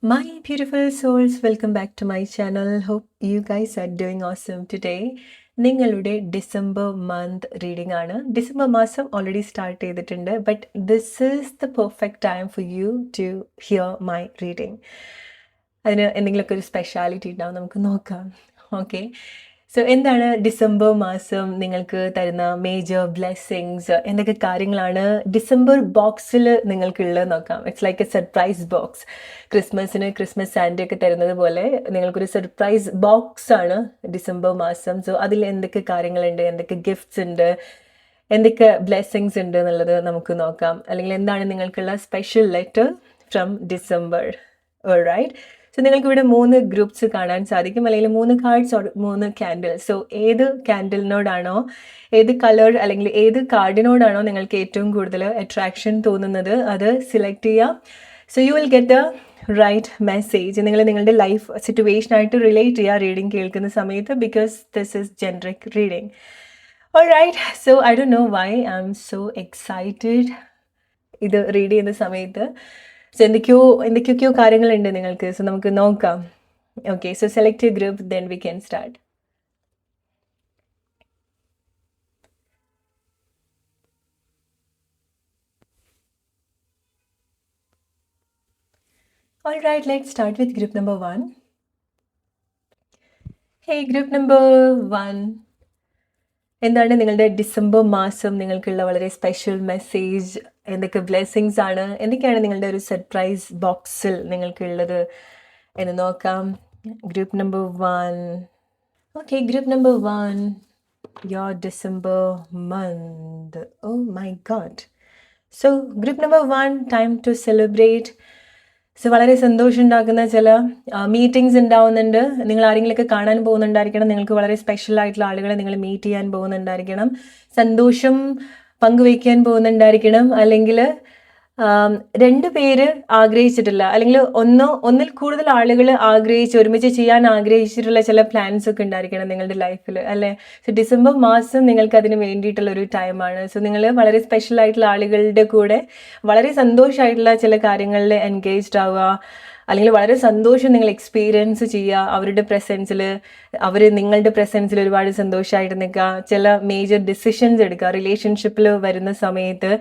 My beautiful souls, welcome back to my channel. Hope you guys are doing awesome today. നിങ്ങളുടെ December month reading ആണ്. December മാസം already start ചെയ്തിട്ടുണ്ട്. But this is the perfect time for you to hear my reading. അതിന് എന്തെങ്കിലുമൊക്കെ ഒരു speciality ഉണ്ടാവും, നമുക്ക് നോക്കാം. ഓക്കെ, സോ എന്താണ് ഡിസംബർ മാസം നിങ്ങൾക്ക് തരുന്ന മേജർ ബ്ലെസ്സിങ്സ്, എന്തൊക്കെ കാര്യങ്ങളാണ് ഡിസംബർ ബോക്സിൽ നിങ്ങൾക്കുള്ളത് നോക്കാം. It's like A surprise box. ക്രിസ്മസിന് ക്രിസ്മസ് സാൻഡി ഒക്കെ തരുന്നത് പോലെ നിങ്ങൾക്കൊരു സർപ്രൈസ് ബോക്സ് ആണ് ഡിസംബർ മാസം. സോ അതിൽ എന്തൊക്കെ കാര്യങ്ങളുണ്ട്, എന്തൊക്കെ ഗിഫ്റ്റ്സ് ഉണ്ട്, എന്തൊക്കെ ബ്ലെസ്സിങ്സ് ഉണ്ട് എന്നുള്ളത് നമുക്ക് നോക്കാം. അല്ലെങ്കിൽ എന്താണ് നിങ്ങൾക്കുള്ള special letter from December. Alright, so നിങ്ങൾക്ക് ഇവിടെ 3 ഗ്രൂപ്പ്സ് കാണാൻ സാധിക്കും, അല്ലെങ്കിൽ 3 കാർഡ്സ്, 3 ക്യാൻഡിൽ. സോ ഏത് ക്യാൻഡിലിനോടാണോ, ഏത് കളർ അല്ലെങ്കിൽ ഏത് കാർഡിനോടാണോ നിങ്ങൾക്ക് ഏറ്റവും കൂടുതൽ അട്രാക്ഷൻ തോന്നുന്നത് അത് സെലക്ട് ചെയ്യാം. So you will get a right message. നിങ്ങൾ നിങ്ങളുടെ ലൈഫ് സിറ്റുവേഷനായിട്ട് റിലേറ്റ് ചെയ്യുക റീഡിങ് കേൾക്കുന്ന സമയത്ത്, because this is generic reading. Alright, so I don't know why I am so excited ഇത് റീഡ് ചെയ്യുന്ന സമയത്ത്. സോ എന്തൊക്കെയൊക്കെയോ കാര്യങ്ങളുണ്ട് നിങ്ങൾക്ക്. സോ നമുക്ക് നോക്കാം. Okay, so select a group, then we can start. All right, let's start with group number 1. Hey, group number 1. എന്താണ് നിങ്ങളുടെ ഡിസംബർ മാസം നിങ്ങൾക്കുള്ള വളരെ സ്പെഷ്യൽ മെസ്സേജ്, എന്തൊക്കെ ബ്ലെസ്സിങ്സ് ആണ്, എന്തൊക്കെയാണ് നിങ്ങളുടെ ഒരു സർപ്രൈസ് ബോക്സിൽ നിങ്ങൾക്കുള്ളത് എന്ന് നോക്കാം. Group number 1. Okay, group number 1, your December month. Oh my god. So group number 1, time to celebrate. So വളരെ സന്തോഷം ഉണ്ടാക്കുന്ന ചില മീറ്റിംഗ്സ് ഉണ്ടാവുന്നുണ്ട്. നിങ്ങൾ ആരെങ്കിലുമൊക്കെ കാണാൻ പോകുന്നുണ്ടായിരിക്കണം, നിങ്ങൾക്ക് വളരെ സ്പെഷ്യൽ ആയിട്ടുള്ള ആളുകളെ നിങ്ങൾ മീറ്റ് ചെയ്യാൻ പോകുന്നുണ്ടായിരിക്കണം, സന്തോഷം പങ്കുവയ്ക്കാൻ പോകുന്നുണ്ടായിരിക്കണം, അല്ലെങ്കിൽ 2 പേര് ആഗ്രഹിച്ചിട്ടില്ല, അല്ലെങ്കിൽ ഒന്നിൽ കൂടുതൽ ആളുകൾ ഒരുമിച്ച് ചെയ്യാൻ ആഗ്രഹിച്ചിട്ടുള്ള ചില പ്ലാൻസ് ഒക്കെ ഉണ്ടായിരിക്കണം നിങ്ങളുടെ ലൈഫിൽ, അല്ലേ? സോ ഡിസംബർ മാസം നിങ്ങൾക്ക് അതിന് വേണ്ടിയിട്ടുള്ള ഒരു ടൈമാണ്. സോ നിങ്ങൾ വളരെ സ്പെഷ്യൽ ആയിട്ടുള്ള ആളുകളുടെ കൂടെ വളരെ സന്തോഷമായിട്ടുള്ള ചില കാര്യങ്ങളിൽ എൻഗേജ്ഡ് ആവുക, അല്ലെങ്കിൽ വളരെ സന്തോഷം നിങ്ങൾ എക്സ്പീരിയൻസ് ചെയ്യുക അവരുടെ പ്രസൻസിൽ. അവർ നിങ്ങളുടെ പ്രസൻസിൽ ഒരുപാട് സന്തോഷമായിട്ട് നിൽക്കുക, ചില മേജർ ഡിസിഷൻസ് എടുക്കുക റിലേഷൻഷിപ്പിൽ വരുന്ന സമയത്ത്.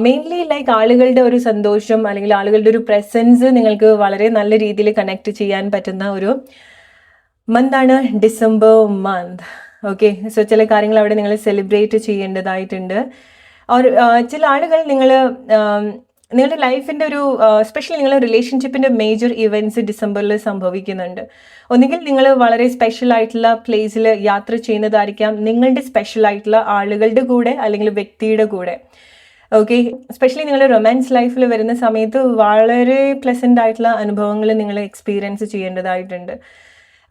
മെയിൻലി ലൈക്ക് ആളുകളുടെ ഒരു സന്തോഷം അല്ലെങ്കിൽ ആളുകളുടെ ഒരു പ്രസൻസ് നിങ്ങൾക്ക് വളരെ നല്ല രീതിയിൽ കണക്ട് ചെയ്യാൻ പറ്റുന്ന ഒരു മന്താണ് ഡിസംബർ മന്ത്. ഓക്കെ, സോ ചില കാര്യങ്ങൾ അവിടെ നിങ്ങൾ സെലിബ്രേറ്റ് ചെയ്യേണ്ടതായിട്ടുണ്ട്. ചില ആളുകൾ നിങ്ങളുടെ ലൈഫിൻ്റെ ഒരു സ്പെഷ്യലി നിങ്ങളുടെ റിലേഷൻഷിപ്പിൻ്റെ മേജർ ഇവൻറ്റ്സ് ഡിസംബറിൽ സംഭവിക്കുന്നുണ്ട്. ഒന്നുകിൽ നിങ്ങൾ വളരെ സ്പെഷ്യൽ ആയിട്ടുള്ള പ്ലേസിൽ യാത്ര ചെയ്യുന്നതായിരിക്കാം, നിങ്ങളുടെ സ്പെഷ്യൽ ആയിട്ടുള്ള ആളുകളുടെ കൂടെ അല്ലെങ്കിൽ വ്യക്തിയുടെ കൂടെ. ഓക്കെ, സ്പെഷ്യലി നിങ്ങൾ റൊമാൻസ് ലൈഫിൽ വരുന്ന സമയത്ത് വളരെ പ്ലസൻ്റ് ആയിട്ടുള്ള അനുഭവങ്ങൾ നിങ്ങൾ എക്സ്പീരിയൻസ് ചെയ്യേണ്ടതായിട്ടുണ്ട്.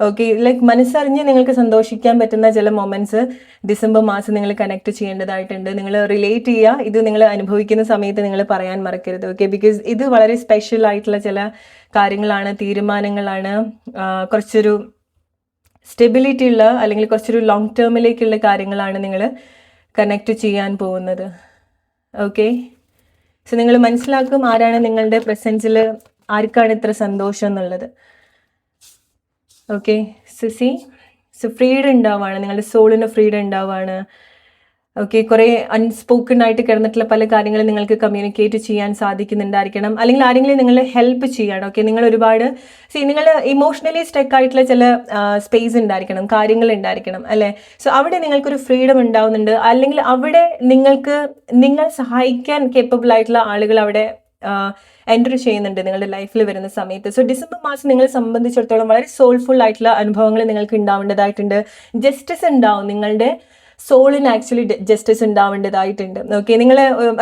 ഓക്കെ, ലൈക്ക് മനസ്സറിഞ്ഞ് നിങ്ങൾക്ക് സന്തോഷിക്കാൻ പറ്റുന്ന ചില മൊമെൻറ്റ്സ് ഡിസംബർ മാസം നിങ്ങൾ കണക്ട് ചെയ്യേണ്ടതായിട്ടുണ്ട്. നിങ്ങൾ റിലേറ്റ് ചെയ്യുക, ഇത് നിങ്ങൾ അനുഭവിക്കുന്ന സമയത്ത് നിങ്ങൾ പറയാൻ മറക്കരുത്. ഓക്കെ, ബിക്കോസ് ഇത് വളരെ സ്പെഷ്യൽ ആയിട്ടുള്ള ചില കാര്യങ്ങളാണ്, തീരുമാനങ്ങളാണ്, കുറച്ചൊരു സ്റ്റെബിലിറ്റി ഉള്ള അല്ലെങ്കിൽ കുറച്ചൊരു ലോങ് ടേമിലേക്കുള്ള കാര്യങ്ങളാണ് നിങ്ങൾ കണക്ട് ചെയ്യാൻ പോകുന്നത്. ഓക്കെ, സോ നിങ്ങൾ മനസ്സിലാക്കും ആരാണ് നിങ്ങളുടെ പ്രസൻസിൽ, ആർക്കാണ് ഇത്ര സന്തോഷം എന്നുള്ളത്. ഓക്കെ, സോ ഫ്രീഡം ഉണ്ടാവുകയാണ്, നിങ്ങളുടെ സോളിന് ഫ്രീഡം ഉണ്ടാവുകയാണ്. ഓക്കെ, കുറേ അൺസ്പോക്കൺ ആയിട്ട് കിടന്നിട്ടുള്ള പല കാര്യങ്ങളും നിങ്ങൾക്ക് കമ്മ്യൂണിക്കേറ്റ് ചെയ്യാൻ സാധിക്കുന്നുണ്ടായിരിക്കണം, അല്ലെങ്കിൽ ആരെങ്കിലും നിങ്ങളെ ഹെൽപ്പ് ചെയ്യാണ്. ഓക്കെ, നിങ്ങൾ ഒരുപാട് നിങ്ങൾ ഇമോഷണലി സ്റ്റക്ക് ആയിട്ടുള്ള ചില സ്പേസ് ഉണ്ടായിരിക്കണം, കാര്യങ്ങൾ ഉണ്ടായിരിക്കണം, അല്ലേ? സോ അവിടെ നിങ്ങൾക്കൊരു ഫ്രീഡം ഉണ്ടാവുന്നുണ്ട്, അല്ലെങ്കിൽ അവിടെ നിങ്ങൾ സഹായിക്കാൻ കേപ്പബിൾ ആയിട്ടുള്ള ആളുകൾ അവിടെ എൻ്റർ ചെയ്യുന്നുണ്ട് നിങ്ങളുടെ ലൈഫിൽ വരുന്ന സമയത്ത്. സോ ഡിസംബർ മാസം നിങ്ങളെ സംബന്ധിച്ചിടത്തോളം വളരെ സോൾഫുൾ ആയിട്ടുള്ള അനുഭവങ്ങൾ നിങ്ങൾക്ക് ഉണ്ടാവേണ്ടതായിട്ടുണ്ട്. ജസ്റ്റിസ് ഉണ്ടാവും, നിങ്ങളുടെ സോളിന് ആക്ച്വലി ജസ്റ്റിസ് ഉണ്ടാവേണ്ടതായിട്ടുണ്ട്. ഓക്കെ,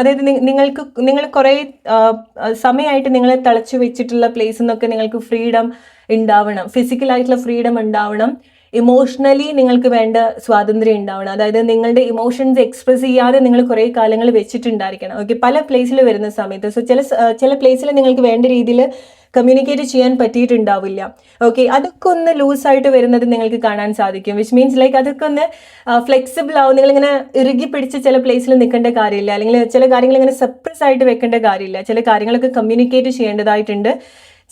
അതായത് നിങ്ങൾ കുറേ സമയമായിട്ട് നിങ്ങളെ തളച്ചു വെച്ചിട്ടുള്ള പ്ലേസിൽ നിന്നൊക്കെ നിങ്ങൾക്ക് ഫ്രീഡം ഉണ്ടാവണം, ഫിസിക്കലായിട്ടുള്ള ഫ്രീഡം ഉണ്ടാവണം, ഇമോഷണലി നിങ്ങൾക്ക് വേണ്ട സ്വാതന്ത്ര്യം ഉണ്ടാവണം. അതായത് നിങ്ങളുടെ ഇമോഷൻസ് എക്സ്പ്രസ് ചെയ്യാതെ നിങ്ങൾ കുറേ കാലങ്ങൾ വെച്ചിട്ടുണ്ടായിരിക്കണം. ഓക്കെ, പല പ്ലേസിൽ വരുന്ന സമയത്ത്. സോ ചില പ്ലേസിൽ നിങ്ങൾക്ക് വേണ്ട രീതിയിൽ കമ്മ്യൂണിക്കേറ്റ് ചെയ്യാൻ പറ്റിയിട്ടുണ്ടാവില്ല. ഓക്കെ, അതൊക്കെ ഒന്ന് ലൂസായിട്ട് വരുന്നത് നിങ്ങൾക്ക് കാണാൻ സാധിക്കും, വിച്ച് മീൻസ് ലൈക്ക് അതൊക്കെ ഒന്ന് ഫ്ലെക്സിബിൾ ആവും. നിങ്ങളിങ്ങനെ ഇറുകി പിടിച്ച് ചില പ്ലേസിൽ നിൽക്കേണ്ട കാര്യമില്ല, അല്ലെങ്കിൽ ചില കാര്യങ്ങൾ ഇങ്ങനെ സപ്രസ് ആയിട്ട് വെക്കേണ്ട കാര്യമില്ല. ചില കാര്യങ്ങളൊക്കെ കമ്മ്യൂണിക്കേറ്റ് ചെയ്യേണ്ടതായിട്ടുണ്ട്,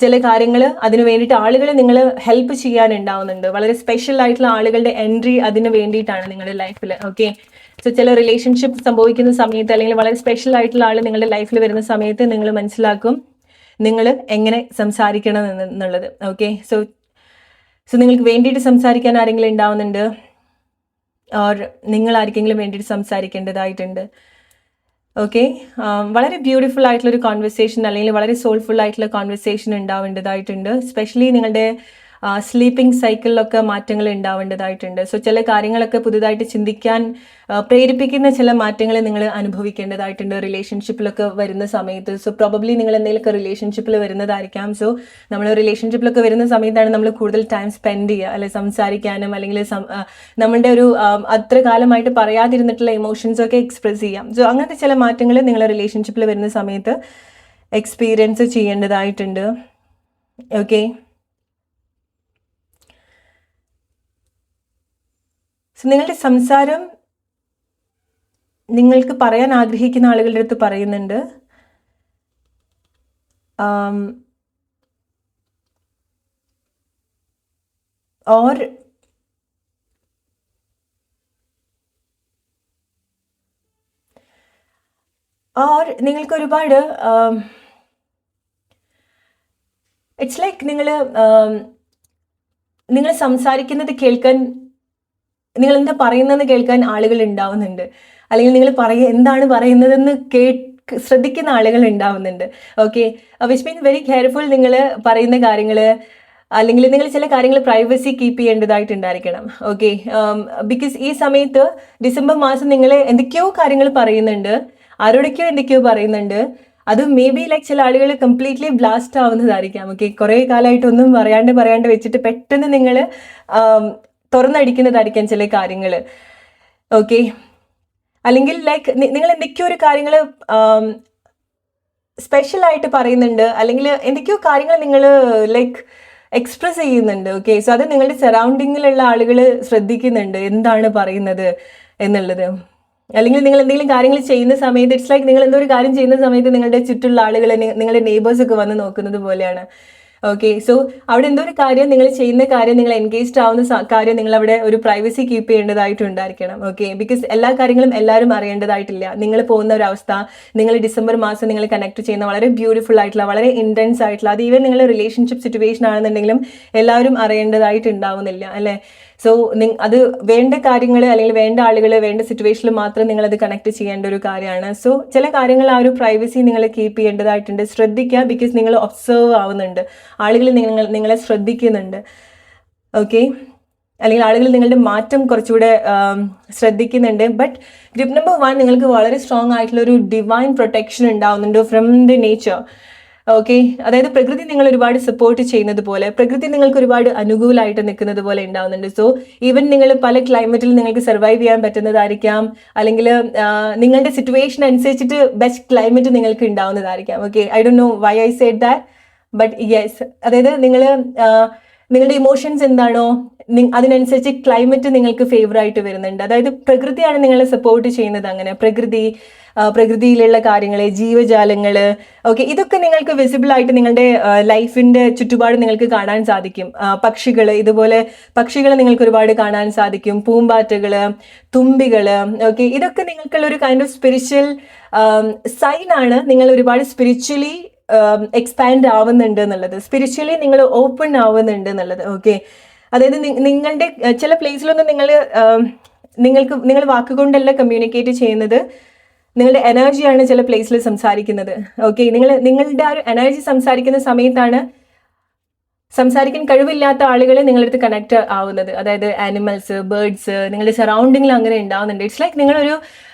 ചില കാര്യങ്ങൾ അതിന് വേണ്ടിയിട്ട് ആളുകൾ നിങ്ങൾ ഹെൽപ്പ് ചെയ്യാനുണ്ടാവുന്നുണ്ട്. വളരെ സ്പെഷ്യൽ ആയിട്ടുള്ള ആളുകളുടെ എൻട്രി അതിന് വേണ്ടിയിട്ടാണ് നിങ്ങളുടെ ലൈഫിൽ. ഓക്കെ, സോ ചില റിലേഷൻഷിപ്പ് സംഭവിക്കുന്ന സമയത്ത് അല്ലെങ്കിൽ വളരെ സ്പെഷ്യൽ ആയിട്ടുള്ള ആൾ നിങ്ങളുടെ ലൈഫിൽ വരുന്ന സമയത്ത് നിങ്ങൾ മനസ്സിലാക്കും നിങ്ങൾ എങ്ങനെ സംസാരിക്കണം എന്നുള്ളത്. ഓക്കെ, സോ നിങ്ങൾക്ക് വേണ്ടിയിട്ട് സംസാരിക്കാൻ ആരെങ്കിലും ഉണ്ടാവുന്നുണ്ട്, ഓർ നിങ്ങൾ ആർക്കെങ്കിലും വേണ്ടിയിട്ട് സംസാരിക്കേണ്ടതായിട്ടുണ്ട്. ഓക്കെ, വളരെ ബ്യൂട്ടിഫുൾ ആയിട്ടുള്ളൊരു കോൺവെർസേഷൻ അല്ലെങ്കിൽ വളരെ സോൾഫുൾ ആയിട്ടുള്ള കോൺവെർസേഷൻ ഉണ്ടാവേണ്ടതായിട്ടുണ്ട്. എസ്പെഷ്യലി നിങ്ങളുടെ സ്ലീപ്പിംഗ് സൈക്കിളിലൊക്കെ മാറ്റങ്ങൾ ഉണ്ടാവേണ്ടതായിട്ടുണ്ട്. സോ ചില കാര്യങ്ങളൊക്കെ പുതുതായിട്ട് ചിന്തിക്കാൻ പ്രേരിപ്പിക്കുന്ന ചില മാറ്റങ്ങൾ നിങ്ങൾ അനുഭവിക്കേണ്ടതായിട്ടുണ്ട് റിലേഷൻഷിപ്പിലൊക്കെ വരുന്ന സമയത്ത്. സോ പ്രോബബ്ലി നിങ്ങൾ എന്തെങ്കിലുമൊക്കെ റിലേഷൻഷിപ്പിൽ വരുന്നതായിരിക്കാം. സോ നമ്മൾ റിലേഷൻഷിപ്പിലൊക്കെ വരുന്ന സമയത്താണ് നമ്മൾ കൂടുതൽ ടൈം സ്പെൻഡ് ചെയ്യുക, അല്ലെ സംസാരിക്കാനും അല്ലെങ്കിൽ നമ്മളുടെ ഒരു അത്ര കാലമായിട്ട് പറയാതിരുന്നിട്ടുള്ള ഇമോഷൻസ് ഒക്കെ എക്സ്പ്രസ് ചെയ്യാം. സോ അങ്ങനത്തെ ചില മാറ്റങ്ങൾ നിങ്ങൾ റിലേഷൻഷിപ്പിൽ വരുന്ന സമയത്ത് എക്സ്പീരിയൻസ് ചെയ്യേണ്ടതായിട്ടുണ്ട്. ഓക്കെ, സോ നിങ്ങളുടെ സംസാരം നിങ്ങൾക്ക് പറയാൻ ആഗ്രഹിക്കുന്ന ആളുകളുടെ അടുത്ത് പറയുന്നുണ്ട്. ഓർ നിങ്ങൾക്ക് ഒരുപാട് ഇറ്റ്സ് ലൈക്ക് നിങ്ങൾ സംസാരിക്കുന്നത് കേൾക്കാൻ, നിങ്ങൾ എന്താ പറയുന്നതെന്ന് കേൾക്കാൻ ആളുകൾ ഉണ്ടാവുന്നുണ്ട്, അല്ലെങ്കിൽ നിങ്ങൾ എന്താണ് പറയുന്നതെന്ന് ശ്രദ്ധിക്കുന്ന ആളുകൾ ഉണ്ടാവുന്നുണ്ട്. Okay, which mean very careful. നിങ്ങൾ പറയുന്ന കാര്യങ്ങൾ അല്ലെങ്കിൽ നിങ്ങൾ ചില കാര്യങ്ങൾ പ്രൈവസി കീപ്പ് ചെയ്യേണ്ടതായിട്ടുണ്ടായിരിക്കണം. ഓക്കെ, ബിക്കോസ് ഈ സമയത്ത് ഡിസംബർ മാസം നിങ്ങൾ എന്തൊക്കെയോ കാര്യങ്ങൾ പറയുന്നുണ്ട്, ആരോടൊക്കെയോ എന്തൊക്കെയോ പറയുന്നുണ്ട്. അത് മേ ബി ലൈക്ക് ചില ആളുകൾ കംപ്ലീറ്റ്ലി ബ്ലാസ്റ്റ് ആവുന്നതായിരിക്കാം. ഓക്കെ, കുറേ കാലമായിട്ടൊന്നും പറയാണ്ട് വെച്ചിട്ട് പെട്ടെന്ന് നിങ്ങൾ തുറന്നടിക്കുന്നതായിരിക്കാം ചില കാര്യങ്ങൾ. ഓക്കെ, അല്ലെങ്കിൽ ലൈക്ക് നിങ്ങൾ എന്തൊക്കെയോ ഒരു കാര്യങ്ങൾ സ്പെഷ്യൽ ആയിട്ട് പറയുന്നുണ്ട്, അല്ലെങ്കിൽ എന്തൊക്കെയോ കാര്യങ്ങൾ നിങ്ങൾ ലൈക്ക് എക്സ്പ്രസ് ചെയ്യുന്നുണ്ട്. ഓക്കെ, സോ അത് നിങ്ങളുടെ സറൗണ്ടിങ്ങിലുള്ള ആളുകൾ ശ്രദ്ധിക്കുന്നുണ്ട് എന്താണ് പറയുന്നത് എന്നുള്ളത്. അല്ലെങ്കിൽ നിങ്ങൾ എന്തെങ്കിലും കാര്യങ്ങൾ ചെയ്യുന്ന സമയത്ത് ഇറ്റ്സ് ലൈക്ക് നിങ്ങൾ എന്തോ ഒരു കാര്യം ചെയ്യുന്ന സമയത്ത് നിങ്ങളുടെ ചുറ്റുള്ള ആളുകൾ നിങ്ങളുടെ നെയ്ബേഴ്സ് ഒക്കെ വന്ന് നോക്കുന്നത് പോലെയാണ്. ഓക്കെ, സോ അവിടെ എന്തോ ഒരു കാര്യം നിങ്ങൾ ചെയ്യുന്ന കാര്യം, നിങ്ങൾ എൻഗേജ്ഡ് ആവുന്ന കാര്യം നിങ്ങൾ അവിടെ ഒരു പ്രൈവസി കീപ്പ് ചെയ്യേണ്ടതായിട്ടുണ്ടായിരിക്കണം. ഓക്കെ, ബിക്കോസ് എല്ലാ കാര്യങ്ങളും എല്ലാവരും അറിയേണ്ടതായിട്ടില്ല. നിങ്ങൾ പോകുന്ന ഒരു അവസ്ഥ, നിങ്ങൾ ഡിസംബർ മാസം നിങ്ങൾ കണക്ട് ചെയ്യുന്ന വളരെ ബ്യൂട്ടിഫുൾ ആയിട്ടുള്ള, വളരെ ഇൻറ്റൻസ് ആയിട്ടുള്ള, അത് ഈവൻ നിങ്ങൾ റിലേഷൻഷിപ്പ് സിറ്റുവേഷൻ ആണെന്നുണ്ടെങ്കിലും എല്ലാവരും അറിയേണ്ടതായിട്ടുണ്ടാവുന്നില്ല, അല്ലേ? സോ അത് വേണ്ട കാര്യങ്ങൾ അല്ലെങ്കിൽ വേണ്ട ആളുകൾ വേണ്ട സിറ്റുവേഷനിൽ മാത്രം നിങ്ങളത് കണക്ട് ചെയ്യേണ്ട ഒരു കാര്യമാണ്. സോ ചില കാര്യങ്ങൾ ആ ഒരു പ്രൈവസി നിങ്ങൾ കീപ്പ് ചെയ്യേണ്ടതായിട്ടുണ്ട്. ശ്രദ്ധിക്കുക, ബിക്കോസ് നിങ്ങൾ ഒബ്സർവ് ആവുന്നുണ്ട്, ആളുകൾ നിങ്ങളെ ശ്രദ്ധിക്കുന്നുണ്ട്. ഓക്കെ, അല്ലെങ്കിൽ ആളുകൾ നിങ്ങളുടെ മാറ്റം കുറച്ചുകൂടെ ശ്രദ്ധിക്കുന്നുണ്ട്. ബട്ട് ഗ്രൂപ്പ് നമ്പർ 1 നിങ്ങൾക്ക് വളരെ സ്ട്രോങ് ആയിട്ടുള്ള ഒരു ഡിവൈൻ പ്രൊട്ടക്ഷൻ ഉണ്ടാവുന്നുണ്ട് ഫ്രം ദി നേച്ചർ. ഓക്കെ, അതായത് പ്രകൃതി നിങ്ങൾ ഒരുപാട് സപ്പോർട്ട് ചെയ്യുന്നത് പോലെ, പ്രകൃതി നിങ്ങൾക്ക് ഒരുപാട് അനുകൂലമായിട്ട് നിൽക്കുന്നത് പോലെ ഉണ്ടാവുന്നുണ്ട്. സോ ഈവൻ നിങ്ങൾ പല ക്ലൈമറ്റിൽ നിങ്ങൾക്ക് സർവൈവ് ചെയ്യാൻ പറ്റുന്നതായിരിക്കാം, അല്ലെങ്കിൽ നിങ്ങളുടെ സിറ്റുവേഷൻ അനുസരിച്ചിട്ട് ബെസ്റ്റ് ക്ലൈമറ്റ് നിങ്ങൾക്ക് ഉണ്ടാവുന്നതായിരിക്കാം. Okay, I don't know why I said that, but yes, അതായത് നിങ്ങളുടെ ഇമോഷൻസ് എന്താണോ അതിനനുസരിച്ച് ക്ലൈമറ്റ് നിങ്ങൾക്ക് ഫേവർ ആയിട്ട് വരുന്നുണ്ട്. അതായത് പ്രകൃതിയാണ് നിങ്ങളെ സപ്പോർട്ട് ചെയ്യുന്നത്. അങ്ങനെ പ്രകൃതിയിലുള്ള കാര്യങ്ങൾ, ജീവജാലങ്ങൾ, ഓക്കെ, ഇതൊക്കെ നിങ്ങൾക്ക് വിസിബിൾ ആയിട്ട് നിങ്ങളുടെ ലൈഫിന്റെ ചുറ്റുപാട് നിങ്ങൾക്ക് കാണാൻ സാധിക്കും. പക്ഷികൾ, ഇതുപോലെ പക്ഷികളെ നിങ്ങൾക്ക് ഒരുപാട് കാണാൻ സാധിക്കും. പൂമ്പാറ്റകൾ, തുമ്പികൾ, ഓക്കെ, ഇതൊക്കെ നിങ്ങൾക്കുള്ള ഒരു കൈൻഡ് ഓഫ് സ്പിരിച്വൽ സൈൻ ആണ്. നിങ്ങൾ ഒരുപാട് സ്പിരിച്വലി എക്സ്പാൻഡ് ആവുന്നുണ്ട് എന്നുള്ളത്, സ്പിരിച്വലി നിങ്ങൾ ഓപ്പൺ ആവുന്നുണ്ട് എന്നുള്ളത്. ഓക്കെ, അതായത് നിങ്ങളുടെ ചില പ്ലേസിലൊന്നും നിങ്ങൾ വാക്കുകൊണ്ടല്ല കമ്മ്യൂണിക്കേറ്റ് ചെയ്യുന്നത്, നിങ്ങളുടെ എനർജിയാണ് ചില പ്ലേസിൽ സംസാരിക്കുന്നത്. ഓക്കെ, നിങ്ങളുടെ ആ ഒരു എനർജി സംസാരിക്കുന്ന സമയത്താണ് സംസാരിക്കാൻ കഴിവില്ലാത്ത ആളുകൾ നിങ്ങളുടെ അടുത്ത് കണക്ട് ആവുന്നത്. അതായത് ആനിമൽസ്, ബേർഡ്സ് നിങ്ങളുടെ സറൗണ്ടിങ്ങിൽ അങ്ങനെ ഉണ്ടാവുന്നുണ്ട്. ഇറ്റ്സ് ലൈക്ക് നിങ്ങളൊരു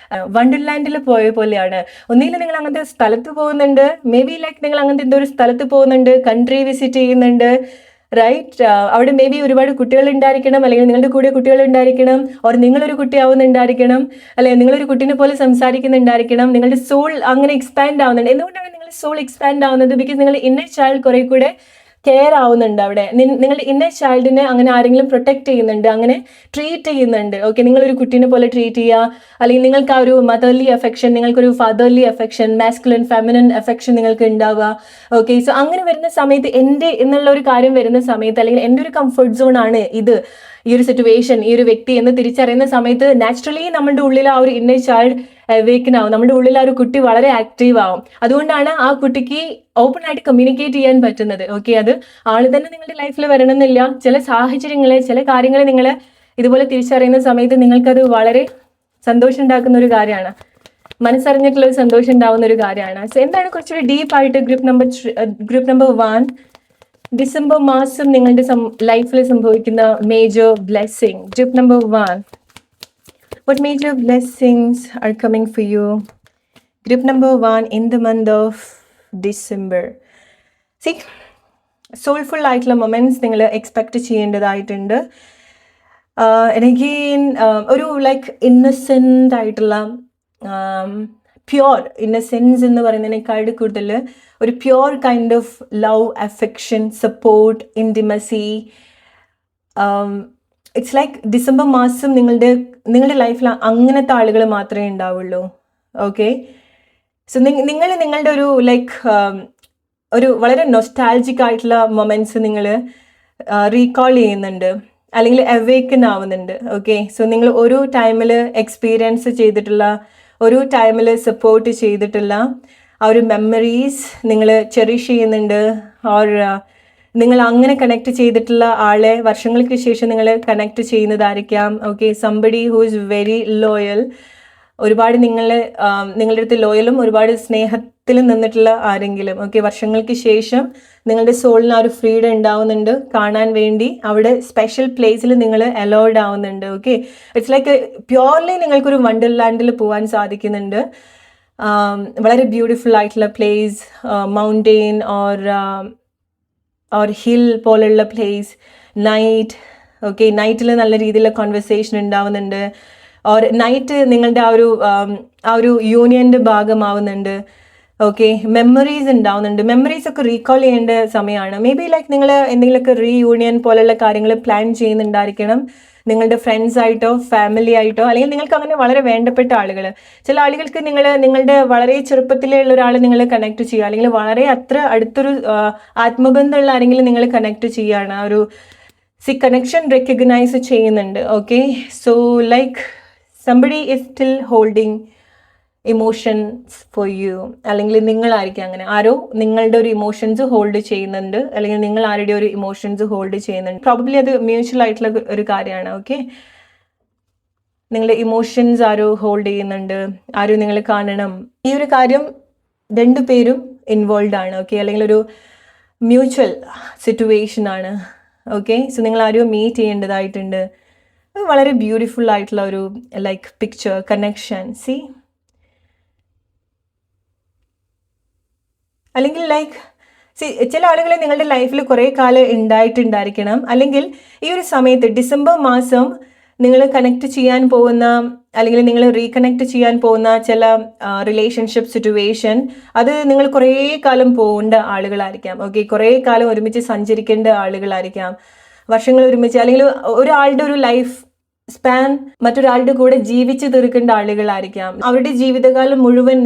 വണ്ടർലാൻഡിൽ പോയ പോലെയാണ്. ഒന്നുകിൽ നിങ്ങൾ അങ്ങനത്തെ സ്ഥലത്ത് പോകുന്നുണ്ട്, മേ ബി ലൈക്ക് നിങ്ങൾ അങ്ങനത്തെ എന്തോ ഒരു സ്ഥലത്ത് പോകുന്നുണ്ട്, കൺട്രി വിസിറ്റ് ചെയ്യുന്നുണ്ട്, റൈറ്റ്? അവിടെ മേ ബി ഒരുപാട് കുട്ടികൾ ഉണ്ടായിരിക്കണം, അല്ലെങ്കിൽ നിങ്ങളുടെ കൂടെ കുട്ടികൾ ഉണ്ടായിരിക്കണം, ഓർ നിങ്ങളൊരു കുട്ടിയാവുന്നുണ്ടായിരിക്കണം, അല്ലെ നിങ്ങളൊരു കുട്ടീനെ പോലെ സംസാരിക്കുന്നുണ്ടായിരിക്കണം. നിങ്ങളുടെ സോൾ അങ്ങനെ എക്സ്പാൻഡ് ആവുന്നുണ്ട്. എന്തുകൊണ്ടാണ് നിങ്ങളുടെ സോൾ എക്സ്പാൻഡ് ആവുന്നത്? ബിക്കോസ് നിങ്ങളുടെ ഇന്നർ ചൈൽഡ് കുറെ കൂടെ കെയർ ആവുന്നുണ്ട് അവിടെ. നിങ്ങളുടെ ഇന്നർ ചൈൽഡിനെ അങ്ങനെ ആരെങ്കിലും പ്രൊട്ടക്ട് ചെയ്യുന്നുണ്ട്, അങ്ങനെ ട്രീറ്റ് ചെയ്യുന്നുണ്ട്. ഓക്കെ, നിങ്ങളൊരു കുട്ടീനെ പോലെ ട്രീറ്റ് ചെയ്യുക, അല്ലെങ്കിൽ നിങ്ങൾക്ക് ആ ഒരു മദർലി അഫെക്ഷൻ, നിങ്ങൾക്കൊരു ഫാദർലി അഫെക്ഷൻ, മാസ്കുലൻ ഫെമിനൻ അഫെക്ഷൻ നിങ്ങൾക്ക് ഉണ്ടാവുക. ഓക്കെ, സോ അങ്ങനെ വരുന്ന സമയത്ത് എൻ്റെ എന്നുള്ള ഒരു കാര്യം വരുന്ന സമയത്ത്, അല്ലെങ്കിൽ എൻ്റെ ഒരു കംഫർട്ട് സോൺ ആണ് ഇത്, ഈ ഒരു സിറ്റുവേഷൻ, ഈ ഒരു വ്യക്തി എന്ന് തിരിച്ചറിയുന്ന സമയത്ത് നാച്ചുറലി നമ്മുടെ ഉള്ളിൽ ആ ഒരു ഇന്നർ ചൈൽഡ് അവേക്കൻ ആവും, നമ്മുടെ ഉള്ളിൽ ആ ഒരു കുട്ടി വളരെ ആക്റ്റീവ് ആവും. അതുകൊണ്ടാണ് ആ കുട്ടിക്ക് ഓപ്പൺ ആയിട്ട് കമ്മ്യൂണിക്കേറ്റ് ചെയ്യാൻ പറ്റുന്നത്. ഓക്കെ, അത് ആള് തന്നെ നിങ്ങളുടെ ലൈഫിൽ വരണമെന്നില്ല. ചില സാഹചര്യങ്ങളെ, ചില കാര്യങ്ങളെ നിങ്ങൾ ഇതുപോലെ തിരിച്ചറിയുന്ന സമയത്ത് നിങ്ങൾക്കത് വളരെ സന്തോഷം ഉണ്ടാക്കുന്ന ഒരു കാര്യമാണ്, മനസ്സറിഞ്ഞിട്ടുള്ള ഒരു സന്തോഷം ഉണ്ടാവുന്ന ഒരു കാര്യമാണ്. സോ എന്താണ് കുറച്ചുകൂടി ഡീപ്പായിട്ട് ഗ്രൂപ്പ് നമ്പർ 1, ഡിസംബർ മാസം നിങ്ങളുടെ ലൈഫിൽ സംഭവിക്കുന്ന major blessing. Group number 1, what major blessings are coming for you? Group number 1 in the month of December. See, soulful ആയിട്ടുള്ള മൊമെന്റ്സ് നിങ്ങൾ എക്സ്പെക്ട് ചെയ്യേണ്ടതായിട്ടുണ്ട്. അഗെയിൻ ഒരു ലൈക്ക് ഇന്നസെൻ്റ് ആയിട്ടുള്ള, പ്യുവർ ഇന്നസെൻസ് എന്ന് പറയുന്നതിനേക്കാൾ കൂടുതൽ ഒരു pure kind of love, affection, support, intimacy. It's like December മാസം നിങ്ങളുടെ ലൈഫിൽ അങ്ങനത്തെ ആളുകൾ മാത്രമേ ഉണ്ടാവുള്ളൂ. ഓക്കെ, സോ നിങ്ങളുടെ ഒരു ലൈക്ക് ഒരു വളരെ നൊസ്റ്റാൾജിക് ആയിട്ടുള്ള മൊമെന്റ്സ് നിങ്ങൾ റീകോൾ ചെയ്യുന്നുണ്ട്, അല്ലെങ്കിൽ അവേക്കൻ ആവുന്നുണ്ട്. ഓക്കെ, സോ നിങ്ങൾ ഒരു ടൈമിൽ എക്സ്പീരിയൻസ് ചെയ്തിട്ടുള്ള, ഒരു ടൈമിൽ സപ്പോർട്ട് ചെയ്തിട്ടുള്ള ആ ഒരു മെമ്മറീസ് നിങ്ങൾ ചെറിഷ് ചെയ്യുന്നുണ്ട്. ഓർ നിങ്ങൾ അങ്ങനെ കണക്ട് ചെയ്തിട്ടുള്ള ആളെ വർഷങ്ങൾക്ക് ശേഷം നിങ്ങൾ കണക്ട് ചെയ്യുന്നതായിരിക്കാം. Okay, somebody who is very loyal, ഒരുപാട് നിങ്ങളുടെ അടുത്ത് ലോയലും ഒരുപാട് സ്നേഹത്തിൽ നിന്നിട്ടുള്ള ആരെങ്കിലും. ഓക്കെ, വർഷങ്ങൾക്ക് ശേഷം നിങ്ങളുടെ സോളിന് ആ ഒരു ഫ്രീഡം ഉണ്ടാവുന്നുണ്ട്, കാണാൻ വേണ്ടി അവിടെ സ്പെഷ്യൽ പ്ലേസിൽ നിങ്ങൾ അലോഡ് ആവുന്നുണ്ട്. ഓക്കെ, ഇറ്റ്സ് ലൈക്ക് പ്യുവർലി നിങ്ങൾക്കൊരു വണ്ടർലാൻഡിൽ പോകാൻ സാധിക്കുന്നുണ്ട്. വളരെ ബ്യൂട്ടിഫുൾ ആയിട്ടുള്ള പ്ലേസ്, മൗണ്ടെയിൻ ഓർ ഹിൽ പോലുള്ള പ്ലേസ്, നൈറ്റ്. ഓക്കെ, നൈറ്റിൽ നല്ല രീതിയിലുള്ള കോൺവെർസേഷൻ ഉണ്ടാവുന്നുണ്ട്. ഓർ നൈറ്റ് നിങ്ങളുടെ ആ ഒരു യൂണിയൻ്റെ ഭാഗമാവുന്നുണ്ട്. ഓക്കെ, മെമ്മറീസ് ഉണ്ടാവുന്നുണ്ട്. മെമ്മറീസ് ഒക്കെ റീകോൾ ചെയ്യേണ്ട സമയമാണ്. മേ ബി ലൈക്ക് നിങ്ങൾ എന്തെങ്കിലുമൊക്കെ റീയൂണിയൻ പോലുള്ള കാര്യങ്ങൾ പ്ലാൻ ചെയ്യുന്നുണ്ടായിരിക്കണം, നിങ്ങളുടെ ഫ്രണ്ട്സ് ആയിട്ടോ ഫാമിലി ആയിട്ടോ, അല്ലെങ്കിൽ നിങ്ങൾക്ക് അങ്ങനെ വളരെ വേണ്ടപ്പെട്ട ആളുകൾ. ചില ആളുകൾക്ക് നിങ്ങളുടെ വളരെ ചെറുപ്പത്തിലുള്ള ഒരാൾ നിങ്ങൾ കണക്ട് ചെയ്യുക, അല്ലെങ്കിൽ വളരെ അത്ര അടുത്തൊരു ആത്മബന്ധമുള്ള ആരെങ്കിലും നിങ്ങൾ കണക്ട് ചെയ്യുകയാണ്. ആ ഒരു കണക്ഷൻ റെക്കഗ്നൈസ് ചെയ്യുന്നുണ്ട്. Okay, so like somebody is still holding emotions for you, അല്ലെങ്കിൽ നിങ്ങളായിരിക്കും അങ്ങനെ ആരോ നിങ്ങളുടെ ഒരു ഇമോഷൻസ് ഹോൾഡ് ചെയ്യുന്നുണ്ട്, അല്ലെങ്കിൽ നിങ്ങൾ ആരുടെ ഒരു ഇമോഷൻസ് ഹോൾഡ് ചെയ്യുന്നുണ്ട്. പ്രോബബ്ലി അത് മ്യൂച്വൽ ആയിട്ടുള്ള ഒരു കാര്യമാണ്. ഓക്കെ, നിങ്ങളുടെ ഇമോഷൻസ് ആരോ ഹോൾഡ് ചെയ്യുന്നുണ്ട്, ആരോ നിങ്ങൾ കാണണം. ഈ ഒരു കാര്യം രണ്ടുപേരും ഇൻവോൾവ് ആണ്. ഓക്കെ, അല്ലെങ്കിൽ ഒരു മ്യൂച്വൽ സിറ്റുവേഷൻ ആണ്. ഓക്കെ, സോ നിങ്ങൾ ആരോ മീറ്റ് ചെയ്യേണ്ടതായിട്ടുണ്ട്. വളരെ ബ്യൂട്ടിഫുൾ ആയിട്ടുള്ള ഒരു ലൈക്ക് പിക്ചർ കണക്ഷൻ. സി, അല്ലെങ്കിൽ ലൈക്ക് ചില ആളുകളെ നിങ്ങളുടെ ലൈഫിൽ കുറേ കാലം ഉണ്ടായിട്ടുണ്ടായിരിക്കണം, അല്ലെങ്കിൽ ഈ ഒരു സമയത്ത് ഡിസംബർ മാസം നിങ്ങൾ കണക്ട് ചെയ്യാൻ പോകുന്ന, അല്ലെങ്കിൽ നിങ്ങൾ റീകണക്ട് ചെയ്യാൻ പോകുന്ന ചില റിലേഷൻഷിപ്പ് സിറ്റുവേഷൻ, അത് നിങ്ങൾ കുറേ കാലം പോകേണ്ട ആളുകളായിരിക്കാം. ഓക്കെ, കുറേ കാലം ഒരുമിച്ച് സഞ്ചരിക്കേണ്ട ആളുകളായിരിക്കാം, വർഷങ്ങൾ ഒരുമിച്ച്, അല്ലെങ്കിൽ ഒരാളുടെ ഒരു ലൈഫ് സ്പാൻ മറ്റൊരാളുടെ കൂടെ ജീവിച്ച് തീർക്കേണ്ട ആളുകളായിരിക്കാം. അവരുടെ ജീവിതകാലം മുഴുവൻ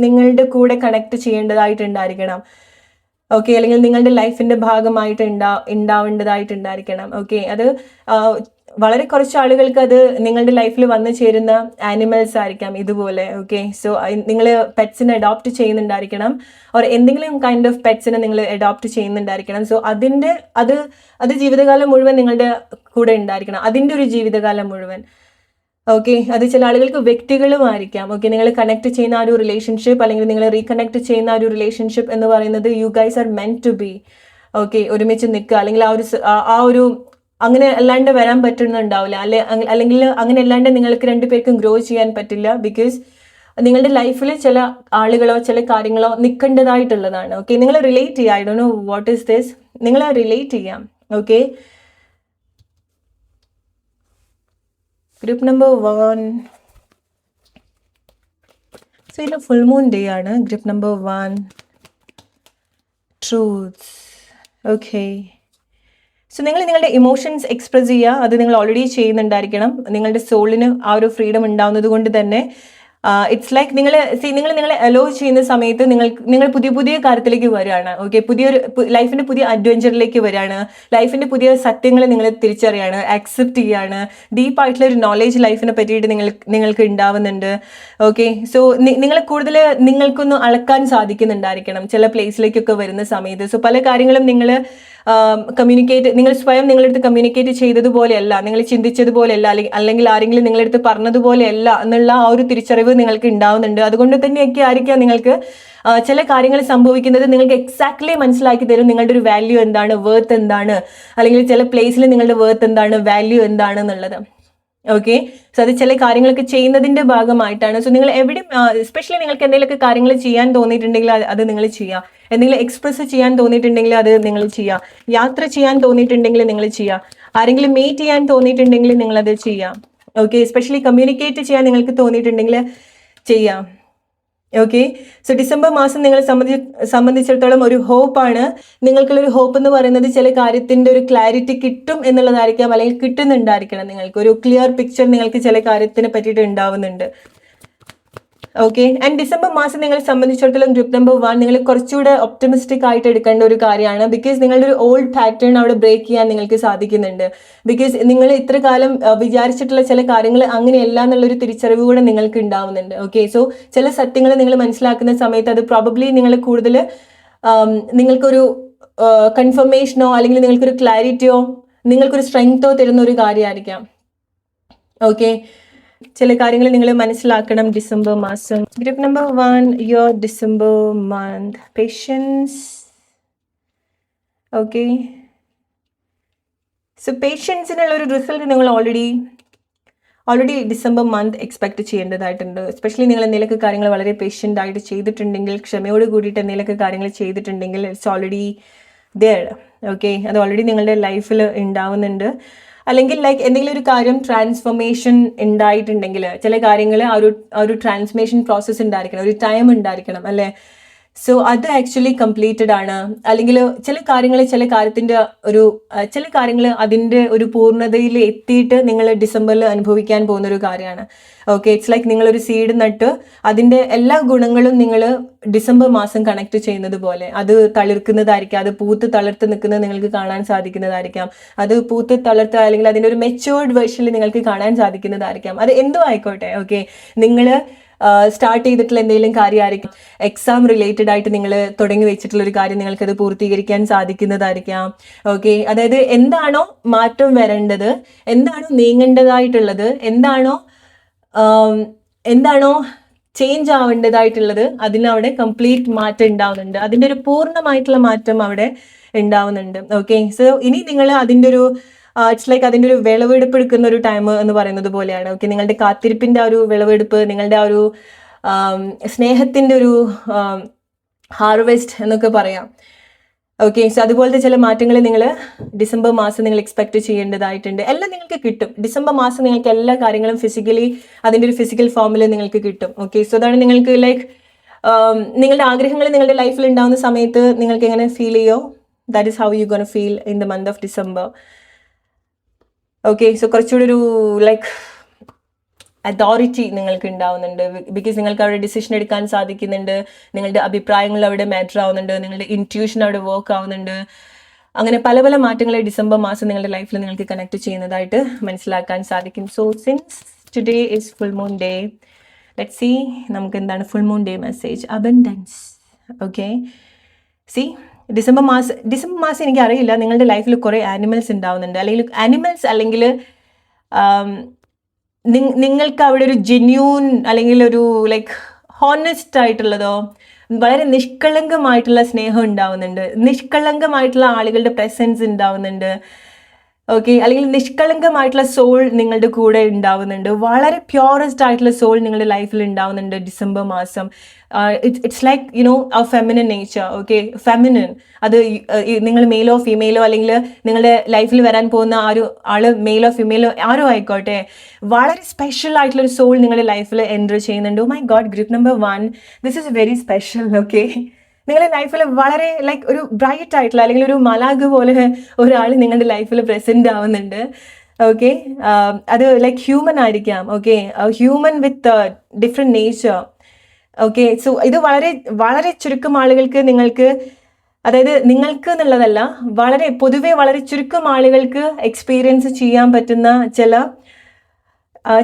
നിങ്ങളുടെ കൂടെ കണക്ട് ചെയ്യേണ്ടതായിട്ടുണ്ടായിരിക്കണം. ഓക്കെ, അല്ലെങ്കിൽ നിങ്ങളുടെ ലൈഫിന്റെ ഭാഗമായിട്ട് ഉണ്ടാവേണ്ടതായിട്ടുണ്ടായിരിക്കണം. ഓക്കെ, അത് വളരെ കുറച്ച് ആളുകൾക്ക് അത് നിങ്ങളുടെ ലൈഫിൽ വന്നു ചേരുന്ന ആനിമൽസ് ആയിരിക്കാം ഇതുപോലെ. ഓക്കെ, സോ നിങ്ങൾ പെറ്റ്സിനെ അഡോപ്റ്റ് ചെയ്യുന്നുണ്ടായിരിക്കണം, ഓർ എന്തെങ്കിലും കൈൻഡ് ഓഫ് പെറ്റ്സിനെ നിങ്ങൾ അഡോപ്റ്റ് ചെയ്യുന്നുണ്ടായിരിക്കണം. സോ അത് ജീവിതകാലം മുഴുവൻ നിങ്ങളുടെ കൂടെ ഉണ്ടായിരിക്കണം, അതിൻ്റെ ഒരു ജീവിതകാലം മുഴുവൻ. ഓക്കെ, അത് ചില ആളുകൾക്ക് വ്യക്തികളുമായിരിക്കാം. ഓക്കെ, നിങ്ങൾ കണക്ട് ചെയ്യുന്ന ആ ഒരു റിലേഷൻഷിപ്പ്, അല്ലെങ്കിൽ നിങ്ങൾ റീകണക്ട് ചെയ്യുന്ന ആ ഒരു റിലേഷൻഷിപ്പ് എന്ന് പറയുന്നത് you guys are meant to be. Okay, ഒരുമിച്ച് നിൽക്കുക, അല്ലെങ്കിൽ ആ ഒരു അങ്ങനെ അല്ലാണ്ട് വരാൻ പറ്റുന്നുണ്ടാവില്ല, അല്ലെങ്കിൽ അങ്ങനെ അല്ലാണ്ട് നിങ്ങൾക്ക് രണ്ടുപേർക്കും ഗ്രോ ചെയ്യാൻ പറ്റില്ല. ബിക്കോസ് നിങ്ങളുടെ ലൈഫിൽ ചില ആളുകളോ ചില കാര്യങ്ങളോ നിൽക്കേണ്ടതായിട്ടുള്ളതാണ്. ഓക്കെ, നിങ്ങൾ റിലേറ്റ് ചെയ്യുക. I don't no what is this, നിങ്ങൾ റിലേറ്റ് ചെയ്യാം. ഓക്കെ, ഗ്രൂപ്പ് നമ്പർ 1, സോ ഇത് ഫുൾ മൂൺ ഡേ ആണ്. Group number 1, truths. Okay. So നിങ്ങൾ നിങ്ങളുടെ ഇമോഷൻസ് എക്സ്പ്രസ് ചെയ്യുക. അത് നിങ്ങൾ ഓൾറെഡി ചെയ്യുന്നുണ്ടായിരിക്കണം. നിങ്ങളുടെ സോളിന് ആ ഒരു ഫ്രീഡം ഉണ്ടാവുന്നത് കൊണ്ട് തന്നെ ഇറ്റ്സ് ലൈക്ക് നിങ്ങളെ അലോ ചെയ്യുന്ന സമയത്ത് നിങ്ങൾ പുതിയ പുതിയ കാര്യത്തിലേക്ക് വരികയാണ്. ഓക്കെ, ലൈഫിന്റെ പുതിയ അഡ്വഞ്ചറിലേക്ക് വരികയാണ്. ലൈഫിന്റെ പുതിയ സത്യങ്ങൾ നിങ്ങൾ തിരിച്ചറിയാണ്, ആക്സെപ്റ്റ് ചെയ്യാണ്. ഡീപ്പായിട്ടുള്ള ഒരു നോളേജ് ലൈഫിനെ പറ്റിയിട്ട് നിങ്ങൾക്ക് ഉണ്ടാവുന്നുണ്ട്. ഓക്കെ, സോ നിങ്ങളെ കൂടുതൽ നിങ്ങൾക്കൊന്ന് അളക്കാൻ സാധിക്കുന്നുണ്ടായിരിക്കണം ചില പ്ലേസിലേക്കൊക്കെ വരുന്ന സമയത്ത്. സോ പല കാര്യങ്ങളും നിങ്ങൾ നിങ്ങൾ സ്വയം നിങ്ങളടുത്ത് കമ്മ്യൂണിക്കേറ്റ് ചെയ്തതുപോലെയല്ല, നിങ്ങൾ ചിന്തിച്ചതുപോലെയല്ല, അല്ലെങ്കിൽ ആരെങ്കിലും നിങ്ങളടുത്ത് പറഞ്ഞതുപോലെയല്ല എന്നുള്ള ആ ഒരു തിരിച്ചറിവ് നിങ്ങൾക്ക് ഉണ്ടാവുന്നുണ്ട്. അതുകൊണ്ട് തന്നെയൊക്കെ ആയിരിക്കാം നിങ്ങൾക്ക് ചില കാര്യങ്ങൾ സംഭവിക്കുന്നത് നിങ്ങൾക്ക് എക്സാക്ട്ലി മനസ്സിലാക്കി തരും നിങ്ങളുടെ ഒരു വാല്യൂ എന്താണ്, വേർത്ത് എന്താണ്, അല്ലെങ്കിൽ ചില പ്ലേസിൽ നിങ്ങളുടെ വേർത്ത് എന്താണ്, വാല്യൂ എന്താണ് എന്നുള്ളത്. ഓക്കെ, സോ അത് ചില കാര്യങ്ങളൊക്കെ ചെയ്യുന്നതിന്റെ ഭാഗമായിട്ടാണ്. സോ നിങ്ങൾ എവിടെയും എസ്പെഷ്യലി നിങ്ങൾക്ക് എന്തെങ്കിലുമൊക്കെ കാര്യങ്ങൾ ചെയ്യാൻ തോന്നിയിട്ടുണ്ടെങ്കിൽ അത് നിങ്ങൾ ചെയ്യുക. എന്തെങ്കിലും എക്സ്പ്രസ് ചെയ്യാൻ തോന്നിയിട്ടുണ്ടെങ്കിൽ അത് നിങ്ങൾ ചെയ്യുക. യാത്ര ചെയ്യാൻ തോന്നിയിട്ടുണ്ടെങ്കിൽ നിങ്ങൾ ചെയ്യുക. ആരെങ്കിലും മീറ്റ് ചെയ്യാൻ തോന്നിയിട്ടുണ്ടെങ്കിൽ നിങ്ങൾ അത് ചെയ്യാം. ഓക്കെ, എസ്പെഷ്യലി കമ്മ്യൂണിക്കേറ്റ് ചെയ്യാൻ നിങ്ങൾക്ക് തോന്നിയിട്ടുണ്ടെങ്കിൽ ചെയ്യാം. ഓക്കെ, സോ ഡിസംബർ മാസം നിങ്ങളെ സംബന്ധിച്ചിടത്തോളം ഒരു ഹോപ്പാണ്. നിങ്ങൾക്കുള്ളൊരു ഹോപ്പ് എന്ന് പറയുന്നത് ചില കാര്യത്തിന്റെ ഒരു ക്ലാരിറ്റി കിട്ടും എന്നുള്ളതായിരിക്കാം, അല്ലെങ്കിൽ കിട്ടുന്നുണ്ടായിരിക്കണം. നിങ്ങൾക്ക് ഒരു ക്ലിയർ പിക്ചർ നിങ്ങൾക്ക് ചില കാര്യത്തിനെ പറ്റിയിട്ട് ഉണ്ടാവുന്നുണ്ട്. ഓക്കെ, ആൻഡ് ഡിസംബർ മാസം നിങ്ങളെ സംബന്ധിച്ചിടത്തോളം ഗ്രൂപ്പ് നമ്പർ 1 നിങ്ങൾ കുറച്ചുകൂടെ ഒപ്റ്റമിസ്റ്റിക് ആയിട്ട് എടുക്കേണ്ട ഒരു കാര്യമാണ്. ബിക്കോസ് നിങ്ങളുടെ ഒരു ഓൾഡ് പാറ്റേൺ അവിടെ ബ്രേക്ക് ചെയ്യാൻ നിങ്ങൾക്ക് സാധിക്കുന്നുണ്ട്. ബിക്കോസ് നിങ്ങൾ ഇത്ര കാലം വിചാരിച്ചിട്ടുള്ള ചില കാര്യങ്ങൾ അങ്ങനെയല്ല എന്നുള്ളൊരു തിരിച്ചറിവ് കൂടെ നിങ്ങൾക്ക് ഉണ്ടാവുന്നുണ്ട്. ഓക്കെ, സോ ചില സത്യങ്ങൾ നിങ്ങൾ മനസ്സിലാക്കുന്ന സമയത്ത് അത് പ്രോബബ്ലി നിങ്ങൾ കൂടുതൽ നിങ്ങൾക്കൊരു കൺഫർമേഷനോ അല്ലെങ്കിൽ നിങ്ങൾക്കൊരു ക്ലാരിറ്റിയോ നിങ്ങൾക്കൊരു സ്ട്രെങ്തോ തരുന്ന ഒരു കാര്യമായിരിക്കാം. ഓക്കെ, ചില കാര്യങ്ങൾ നിങ്ങൾ മനസ്സിലാക്കണം ഡിസംബർ മാസം. Group number 1 your December month patients. Okay, so പേഷ്യൻസിനുള്ള ഒരു റിസൾട്ട് നിങ്ങൾ ഓൾറെഡി ഡിസംബർ മന്ത് എക്സ്പെക്ട് ചെയ്യേണ്ടതായിട്ടുണ്ട്. എസ്പെഷ്യലി നിങ്ങൾ എന്തെങ്കിലുമൊക്കെ കാര്യങ്ങൾ വളരെ പേഷ്യൻ്റ് ആയിട്ട് ചെയ്തിട്ടുണ്ടെങ്കിൽ, ക്ഷമയോട് കൂടിയിട്ട് എന്തെങ്കിലുമൊക്കെ കാര്യങ്ങൾ ചെയ്തിട്ടുണ്ടെങ്കിൽ ഇറ്റ്സ് ഓൾറെഡി ദേർ. ഓക്കെ, അത് ഓൾറെഡി നിങ്ങളുടെ ലൈഫിൽ ഉണ്ടാവുന്നുണ്ട്. അല്ലെങ്കിൽ ലൈക്ക് എന്തെങ്കിലും ഒരു കാര്യം ട്രാൻസ്ഫോർമേഷൻ ഉണ്ടായിട്ടുണ്ടെങ്കിൽ ചില കാര്യങ്ങൾ ആ ഒരു ട്രാൻസ്ഫോർമേഷൻ പ്രോസസ്സ് ഉണ്ടായിരിക്കണം, ഒരു ടൈം ഉണ്ടായിരിക്കണം അല്ലേ. സോ അത് ആക്ച്വലി കംപ്ലീറ്റഡ് ആണ്. അല്ലെങ്കിൽ ചില കാര്യങ്ങൾ അതിൻ്റെ ഒരു പൂർണ്ണതയിൽ എത്തിയിട്ട് നിങ്ങൾ ഡിസംബറിൽ അനുഭവിക്കാൻ പോകുന്ന ഒരു കാര്യമാണ്. ഓക്കെ, ഇറ്റ്സ് ലൈക്ക് നിങ്ങളൊരു സീഡ് നട്ട് അതിൻ്റെ എല്ലാ ഗുണങ്ങളും നിങ്ങൾ ഡിസംബർ മാസം കണക്ട് ചെയ്യുന്നത് പോലെ അത് തളിർക്കുന്നതായിരിക്കാം, അത് പൂത്ത് തളിർത്ത് നിൽക്കുന്നത് നിങ്ങൾക്ക് കാണാൻ സാധിക്കുന്നതായിരിക്കാം, അത് പൂത്ത് തളിർത്ത അല്ലെങ്കിൽ അതിൻ്റെ ഒരു മെച്ചുവേർഡ് വേർഷനിൽ നിങ്ങൾക്ക് കാണാൻ സാധിക്കുന്നതായിരിക്കാം. അത് എന്തോ ആയിക്കോട്ടെ. ഓക്കെ, നിങ്ങൾ സ്റ്റാർട്ട് ചെയ്തിട്ടുള്ള എന്തെങ്കിലും കാര്യമായിരിക്കും, എക്സാം റിലേറ്റഡ് ആയിട്ട് നിങ്ങൾ തുടങ്ങി വെച്ചിട്ടുള്ള ഒരു കാര്യം നിങ്ങൾക്കത് പൂർത്തീകരിക്കാൻ സാധിക്കുന്നതായിരിക്കാം. ഓക്കെ, അതായത് എന്താണോ മാറ്റം വരേണ്ടത്, എന്താണോ നീങ്ങേണ്ടതായിട്ടുള്ളത്, എന്താണോ ചേഞ്ച് ആവേണ്ടതായിട്ടുള്ളത് അതിനവിടെ കംപ്ലീറ്റ് മാറ്റം ഉണ്ടാവുന്നുണ്ട്. അതിൻ്റെ ഒരു പൂർണ്ണമായിട്ടുള്ള മാറ്റം അവിടെ ഉണ്ടാവുന്നുണ്ട്. ഓക്കെ, സോ ഇനി നിങ്ങൾ അതിൻ്റെ ഒരു ഇറ്റ്സ് ലൈക്ക് അതിൻ്റെ ഒരു വിളവെടുപ്പ് എടുക്കുന്ന ഒരു ടൈം എന്ന് പറയുന്നത് പോലെയാണ്. ഓക്കെ, നിങ്ങളുടെ കാത്തിരിപ്പിൻ്റെ ആ ഒരു വിളവെടുപ്പ്, നിങ്ങളുടെ ആ ഒരു സ്നേഹത്തിൻ്റെ ഒരു ഹാർവെസ്റ്റ് എന്നൊക്കെ പറയാം. ഓക്കെ, സോ അതുപോലത്തെ ചില മാറ്റങ്ങൾ നിങ്ങൾ ഡിസംബർ മാസം നിങ്ങൾ എക്സ്പെക്ട് ചെയ്യേണ്ടതായിട്ടുണ്ട്. എല്ലാം നിങ്ങൾക്ക് കിട്ടും. ഡിസംബർ മാസം നിങ്ങൾക്ക് എല്ലാ കാര്യങ്ങളും ഫിസിക്കലി അതിൻ്റെ ഒരു ഫിസിക്കൽ ഫോമിൽ നിങ്ങൾക്ക് കിട്ടും. ഓക്കെ, സോ അതാണ് നിങ്ങൾക്ക് ലൈക്ക് നിങ്ങളുടെ ആഗ്രഹങ്ങൾ നിങ്ങളുടെ ലൈഫിൽ ഉണ്ടാകുന്ന സമയത്ത് നിങ്ങൾക്ക് എങ്ങനെ ഫീൽ ചെയ്യോ, that is how you gonna feel in the month of December. Okay, so കുറച്ചുകൂടി ഒരു ലൈക്ക് അതോറിറ്റി നിങ്ങൾക്ക് ഉണ്ടാവുന്നുണ്ട്. ബിക്കോസ് നിങ്ങൾക്ക് അവിടെ ഡിസിഷൻ എടുക്കാൻ സാധിക്കുന്നുണ്ട്, നിങ്ങളുടെ അഭിപ്രായങ്ങൾ അവിടെ മാറ്റർ ആവുന്നുണ്ട്, നിങ്ങളുടെ ഇൻറ്റ്യൂഷൻ അവിടെ വർക്ക് ആവുന്നുണ്ട്. അങ്ങനെ പല പല മാറ്റങ്ങൾ ഡിസംബർ മാസം നിങ്ങളുടെ ലൈഫിൽ നിങ്ങൾക്ക് കണക്ട് ചെയ്യുന്നതായിട്ട് മനസ്സിലാക്കാൻ സാധിക്കും. So since today is full moon day, let see നമുക്ക് എന്താണ് full moon day message. Abundance. Okay, C December മാസം എനിക്ക് അറിയില്ല നിങ്ങളുടെ ലൈഫിൽ കുറേ ആനിമൽസ് ഉണ്ടാവുന്നുണ്ട്, അല്ലെങ്കിൽ നിങ്ങൾക്ക് അവിടെ ഒരു ജെന്യൂൻ അല്ലെങ്കിൽ ഒരു ലൈക്ക് ഹോണസ്റ്റ് ആയിട്ടുള്ളതോ വളരെ നിഷ്കളങ്കമായിട്ടുള്ള സ്നേഹം ഉണ്ടാവുന്നുണ്ട്, നിഷ്കളങ്കമായിട്ടുള്ള ആളുകളുടെ പ്രസൻസ് ഉണ്ടാവുന്നുണ്ട്. ഓക്കെ, അല്ലെങ്കിൽ നിഷ്കളങ്കമായിട്ടുള്ള സോൾ നിങ്ങളുടെ കൂടെ ഉണ്ടാവുന്നുണ്ട്, വളരെ പ്യോറസ്റ്റ് ആയിട്ടുള്ള സോൾ നിങ്ങളുടെ ലൈഫിൽ ഉണ്ടാവുന്നുണ്ട് ഡിസംബർ മാസം. ഇറ്റ്സ് ലൈക്ക് ആ ഫെമിനൻ നേച്ചർ. ഓക്കെ, ഫെമിനൻ, അത് നിങ്ങൾ മെയിലോ ഫീമെയിലോ അല്ലെങ്കിൽ നിങ്ങളുടെ ലൈഫിൽ വരാൻ പോകുന്ന ആ ഒരു ആള് മെയിലോ ഫീമെയിലോ ആരോ ആയിക്കോട്ടെ, വളരെ സ്പെഷ്യൽ ആയിട്ടുള്ളൊരു സോൾ നിങ്ങളുടെ ലൈഫിൽ എൻ്റർ ചെയ്യുന്നുണ്ട്. Oh my god, group number 1, this is very special. Okay, നിങ്ങളുടെ ലൈഫിൽ വളരെ ലൈക്ക് ഒരു ബ്രൈറ്റ് ആയിട്ടുള്ള അല്ലെങ്കിൽ ഒരു മലാഗ് പോലെ ഒരാൾ നിങ്ങളുടെ ലൈഫിൽ പ്രസന്റ് ആവുന്നുണ്ട്. ഓക്കെ, അത് ലൈക്ക് ഹ്യൂമൻ ആയിരിക്കാം. Okay, human with different nature. Okay, so ഇത് വളരെ വളരെ ചുരുക്കം ആളുകൾക്ക് നിങ്ങൾക്ക്, അതായത് നിങ്ങൾക്ക് എന്നുള്ളതല്ല, പൊതുവെ വളരെ ചുരുക്കം ആളുകൾക്ക് എക്സ്പീരിയൻസ് ചെയ്യാൻ പറ്റുന്ന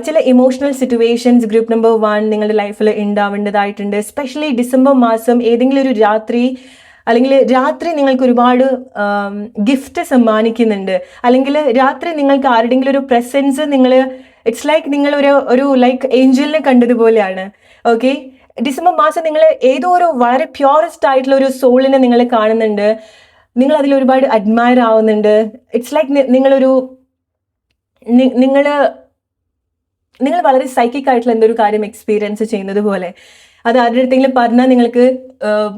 ചില ഇമോഷണൽ സിറ്റുവേഷൻസ് ഗ്രൂപ്പ് നമ്പർ 1 നിങ്ങളുടെ ലൈഫിൽ ഉണ്ടാവേണ്ടതായിട്ടുണ്ട്. എസ്പെഷ്യലി ഡിസംബർ മാസം ഏതെങ്കിലും ഒരു രാത്രി നിങ്ങൾക്ക് ഒരുപാട് ഗിഫ്റ്റ് സമ്മാനിക്കുന്നുണ്ട്, അല്ലെങ്കിൽ രാത്രി നിങ്ങൾക്ക് ആരുടെങ്കിലും ഒരു പ്രസൻസ് ഇറ്റ്സ് ലൈക്ക് നിങ്ങൾ ഒരു ലൈക്ക് ഏഞ്ചലിനെ കണ്ടതുപോലെയാണ്. ഓക്കെ, ഡിസംബർ മാസം നിങ്ങൾ ഏതോ ഒരു വളരെ പ്യോറസ്റ്റ് ആയിട്ടുള്ള ഒരു സോളിനെ നിങ്ങൾ കാണുന്നുണ്ട്, നിങ്ങൾ അതിൽ ഒരുപാട് അഡ്മയർ ആവുന്നുണ്ട്. ഇറ്റ്സ് ലൈക്ക് നിങ്ങൾ വളരെ സൈക്കിക് ആയിട്ടുള്ള എന്തൊരു കാര്യം എക്സ്പീരിയൻസ് ചെയ്യുന്നത് പോലെ. അത് ആരുടെ അടുത്തെങ്കിലും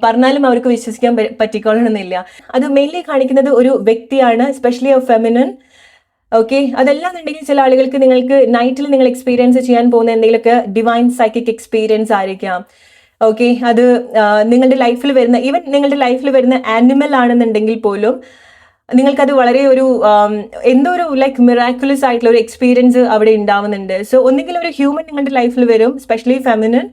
പറഞ്ഞാലും അവർക്ക് വിശ്വസിക്കാൻ പറ്റിക്കൊള്ളണമെന്നില്ല. അത് മെയിൻലി കാണിക്കുന്നത് ഒരു വ്യക്തിയാണ്, എസ്പെഷ്യലി ഫെമിനിൻ. ഓക്കെ, അതല്ലാന്നുണ്ടെങ്കിൽ ചില ആളുകൾക്ക് നിങ്ങൾക്ക് നൈറ്റിൽ നിങ്ങൾ എക്സ്പീരിയൻസ് ചെയ്യാൻ പോകുന്ന എന്തെങ്കിലുമൊക്കെ ഡിവൈൻ സൈക്കിക് എക്സ്പീരിയൻസ് ആയിരിക്കാം. ഓക്കെ, അത് നിങ്ങളുടെ ലൈഫിൽ വരുന്ന ആനിമൽ ആണെന്നുണ്ടെങ്കിൽ പോലും നിങ്ങൾക്കത് വളരെ എന്തോ ഒരു ലൈക്ക് മിറാക്കുലസ് ആയിട്ടുള്ള ഒരു എക്സ്പീരിയൻസ് അവിടെ ഉണ്ടാവുന്നുണ്ട്. സോ ഒന്നുകിൽ ഒരു ഹ്യൂമൻ നിങ്ങളുടെ ലൈഫിൽ വരും, സ്പെഷ്യലി ഫെമിനിൻ,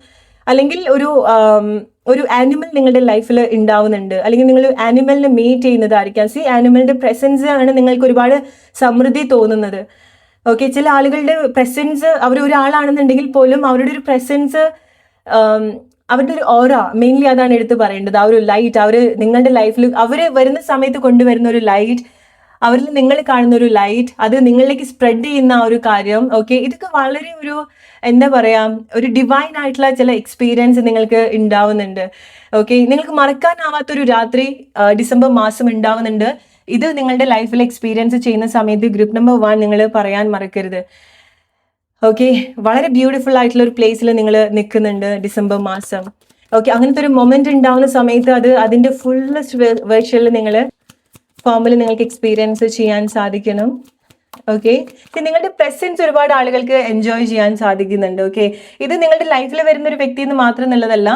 അല്ലെങ്കിൽ ഒരു ആനിമൽ നിങ്ങളുടെ ലൈഫിൽ ഉണ്ടാവുന്നുണ്ട്, അല്ലെങ്കിൽ നിങ്ങൾ ആനിമലിനെ മീറ്റ് ചെയ്യുന്നതായിരിക്കാം. ആനിമലിന്റെ പ്രസൻസ് ആണ് നിങ്ങൾക്ക് ഒരുപാട് സമൃദ്ധി തോന്നുന്നത്. ഓക്കെ, ചില ആളുകളുടെ പ്രസൻസ്, അവർ ഒരാളാണെന്നുണ്ടെങ്കിൽ പോലും അവരുടെ ഒരു പ്രസൻസ്, അവരുടെ ഒരു ഓറ, മെയിൻലി അതാണ് എടുത്ത് പറയേണ്ടത്. ആ ഒരു ലൈറ്റ്, അവർ നിങ്ങളുടെ ലൈഫിൽ അവർ വരുന്ന സമയത്ത് കൊണ്ടുവരുന്ന ഒരു ലൈറ്റ്, അവരിൽ നിങ്ങൾ കാണുന്ന ഒരു ലൈറ്റ്, അത് നിങ്ങളിലേക്ക് സ്പ്രെഡ് ചെയ്യുന്ന ആ ഒരു കാര്യം. ഓക്കെ, ഇതൊക്കെ വളരെ എന്താ പറയാ, ഒരു ഡിവൈൻ ആയിട്ടുള്ള ചില എക്സ്പീരിയൻസ് നിങ്ങൾക്ക് ഉണ്ടാവുന്നുണ്ട്. ഓക്കെ, നിങ്ങൾക്ക് മറക്കാനാവാത്തൊരു രാത്രി ഡിസംബർ മാസം ഉണ്ടാവുന്നുണ്ട്. ഇത് നിങ്ങളുടെ ലൈഫിൽ എക്സ്പീരിയൻസ് ചെയ്യുന്ന സമയത്ത് ഗ്രൂപ്പ് നമ്പർ 1 നിങ്ങൾ പറയാൻ മറക്കരുത്. ഓക്കെ, വളരെ ബ്യൂട്ടിഫുൾ ആയിട്ടുള്ള ഒരു പ്ലേസിൽ നിങ്ങൾ നിൽക്കുന്നുണ്ട് ഡിസംബർ മാസം. ഓക്കെ, അങ്ങനത്തെ ഒരു മൊമെന്റ് ഉണ്ടാവുന്ന സമയത്ത് അതിന്റെ ഫുള്ളസ്റ്റ് വേർഷനിൽ നിങ്ങൾക്ക് എക്സ്പീരിയൻസ് ചെയ്യാൻ സാധിക്കണം. ഓക്കെ, നിങ്ങളുടെ പ്രസൻസ് ഒരുപാട് ആളുകൾക്ക് എൻജോയ് ചെയ്യാൻ സാധിക്കുന്നുണ്ട്. ഓക്കെ, ഇത് നിങ്ങളുടെ ലൈഫിൽ വരുന്ന ഒരു വ്യക്തി എന്ന് മാത്രം എന്നുള്ളതല്ല,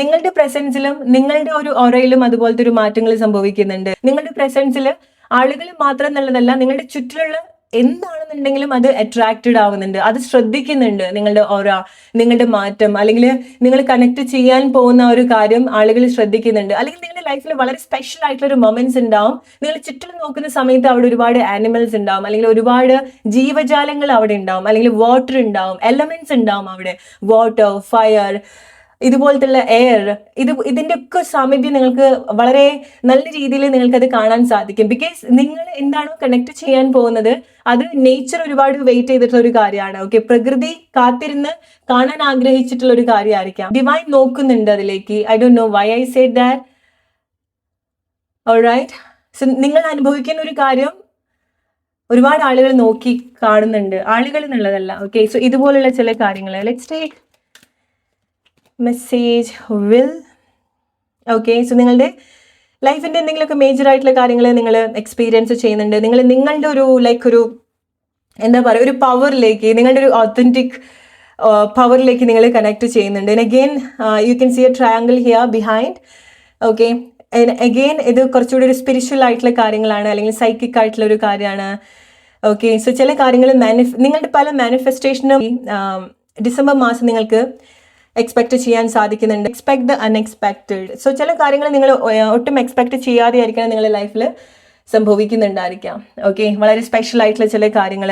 നിങ്ങളുടെ പ്രസൻസിലും നിങ്ങളുടെ ഒരു ഓറയിലും അതുപോലത്തെ ഒരു മാറ്റങ്ങൾ സംഭവിക്കുന്നുണ്ട്. നിങ്ങളുടെ പ്രസൻസിൽ ആളുകൾ മാത്രം എന്നുള്ളതല്ല, നിങ്ങളുടെ ചുറ്റിലുള്ള എന്താണെന്നുണ്ടെങ്കിലും അത് അട്രാക്റ്റഡ് ആവുന്നുണ്ട്, അത് ശ്രദ്ധിക്കുന്നുണ്ട്. നിങ്ങളുടെ ഓറ, നിങ്ങളുടെ മാറ്റം, അല്ലെങ്കിൽ നിങ്ങൾ കണക്ട് ചെയ്യാൻ പോകുന്ന ഒരു കാര്യം ആളുകൾ ശ്രദ്ധിക്കുന്നുണ്ട്. അല്ലെങ്കിൽ നിങ്ങളുടെ ലൈഫിൽ വളരെ സ്പെഷ്യൽ ആയിട്ടുള്ള ഒരു മൊമെന്റ്സ് ഉണ്ടാവും. നിങ്ങൾ ചുറ്റിലും നോക്കുന്ന സമയത്ത് അവിടെ ഒരുപാട് ആനിമൽസ് ഉണ്ടാവും, അല്ലെങ്കിൽ ഒരുപാട് ജീവജാലങ്ങൾ അവിടെ ഉണ്ടാവും, അല്ലെങ്കിൽ വാട്ടർ ഉണ്ടാവും, എലമെന്റ്സ് ഉണ്ടാവും അവിടെ, വാട്ടർ, ഫയർ, ഇതുപോലത്തുള്ള എയർ, ഇതിന്റെ ഒക്കെ സാമീപ്യം നിങ്ങൾക്ക് വളരെ നല്ല രീതിയിൽ നിങ്ങൾക്കത് കാണാൻ സാധിക്കും. ബിക്കോസ് നിങ്ങൾ എന്താണോ കണക്ട് ചെയ്യാൻ പോകുന്നത് അത് നേച്ചർ ഒരുപാട് വെയിറ്റ് ചെയ്തിട്ടുള്ള ഒരു കാര്യമാണ്. ഓക്കെ, പ്രകൃതി കാത്തിരുന്ന് കാണാൻ ആഗ്രഹിച്ചിട്ടുള്ള ഒരു കാര്യമായിരിക്കാം. ഡിവൈൻ നോക്കുന്നുണ്ട് അതിലേക്ക്. I don't know why I said that. Alright, so നിങ്ങൾ അനുഭവിക്കുന്ന ഒരു കാര്യം ഒരുപാട് ആളുകൾ നോക്കി കാണുന്നുണ്ട്, ആളുകൾ എന്നുള്ളതല്ല. ഓക്കെ, സോ ഇതുപോലുള്ള ചില കാര്യങ്ങൾ let's take message will. Okay, so നിങ്ങളുടെ ലൈഫിന്റെ എന്തെങ്കിലുമൊക്കെ മേജർ ആയിട്ടുള്ള കാര്യങ്ങൾ നിങ്ങൾ എക്സ്പീരിയൻസ് ചെയ്യുന്നുണ്ട്. നിങ്ങളുടെ ഒരു എന്താ പറയുക, ഒരു പവറിലേക്ക്, നിങ്ങളുടെ ഒരു ഒത്തന്റിക് പവറിലേക്ക് നിങ്ങൾ കണക്ട് ചെയ്യുന്നുണ്ട്. And again you can see a triangle here behind. Okay, again ഇത് കുറച്ചുകൂടി ഒരു സ്പിരിച്വൽ ആയിട്ടുള്ള കാര്യങ്ങളാണ്, അല്ലെങ്കിൽ സൈക്കിക് ആയിട്ടുള്ള ഒരു കാര്യമാണ്. ഓക്കെ, സോ ചില കാര്യങ്ങൾ നിങ്ങളുടെ പല മാനിഫെസ്റ്റേഷനും ഡിസംബർ മാസം നിങ്ങൾക്ക് എക്സ്പെക്ട് ചെയ്യാൻ സാധിക്കുന്നുണ്ട്. Expect the unexpected. സോ ചില കാര്യങ്ങൾ നിങ്ങൾ ഒട്ടും എക്സ്പെക്ട് ചെയ്യാതെ ആയിരിക്കണം നിങ്ങളുടെ ലൈഫിൽ സംഭവിക്കുന്നുണ്ടായിരിക്കാം. ഓക്കെ, വളരെ സ്പെഷ്യൽ ആയിട്ടുള്ള ചില കാര്യങ്ങൾ.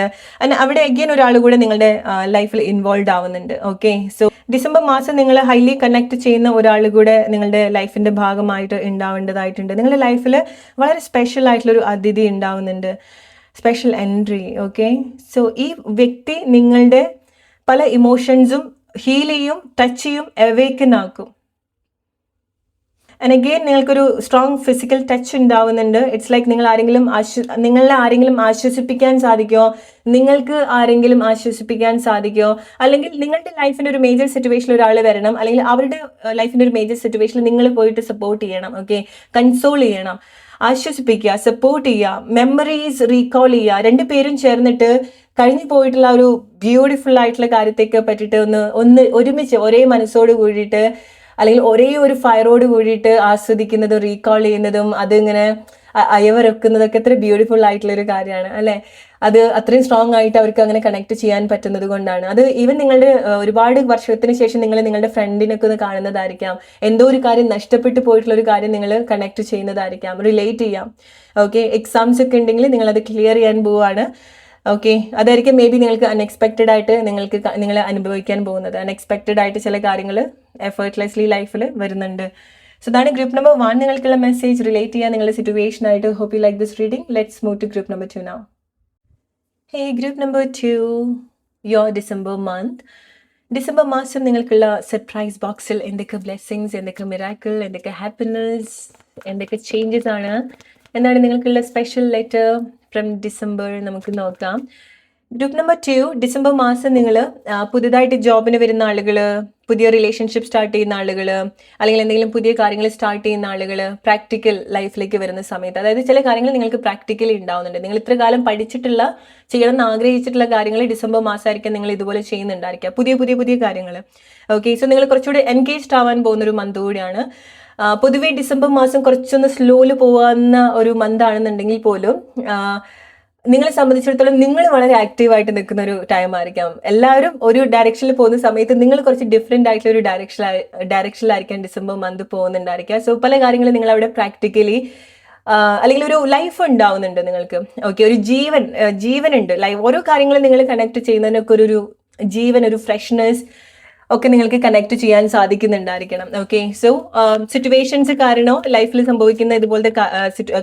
അവിടെ അഗെയിൻ ഒരാൾ കൂടെ നിങ്ങളുടെ ലൈഫിൽ ഇൻവോൾവ് ആവുന്നുണ്ട്. ഓക്കെ, സോ ഡിസംബർ മാസം നിങ്ങൾ ഹൈലി കണക്ട് ചെയ്യുന്ന ഒരാൾ കൂടെ നിങ്ങളുടെ ലൈഫിന്റെ ഭാഗമായിട്ട് ഉണ്ടാവേണ്ടതായിട്ടുണ്ട്. നിങ്ങളുടെ ലൈഫിൽ വളരെ സ്പെഷ്യൽ ആയിട്ടുള്ള ഒരു അതിഥി ഉണ്ടാവുന്നുണ്ട്, സ്പെഷ്യൽ എൻട്രി. ഓക്കെ, സോ ഈ വ്യക്തി നിങ്ങളുടെ പല ഇമോഷൻസും ഹീൽ ചെയ്യും, ടച്ച് ചെയ്യും, അവേക്കൻ ആക്കും. ആൻഡ് അഗെയിൻ നിങ്ങൾക്കൊരു സ്ട്രോങ് ഫിസിക്കൽ ടച്ച് ഉണ്ടാവുന്നുണ്ട്. ഇറ്റ്സ് ലൈക്ക് നിങ്ങളെ ആരെങ്കിലും ആശ്വസിപ്പിക്കാൻ സാധിക്കുമോ, നിങ്ങൾക്ക് ആരെങ്കിലും ആശ്വസിപ്പിക്കാൻ സാധിക്കുമോ, അല്ലെങ്കിൽ നിങ്ങളുടെ ലൈഫിൻ്റെ ഒരു മേജർ സിറ്റുവേഷനിൽ ഒരാൾ വരണം, അല്ലെങ്കിൽ അവരുടെ ലൈഫിൻ്റെ ഒരു മേജർ സിറ്റുവേഷനിൽ നിങ്ങൾ പോയിട്ട് സപ്പോർട്ട് ചെയ്യണം. ഓക്കെ, കൺസോൾ ചെയ്യണം, ആശ്വസിപ്പിക്കുക, സപ്പോർട്ട് ചെയ്യുക, മെമ്മറീസ് റീകോൾ ചെയ്യുക. രണ്ടുപേരും ചേർന്നിട്ട് കഴിഞ്ഞു പോയിട്ടുള്ള ഒരു ബ്യൂട്ടിഫുൾ ആയിട്ടുള്ള കാര്യത്തേക്ക് പറ്റിയിട്ട് ഒന്ന് ഒരുമിച്ച് ഒരേ മനസ്സോട് കൂടിയിട്ട് അല്ലെങ്കിൽ ഒരേ ഒരു ഫയറോട് കൂടിയിട്ട് ആസ്വദിക്കുന്നതും റീകോൾ ചെയ്യുന്നതും അതിങ്ങനെ അയവറക്കുന്നതൊക്കെ എത്ര ബ്യൂട്ടിഫുൾ ആയിട്ടുള്ളൊരു കാര്യമാണ് അല്ലേ. അത് അത്രയും സ്ട്രോങ് ആയിട്ട് അവർക്ക് അങ്ങനെ കണക്ട് ചെയ്യാൻ പറ്റുന്നത് കൊണ്ടാണ്. അത് ഈവൻ നിങ്ങളുടെ ഒരുപാട് വർഷത്തിന് ശേഷം നിങ്ങൾ നിങ്ങളുടെ ഫ്രണ്ടിനൊക്കെ ഒന്ന് കാണുന്നതായിരിക്കാം, എന്തോ ഒരു കാര്യം നഷ്ടപ്പെട്ടു പോയിട്ടുള്ള ഒരു കാര്യം നിങ്ങൾ കണക്ട് ചെയ്യുന്നതായിരിക്കാം, റിലേറ്റ് ചെയ്യാം. ഓക്കെ, എക്സാംസ് ഒക്കെ ഉണ്ടെങ്കിൽ നിങ്ങൾ അത് ക്ലിയർ ചെയ്യാൻ പോവുകയാണ്. ഓക്കെ, അതായിരിക്കും മേ ബി നിങ്ങൾക്ക് അൺഎക്സ്പെക്റ്റഡ് ആയിട്ട് നിങ്ങൾ അനുഭവിക്കാൻ പോകുന്നത്. അൺഎക്സ്പെക്റ്റഡ് ആയിട്ട് ചില കാര്യങ്ങൾ എഫേർട്ട്ലെസ്ലി ലൈഫിൽ വരുന്നുണ്ട്. സോ അതാണ് ഗ്രൂപ്പ് നമ്പർ 1 നിങ്ങൾക്കുള്ള മെസ്സേജ്. റിലേറ്റ് ചെയ്യാൻ നിങ്ങളുടെ സിറ്റുവേഷൻ ആയിട്ട്. Hope you like this reading. Let's move to group number 2 now. Hey group number 2, your December month. ഡിസംബർ മാസം നിങ്ങൾക്കുള്ള സർപ്രൈസ് ബോക്സിൽ എന്തൊക്കെ ബ്ലെസ്സിങ്സ്, എന്തൊക്കെ മിറാക്കിൾ, എന്തൊക്കെ ഹാപ്പിനെസ്, എന്തൊക്കെ ചേഞ്ചസ് ആണ്, എന്താണ് നിങ്ങൾക്കുള്ള സ്പെഷ്യൽ ലെറ്റർ ഫ്രം ഡിസംബർ നമുക്ക് നോക്കാം. ഗ്രൂപ്പ് നമ്പർ 2, ഡിസംബർ മാസം നിങ്ങൾ പുതുതായിട്ട് ജോബിന് വരുന്ന ആളുകൾ, പുതിയ റിലേഷൻഷിപ്പ് സ്റ്റാർട്ട് ചെയ്യുന്ന ആളുകൾ, അല്ലെങ്കിൽ എന്തെങ്കിലും പുതിയ കാര്യങ്ങൾ സ്റ്റാർട്ട് ചെയ്യുന്ന ആളുകൾ, പ്രാക്ടിക്കൽ ലൈഫിലേക്ക് വരുന്ന സമയത്ത്, അതായത് ചില കാര്യങ്ങൾ നിങ്ങൾക്ക് പ്രാക്ടിക്കലി ഉണ്ടാവുന്നുണ്ട്. നിങ്ങൾ ഇത്ര കാലം പഠിച്ചിട്ടുള്ള, ചെയ്യണം എന്ന് ആഗ്രഹിച്ചിട്ടുള്ള കാര്യങ്ങൾ ഡിസംബർ മാസമായിരിക്കും നിങ്ങൾ ഇതുപോലെ ചെയ്യുന്നുണ്ടായിരിക്കുക, പുതിയ പുതിയ പുതിയ കാര്യങ്ങൾ. ഓക്കെ, സോ നിങ്ങൾ കുറച്ചുകൂടി എൻഗേജ്ഡ് ആവാൻ പോകുന്നൊരു മന്ത് കൂടിയാണ്. പൊതുവേ ഡിസംബർ മാസം കുറച്ചൊന്ന് സ്ലോയിൽ പോകാവുന്ന ഒരു മന്ത് ആണെന്നുണ്ടെങ്കിൽ പോലും നിങ്ങളെ സംബന്ധിച്ചിടത്തോളം നിങ്ങൾ വളരെ ആക്റ്റീവായിട്ട് നിൽക്കുന്ന ഒരു ടൈം ആയിരിക്കാം. എല്ലാവരും ഒരു ഡയറക്ഷനിൽ പോകുന്ന സമയത്ത് നിങ്ങൾ കുറച്ച് ഡിഫറെൻ്റ് ആയിട്ടുള്ള ഒരു ഡയറക്ഷനിലായിരിക്കാം ഡിസംബർ മന്ത് പോകുന്നുണ്ടായിരിക്കുക. സോ പല കാര്യങ്ങളും നിങ്ങൾ അവിടെ പ്രാക്ടിക്കലി അല്ലെങ്കിൽ ഒരു ലൈഫ് ഉണ്ടാവുന്നുണ്ട് നിങ്ങൾക്ക്. ഓക്കെ, ഒരു ജീവനുണ്ട് ലൈഫ്. ഓരോ കാര്യങ്ങളും നിങ്ങൾ കണക്ട് ചെയ്യുന്നതിനൊക്കെ ഒരു ജീവൻ, ഒരു ഫ്രഷ്നെസ് ഒക്കെ നിങ്ങൾക്ക് കണക്ട് ചെയ്യാൻ സാധിക്കുന്നുണ്ടായിരിക്കണം. ഓക്കെ, സോ സിറ്റുവേഷൻസ് കാരണോ, ലൈഫിൽ സംഭവിക്കുന്ന ഇതുപോലത്തെ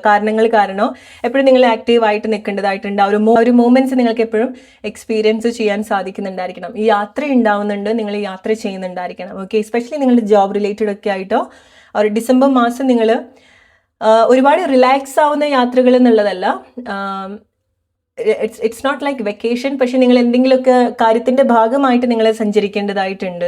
കാരണങ്ങൾ കാരണോ എപ്പോഴും നിങ്ങൾ ആക്റ്റീവായിട്ട് നിൽക്കേണ്ടതായിട്ടുണ്ട്. ഒരു മൂമെന്റ്സ് നിങ്ങൾക്ക് എപ്പോഴും എക്സ്പീരിയൻസ് ചെയ്യാൻ സാധിക്കുന്നുണ്ടായിരിക്കണം. ഈ യാത്ര ഉണ്ടാവുന്നുണ്ട്, നിങ്ങൾ യാത്ര ചെയ്യുന്നുണ്ടായിരിക്കണം. ഓക്കെ, എസ്പെഷ്യലി നിങ്ങളുടെ ജോബ് റിലേറ്റഡ് ഒക്കെ ആയിട്ടോ ഒരു ഡിസംബർ മാസം നിങ്ങൾ ഒരുപാട് റിലാക്സ് ആവുന്ന യാത്രകൾ എന്നുള്ളതല്ല, ഇറ്റ്സ് നോട്ട് ലൈക്ക് വെക്കേഷൻ, പക്ഷെ നിങ്ങൾ എന്തെങ്കിലുമൊക്കെ കാര്യത്തിന്റെ ഭാഗമായിട്ട് നിങ്ങൾ സഞ്ചരിക്കേണ്ടതായിട്ടുണ്ട്.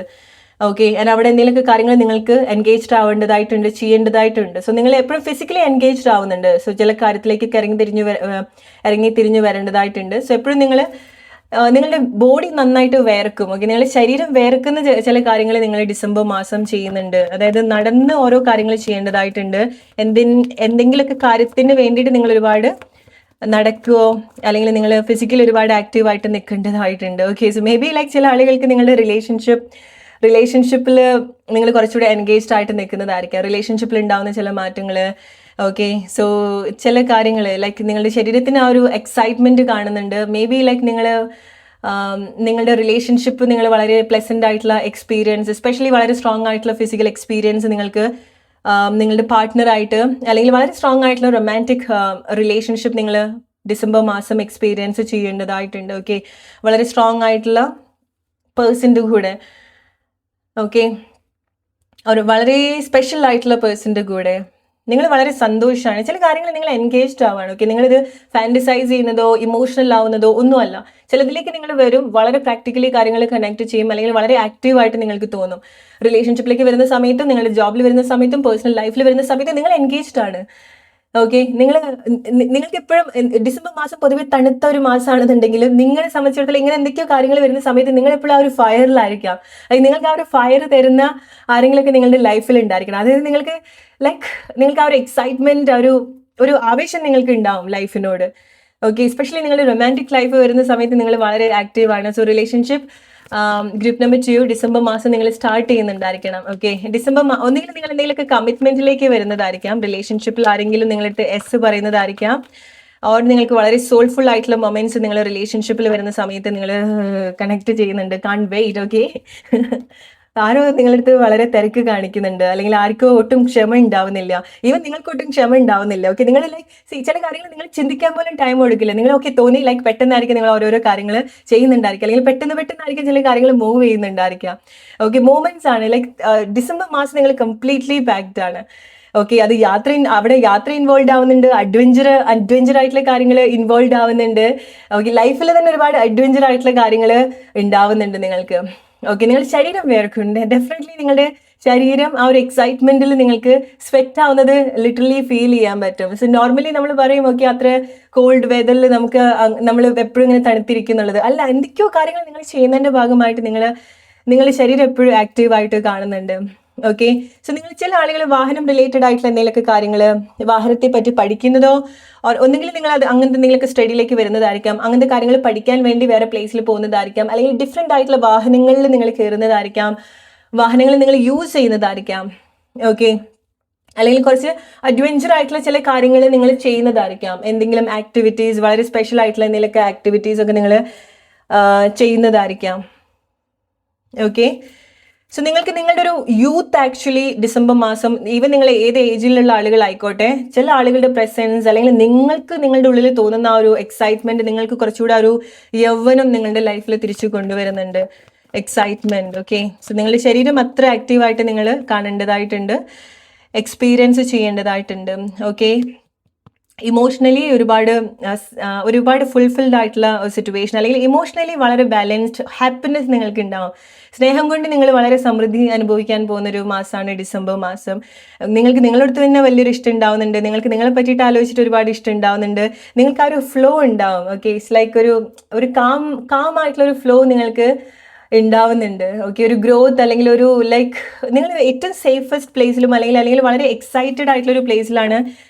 ഓക്കെ, അവിടെ എന്തെങ്കിലുമൊക്കെ കാര്യങ്ങൾ നിങ്ങൾക്ക് എൻഗേജ്ഡ് ആവേണ്ടതായിട്ടുണ്ട്, ചെയ്യേണ്ടതായിട്ടുണ്ട്. സോ നിങ്ങൾ എപ്പോഴും ഫിസിക്കലി എൻഗേജ്ഡ് ആവുന്നുണ്ട്. സോ ചില കാര്യത്തിലേക്ക് ഇറങ്ങി തിരിഞ്ഞു വരേണ്ടതായിട്ടുണ്ട്. സോ എപ്പോഴും നിങ്ങളുടെ ബോഡി നന്നായിട്ട് വേർക്കും. ഓക്കെ, നിങ്ങളുടെ ശരീരം വേർക്കുന്ന ചില കാര്യങ്ങൾ നിങ്ങൾ ഡിസംബർ മാസം ചെയ്യുന്നുണ്ട്. അതായത് നടന്ന് ഓരോ കാര്യങ്ങൾ ചെയ്യേണ്ടതായിട്ടുണ്ട്. എന്തെങ്കിലുമൊക്കെ കാര്യത്തിന് വേണ്ടിയിട്ട് നിങ്ങൾ ഒരുപാട് നടക്കുകയോ അല്ലെങ്കിൽ നിങ്ങൾ ഫിസിക്കലി ഒരുപാട് ആക്റ്റീവായിട്ട് നിൽക്കേണ്ടതായിട്ടുണ്ട്. Okay, so maybe like ചില ആളുകൾക്ക് നിങ്ങളുടെ റിലേഷൻഷിപ്പിൽ നിങ്ങൾ കുറച്ചുകൂടി എൻഗേജ്ഡ് ആയിട്ട് നിൽക്കുന്നതായിരിക്കാം. റിലേഷൻഷിപ്പിൽ ഉണ്ടാവുന്ന ചില മാറ്റങ്ങൾ. ഓക്കെ, സോ ചില കാര്യങ്ങൾ ലൈക്ക് നിങ്ങളുടെ ശരീരത്തിന് ആ ഒരു എക്സൈറ്റ്മെൻറ്റ് കാണുന്നുണ്ട്. മേ ബി ലൈക്ക് നിങ്ങളുടെ റിലേഷൻഷിപ്പ് നിങ്ങൾ വളരെ പ്ലസൻ്റ് ആയിട്ടുള്ള എക്സ്പീരിയൻസ്, എസ്പെഷ്യലി വളരെ സ്ട്രോങ് ആയിട്ടുള്ള ഫിസിക്കൽ എക്സ്പീരിയൻസ് നിങ്ങൾക്ക് നിങ്ങളുടെ പാർട്ട്ണറായിട്ട് അല്ലെങ്കിൽ വളരെ സ്ട്രോങ് ആയിട്ടുള്ള റൊമാൻറ്റിക് റിലേഷൻഷിപ്പ് നിങ്ങൾ ഡിസംബർ മാസം എക്സ്പീരിയൻസ് ചെയ്യേണ്ടതായിട്ടുണ്ട്. ഓക്കെ, വളരെ സ്ട്രോങ് ആയിട്ടുള്ള പേഴ്സൻ്റെ കൂടെ, ഓക്കെ, ഒരു വളരെ സ്പെഷ്യൽ ആയിട്ടുള്ള പേഴ്സൻ്റെ കൂടെ നിങ്ങൾ വളരെ സന്തോഷമാണ്. ചില കാര്യങ്ങൾ നിങ്ങൾ എൻഗേജ്ഡ് ആവാണ്. ഓക്കെ, നിങ്ങളിത് ഫാൻറ്റസൈസ് ചെയ്യുന്നതോ ഇമോഷണൽ ആവുന്നതോ ഒന്നുമല്ല. ചിലതിലേക്ക് നിങ്ങൾ വരും, വളരെ പ്രാക്ടിക്കലി കാര്യങ്ങൾ കണക്ട് ചെയ്യും, അല്ലെങ്കിൽ വളരെ ആക്റ്റീവായിട്ട് നിങ്ങൾക്ക് തോന്നും. റിലേഷൻഷിപ്പിലേക്ക് വരുന്ന സമയത്തും, നിങ്ങളുടെ ജോബിൽ വരുന്ന സമയത്തും, പേഴ്സണൽ ലൈഫിൽ വരുന്ന സമയത്തും നിങ്ങൾ എൻഗേജ്ഡ് ആണ്. ഓക്കെ, നിങ്ങൾക്ക് എപ്പോഴും ഡിസംബർ മാസം പൊതുവെ തണുത്ത ഒരു മാസമാണെന്നുണ്ടെങ്കിൽ നിങ്ങളെ സംബന്ധിച്ചിടത്തോളം ഇങ്ങനെ എന്തൊക്കെയോ കാര്യങ്ങൾ വരുന്ന സമയത്ത് നിങ്ങൾ എപ്പോഴും ആ ഒരു ഫയറിലായിരിക്കാം. നിങ്ങൾക്ക് ആ ഒരു ഫയർ തരുന്ന ആരെങ്കിലുമൊക്കെ നിങ്ങളുടെ ലൈഫിൽ ഉണ്ടായിരിക്കണം. അതായത് നിങ്ങൾക്ക് ആ ഒരു എക്സൈറ്റ്മെന്റ്, ഒരു ആവേശം നിങ്ങൾക്ക് ഉണ്ടാവും ലൈഫിനോട്. ഓക്കെ, എസ്പെഷ്യലി നിങ്ങളുടെ റൊമാൻറ്റിക് ലൈഫ് വരുന്ന സമയത്ത് നിങ്ങൾ വളരെ ആക്റ്റീവാണ്. So relationship group number 2 December മാസം നിങ്ങൾ സ്റ്റാർട്ട് ചെയ്യുന്നുണ്ടായിരിക്കണം. ഓക്കെ, ഒന്നുകിൽ നിങ്ങൾ എന്തെങ്കിലുമൊക്കെ കമ്മിറ്റ്മെന്റിലേക്ക് വരുന്നതായിരിക്കാം. റിലേഷൻഷിപ്പിൽ ആരെങ്കിലും നിങ്ങളുടെ എസ് പറയുന്നതായിരിക്കാം. ഓർ നിങ്ങൾക്ക് വളരെ സോൾഫുൾ ആയിട്ടുള്ള മൊമെന്റ്സ് നിങ്ങൾ റിലേഷൻഷിപ്പിൽ വരുന്ന സമയത്ത് നിങ്ങൾ കണക്ട് ചെയ്യുന്നുണ്ട്. കാൺ വെയിറ്റ്. ഓക്കെ, ആരോ നിങ്ങളടുത്ത് വളരെ തിരക്ക് കാണിക്കുന്നുണ്ട്, അല്ലെങ്കിൽ ആർക്കോ ഒട്ടും ക്ഷമ ഉണ്ടാവുന്നില്ല. ഈവൻ നിങ്ങൾക്ക് ഒട്ടും ക്ഷമ ഉണ്ടാവുന്നില്ല. ഓക്കെ, നിങ്ങൾ ചില കാര്യങ്ങൾ നിങ്ങൾ ചിന്തിക്കാൻ പോലും ടൈം കൊടുക്കില്ല. നിങ്ങൾ തോന്നി പെട്ടെന്നായിരിക്കും നിങ്ങൾ ഓരോരോ കാര്യങ്ങൾ ചെയ്യുന്നുണ്ടായിരിക്കും, അല്ലെങ്കിൽ പെട്ടെന്നായിരിക്കും ചില കാര്യങ്ങൾ മൂവ് ചെയ്യുന്നുണ്ടായിരിക്കാം. ഓക്കെ, മൂമെന്റ്സ് ആണ്. ഡിസംബർ മാസം നിങ്ങൾ കംപ്ലീറ്റ്ലി പാക്ഡ് ആണ്. ഓക്കെ, അത് അവിടെ യാത്ര ഇൻവോൾവ് ആവുന്നുണ്ട്, അഡ്വഞ്ചർ ആയിട്ടുള്ള കാര്യങ്ങൾ ഇൻവോൾവ് ആവുന്നുണ്ട്. ഓക്കെ, ലൈഫിൽ തന്നെ ഒരുപാട് അഡ്വഞ്ചർ ആയിട്ടുള്ള കാര്യങ്ങൾ ഉണ്ടാവുന്നുണ്ട് നിങ്ങൾക്ക്. ഓക്കെ, നിങ്ങളുടെ ശരീരം വേർക്കുന്നുണ്ട്. ഡെഫിനറ്റ്ലി നിങ്ങളുടെ ശരീരം ആ ഒരു എക്സൈറ്റ്മെന്റിൽ നിങ്ങൾക്ക് സ്വെറ്റ് ആവുന്നത് ലിറ്ററലി ഫീൽ ചെയ്യാൻ പറ്റും. സോ നോർമലി നമ്മൾ പറയും ഓക്കെ അത്ര കോൾഡ് വെതറിൽ നമ്മൾ എപ്പോഴും ഇങ്ങനെ തണുത്തിരിക്കുന്നുള്ളത് അല്ല, എന്തൊക്കെയോ കാര്യങ്ങൾ നിങ്ങൾ ചെയ്യുന്നതിന്റെ ഭാഗമായിട്ട് നിങ്ങളുടെ ശരീരം എപ്പോഴും ആക്റ്റീവായിട്ട് കാണുന്നുണ്ട്. ഓക്കെ. സോ നിങ്ങൾ ചില ആളുകൾ വാഹനം റിലേറ്റഡ് ആയിട്ടുള്ള എന്തെങ്കിലുമൊക്കെ കാര്യങ്ങൾ, വാഹനത്തെ പറ്റി പഠിക്കുന്നതോ ഒന്നെങ്കിൽ നിങ്ങൾ അത് അങ്ങനത്തെ എന്തെങ്കിലുമൊക്കെ സ്റ്റഡിയിലേക്ക് വരുന്നതായിരിക്കാം, അങ്ങനത്തെ കാര്യങ്ങൾ പഠിക്കാൻ വേണ്ടി വേറെ പ്ലേസിൽ പോകുന്നതായിരിക്കാം, അല്ലെങ്കിൽ ഡിഫറെൻ്റ് ആയിട്ടുള്ള വാഹനങ്ങളിൽ നിങ്ങൾ കയറുന്നതായിരിക്കാം, വാഹനങ്ങൾ നിങ്ങൾ യൂസ് ചെയ്യുന്നതായിരിക്കാം. ഓക്കെ. അല്ലെങ്കിൽ കുറച്ച് അഡ്വഞ്ചർ ആയിട്ടുള്ള ചില കാര്യങ്ങൾ നിങ്ങൾ ചെയ്യുന്നതായിരിക്കാം, എന്തെങ്കിലും ആക്ടിവിറ്റീസ്, വളരെ സ്പെഷ്യൽ ആയിട്ടുള്ള എന്തെങ്കിലുമൊക്കെ ആക്ടിവിറ്റീസ് ഒക്കെ നിങ്ങൾ ചെയ്യുന്നതായിരിക്കാം. ഓക്കെ. സോ നിങ്ങൾക്ക് നിങ്ങളുടെ ഒരു യൂത്ത് ആക്ച്വലി ഡിസംബർ മാസം, ഈവൻ നിങ്ങൾ ഏത് ഏജിലുള്ള ആളുകളായിക്കോട്ടെ, ചില ആളുകളുടെ പ്രസൻസ് അല്ലെങ്കിൽ നിങ്ങൾക്ക് നിങ്ങളുടെ ഉള്ളിൽ തോന്നുന്ന ആ ഒരു എക്സൈറ്റ്മെന്റ്, നിങ്ങൾക്ക് കുറച്ചുകൂടെ ഒരു യൗവനം നിങ്ങളുടെ ലൈഫിൽ തിരിച്ചു കൊണ്ടുവരുന്നുണ്ട്. എക്സൈറ്റ്മെന്റ്. ഓക്കെ. സോ നിങ്ങളുടെ ശരീരം അത്ര ആക്റ്റീവായിട്ട് നിങ്ങൾ കാണേണ്ടതായിട്ടുണ്ട്, എക്സ്പീരിയൻസ് ചെയ്യേണ്ടതായിട്ടുണ്ട്. ഓക്കെ. ഇമോഷണലി ഒരുപാട് ഫുൾഫിൽഡ് ആയിട്ടുള്ള ഒരു സിറ്റുവേഷൻ, അല്ലെങ്കിൽ ഇമോഷണലി വളരെ ബാലൻസ്ഡ് ഹാപ്പിനെസ് നിങ്ങൾക്ക് ഉണ്ടാവും. സ്നേഹം കൊണ്ട് നിങ്ങൾ വളരെ സമൃദ്ധി അനുഭവിക്കാൻ പോകുന്ന ഒരു മാസമാണ് ഡിസംബർ മാസം. നിങ്ങൾക്ക് നിങ്ങളടുത്ത് തന്നെ വലിയൊരു ഇഷ്ടം ഉണ്ടാവുന്നുണ്ട്, നിങ്ങൾക്ക് നിങ്ങളെ പറ്റിയിട്ട് ആലോചിച്ചിട്ട് ഒരുപാട് ഇഷ്ടം ഉണ്ടാവുന്നുണ്ട്, നിങ്ങൾക്ക് ആ ഒരു ഫ്ലോ ഉണ്ടാവും. ഓക്കെ. ഇറ്റ്സ് ലൈക്ക് ഒരു കാം ആയിട്ടുള്ള ഒരു ഫ്ലോ നിങ്ങൾക്ക് ഉണ്ടാവുന്നുണ്ട്. ഓക്കെ. ഒരു ഗ്രോത്ത്, അല്ലെങ്കിൽ ഒരു ലൈക്ക് നിങ്ങൾ ഏറ്റവും സേഫസ്റ്റ് പ്ലേസിലും അല്ലെങ്കിൽ വളരെ എക്സൈറ്റഡ് ആയിട്ടുള്ള ഒരു പ്ലേസിലാണ്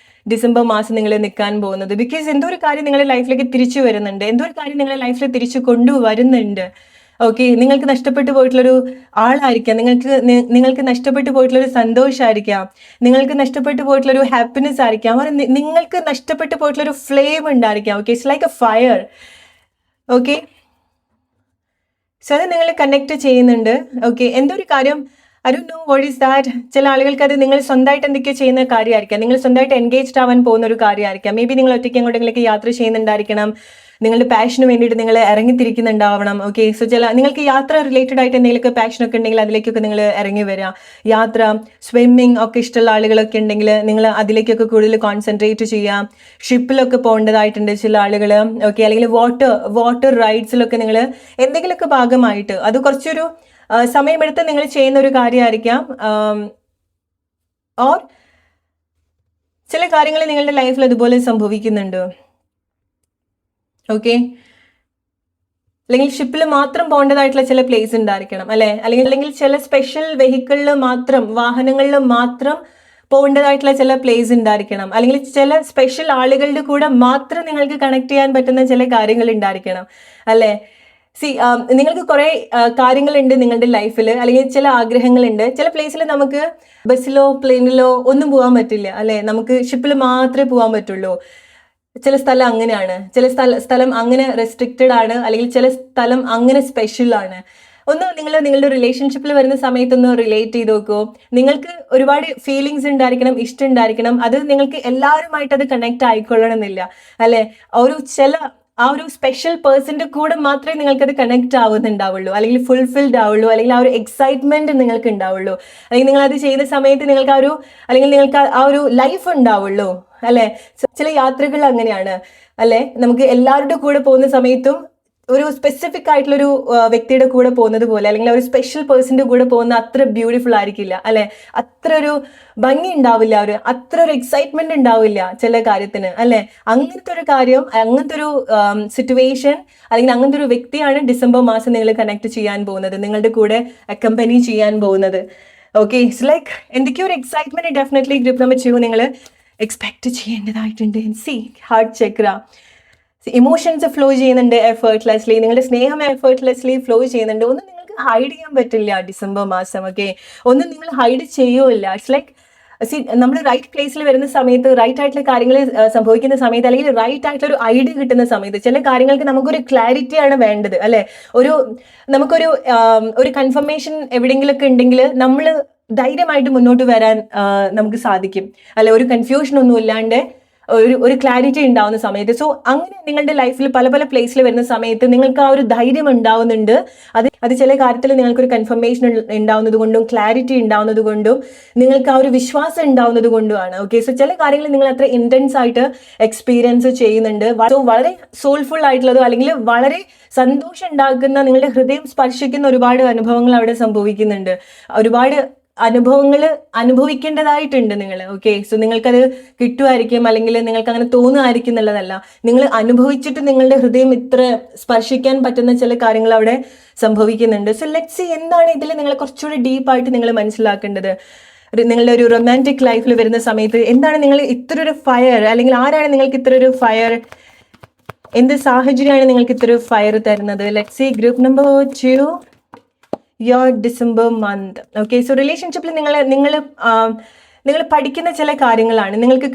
ഡിസംബർ മാസം നിങ്ങൾ നിൽക്കാൻ പോകുന്നത്. ബിക്കോസ് എന്തോ ഒരു കാര്യം നിങ്ങളുടെ ലൈഫിലേക്ക് തിരിച്ചു വരുന്നുണ്ട്, എന്തോ ഒരു കാര്യം നിങ്ങളുടെ ലൈഫിൽ തിരിച്ചു കൊണ്ടുവരുന്നുണ്ട്. ഓക്കെ. നിങ്ങൾക്ക് നഷ്ടപ്പെട്ടു പോയിട്ടുള്ളൊരു ആളായിരിക്കാം, നിങ്ങൾക്ക് നഷ്ടപ്പെട്ടു പോയിട്ടുള്ളൊരു സന്തോഷമായിരിക്കാം, നിങ്ങൾക്ക് നഷ്ടപ്പെട്ടു പോയിട്ടുള്ളൊരു ഹാപ്പിനെസ് ആയിരിക്കാം, നിങ്ങൾക്ക് നഷ്ടപ്പെട്ടു പോയിട്ടുള്ളൊരു ഫ്ലെയിം ഉണ്ടായിരിക്കാം. Okay. It's like A fire. Okay. So അത് നിങ്ങൾ കണക്ട് ചെയ്യുന്നുണ്ട്. ഓക്കെ. എന്തോ ഒരു കാര്യം, I don't no what is that. ചില ആളുകൾക്ക് അത് നിങ്ങൾ സ്വന്തമായിട്ട് എന്തൊക്കെയോ ചെയ്യുന്ന കാര്യമായിരിക്കാം, നിങ്ങൾ സ്വന്തമായിട്ട് എൻഗേജ്ഡ് ആവാൻ പോകുന്ന ഒരു കാര്യമായിരിക്കാം. മേ ബി നിങ്ങൾ ഒറ്റയ്ക്ക് എങ്ങോട്ടെങ്കിലേക്ക് യാത്ര ചെയ്യുന്നുണ്ടായിരിക്കണം, നിങ്ങളുടെ പാഷന് വേണ്ടിയിട്ട് നിങ്ങൾ ഇറങ്ങിത്തിരിക്കുന്നുണ്ടാവണം. ഓക്കെ. സോ നിങ്ങൾക്ക് യാത്ര റിലേറ്റഡ് ആയിട്ട് എന്തെങ്കിലുമൊക്കെ പാഷനൊക്കെ ഉണ്ടെങ്കിൽ അതിലേക്കൊക്കെ നിങ്ങൾ ഇറങ്ങി വരിക. യാത്ര, സ്വിമ്മിങ് ഒക്കെ ഇഷ്ടമുള്ള ആളുകളൊക്കെ ഉണ്ടെങ്കിൽ നിങ്ങൾ അതിലേക്കൊക്കെ കൂടുതൽ കോൺസെൻട്രേറ്റ് ചെയ്യാം. ഷിപ്പിലൊക്കെ പോകേണ്ടതായിട്ടുണ്ട് ചില ആളുകൾ. ഓക്കെ. അല്ലെങ്കിൽ വാട്ടർ റൈഡ്സിലൊക്കെ നിങ്ങൾ എന്തെങ്കിലുമൊക്കെ ഭാഗമായിട്ട്, അത് കുറച്ചൊരു സമയമെടുത്ത് നിങ്ങൾ ചെയ്യുന്ന ഒരു കാര്യമായിരിക്കാം. ഓർ ചില കാര്യങ്ങൾ നിങ്ങളുടെ ലൈഫിൽ അതുപോലെ സംഭവിക്കുന്നുണ്ട്. ഓക്കെ. അല്ലെങ്കിൽ ഷിപ്പിൽ മാത്രം പോകേണ്ടതായിട്ടുള്ള ചില പ്ലേസ് ഉണ്ടായിരിക്കണം, അല്ലെങ്കിൽ ചില സ്പെഷ്യൽ വെഹിക്കിളിൽ മാത്രം, വാഹനങ്ങളിൽ മാത്രം പോകേണ്ടതായിട്ടുള്ള ചില പ്ലേസ് ഉണ്ടായിരിക്കണം, അല്ലെങ്കിൽ ചില സ്പെഷ്യൽ ആളുകളുടെ കൂടെ മാത്രം നിങ്ങൾക്ക് കണക്ട് ചെയ്യാൻ പറ്റുന്ന ചില കാര്യങ്ങൾ ഉണ്ടായിരിക്കണം. അല്ലേ? നിങ്ങൾക്ക് കുറേ കാര്യങ്ങളുണ്ട് നിങ്ങളുടെ ലൈഫിൽ, അല്ലെങ്കിൽ ചില ആഗ്രഹങ്ങളുണ്ട്. ചില പ്ലേസിൽ നമുക്ക് ബസ്സിലോ പ്ലെയിനിലോ ഒന്നും പോകാൻ പറ്റില്ല, അല്ലേ? നമുക്ക് ഷിപ്പിൽ മാത്രമേ പോകാൻ പറ്റുള്ളൂ. ചില സ്ഥലം അങ്ങനെയാണ്, ചില സ്ഥലം അങ്ങനെ റെസ്ട്രിക്റ്റഡ് ആണ്, അല്ലെങ്കിൽ ചില സ്ഥലം അങ്ങനെ സ്പെഷ്യൽ ആണ്. നിങ്ങൾ നിങ്ങളുടെ റിലേഷൻഷിപ്പിൽ വരുന്ന സമയത്തൊന്ന് റിലേറ്റ് ചെയ്ത് നോക്കൂ. നിങ്ങൾക്ക് ഒരുപാട് ഫീലിങ്സ് ഉണ്ടായിരിക്കണം, ഇഷ്ടം ഉണ്ടായിരിക്കണം, അത് നിങ്ങൾക്ക് എല്ലാവരുമായിട്ട് അത് കണക്ട് ആയിക്കൊള്ളണമെന്നില്ല, അല്ലേ? ആ ഒരു സ്പെഷ്യൽ പേഴ്സന്റെ കൂടെ മാത്രമേ നിങ്ങൾക്കത് കണക്ട് ആവുന്നുണ്ടാവുള്ളൂ, അല്ലെങ്കിൽ ഫുൾഫിൽഡ് ആവുള്ളൂ, അല്ലെങ്കിൽ ആ ഒരു എക്സൈറ്റ്മെന്റ് നിങ്ങൾക്ക് ഉണ്ടാവുള്ളൂ, അല്ലെങ്കിൽ നിങ്ങൾ അത് ചെയ്യുന്ന സമയത്ത് നിങ്ങൾക്ക് ആ ഒരു ലൈഫ് ഉണ്ടാവുള്ളൂ, അല്ലെ? ചില യാത്രകൾ അങ്ങനെയാണ്, അല്ലെ? നമുക്ക് എല്ലാവരുടെ കൂടെ പോകുന്ന സമയത്തും ഒരു സ്പെസിഫിക് ആയിട്ടുള്ളൊരു വ്യക്തിയുടെ കൂടെ പോകുന്നത് പോലെ, അല്ലെങ്കിൽ ഒരു സ്പെഷ്യൽ പേഴ്സന്റെ കൂടെ പോകുന്ന അത്ര ബ്യൂട്ടിഫുൾ ആയിരിക്കില്ല, അല്ലെ? അത്ര ഒരു ഭംഗി ഉണ്ടാവില്ല, അത്ര ഒരു എക്സൈറ്റ്മെന്റ് ഉണ്ടാവില്ല ചില കാര്യത്തിന്, അല്ലെ? അങ്ങനത്തെ ഒരു കാര്യം, അങ്ങനത്തെ ഒരു സിറ്റുവേഷൻ, അല്ലെങ്കിൽ അങ്ങനത്തെ ഒരു വ്യക്തിയാണ് ഡിസംബർ മാസം നിങ്ങൾ കണക്ട് ചെയ്യാൻ പോകുന്നത്, നിങ്ങളുടെ കൂടെ അക്കമ്പനി ചെയ്യാൻ പോകുന്നത്. ഓക്കെ. ഇറ്റ്സ് ലൈക്ക് എന്തൊക്കെയോ ഒരു എക്സൈറ്റ്മെന്റ് ഡെഫിനറ്റ്ലി ഗ്രൂപ്പ് നമ്പർ 2 നിങ്ങൾ എക്സ്പെക്ട് ചെയ്യേണ്ടതായിട്ടുണ്ട്. സി ഹാർട്ട് ചക്ര, ഇമോഷൻസ് ഫ്ലോ ചെയ്യുന്നുണ്ട് എഫേർട്ട്ലെസ്ലി, നിങ്ങളുടെ സ്നേഹം എഫേർട്ട്ലെസ്ലി ഫ്ലോ ചെയ്യുന്നുണ്ട്. ഒന്നും നിങ്ങൾക്ക് ഹൈഡ് ചെയ്യാൻ പറ്റില്ല ഡിസംബർ മാസം. ഓക്കെ. ഒന്നും നിങ്ങൾ ഹൈഡ് ചെയ്യുമില്ല. ഇറ്റ്സ് ലൈക്ക് നമ്മൾ റൈറ്റ് പ്ലേസിൽ വരുന്ന സമയത്ത്, റൈറ്റ് ആയിട്ടുള്ള കാര്യങ്ങൾ സംഭവിക്കുന്ന സമയത്ത്, അല്ലെങ്കിൽ റൈറ്റ് ആയിട്ടുള്ള ഒരു ഐഡിയ കിട്ടുന്ന സമയത്ത്, ചില കാര്യങ്ങൾക്ക് നമുക്കൊരു ക്ലാരിറ്റിയാണ് വേണ്ടത്, അല്ലെ? നമുക്കൊരു കൺഫർമേഷൻ എവിടെയെങ്കിലുമൊക്കെ ഉണ്ടെങ്കിൽ നമ്മൾ ധൈര്യമായിട്ട് മുന്നോട്ട് വരാൻ നമുക്ക് സാധിക്കും, അല്ലെ? ഒരു കൺഫ്യൂഷൻ ഒന്നും ഇല്ലാണ്ട് ഒരു ക്ലാരിറ്റി ഉണ്ടാവുന്ന സമയത്ത്. സോ അങ്ങനെ നിങ്ങളുടെ ലൈഫിൽ പല പല പ്ലേസിൽ വരുന്ന സമയത്ത് നിങ്ങൾക്ക് ആ ഒരു ധൈര്യം ഉണ്ടാവുന്നുണ്ട്. അത് ചില കാര്യത്തിൽ നിങ്ങൾക്കൊരു കൺഫർമേഷൻ ഉണ്ടാവുന്നത് കൊണ്ടും ക്ലാരിറ്റി ഉണ്ടാവുന്നത് കൊണ്ടും നിങ്ങൾക്ക് ആ ഒരു വിശ്വാസം ഉണ്ടാവുന്നത് കൊണ്ടുമാണ്. ഓക്കെ. സോ ചില കാര്യങ്ങൾ നിങ്ങൾ അത്ര ഇന്റൻസ് ആയിട്ട് എക്സ്പീരിയൻസ് ചെയ്യുന്നുണ്ട്. സോ വളരെ സോൾഫുൾ ആയിട്ടുള്ളതോ, അല്ലെങ്കിൽ വളരെ സന്തോഷം ഉണ്ടാക്കുന്ന, നിങ്ങളുടെ ഹൃദയം സ്പർശിക്കുന്ന ഒരുപാട് അനുഭവങ്ങൾ അവിടെ സംഭവിക്കുന്നുണ്ട്. ഒരുപാട് അനുഭവങ്ങൾ അനുഭവിക്കേണ്ടതായിട്ടുണ്ട് നിങ്ങൾ. ഓക്കെ, സോ നിങ്ങൾക്കത് കിട്ടുമായിരിക്കും, അല്ലെങ്കിൽ നിങ്ങൾക്ക് അങ്ങനെ തോന്നുമായിരിക്കും എന്നുള്ളതല്ല. നിങ്ങൾ അനുഭവിച്ചിട്ട് നിങ്ങളുടെ ഹൃദയം ഇത്ര സ്പർശിക്കാൻ പറ്റുന്ന ചില കാര്യങ്ങൾ അവിടെ സംഭവിക്കുന്നുണ്ട്. സോ ലെറ്റ്സ് സീ എന്താണ് ഇതിൽ നിങ്ങൾ കുറച്ചുകൂടി ഡീപ്പായിട്ട് നിങ്ങൾ മനസ്സിലാക്കേണ്ടത്. നിങ്ങളുടെ ഒരു റൊമാൻറ്റിക് ലൈഫിൽ വരുന്ന സമയത്ത് എന്താണ് നിങ്ങൾ ഇത്ര ഒരു ഫയർ, അല്ലെങ്കിൽ ആരാണ് നിങ്ങൾക്ക് ഇത്ര ഒരു ഫയർ, എന്ത് സാഹചര്യമാണ് നിങ്ങൾക്ക് ഇത്ര ഒരു ഫയർ തരുന്നത്? Let's see group number 2, your December month. Okay, so റിലേഷൻഷിപ്പിൽ നിങ്ങൾ പഠിക്കുന്ന ചില കാര്യങ്ങളാണ് നിങ്ങൾക്ക്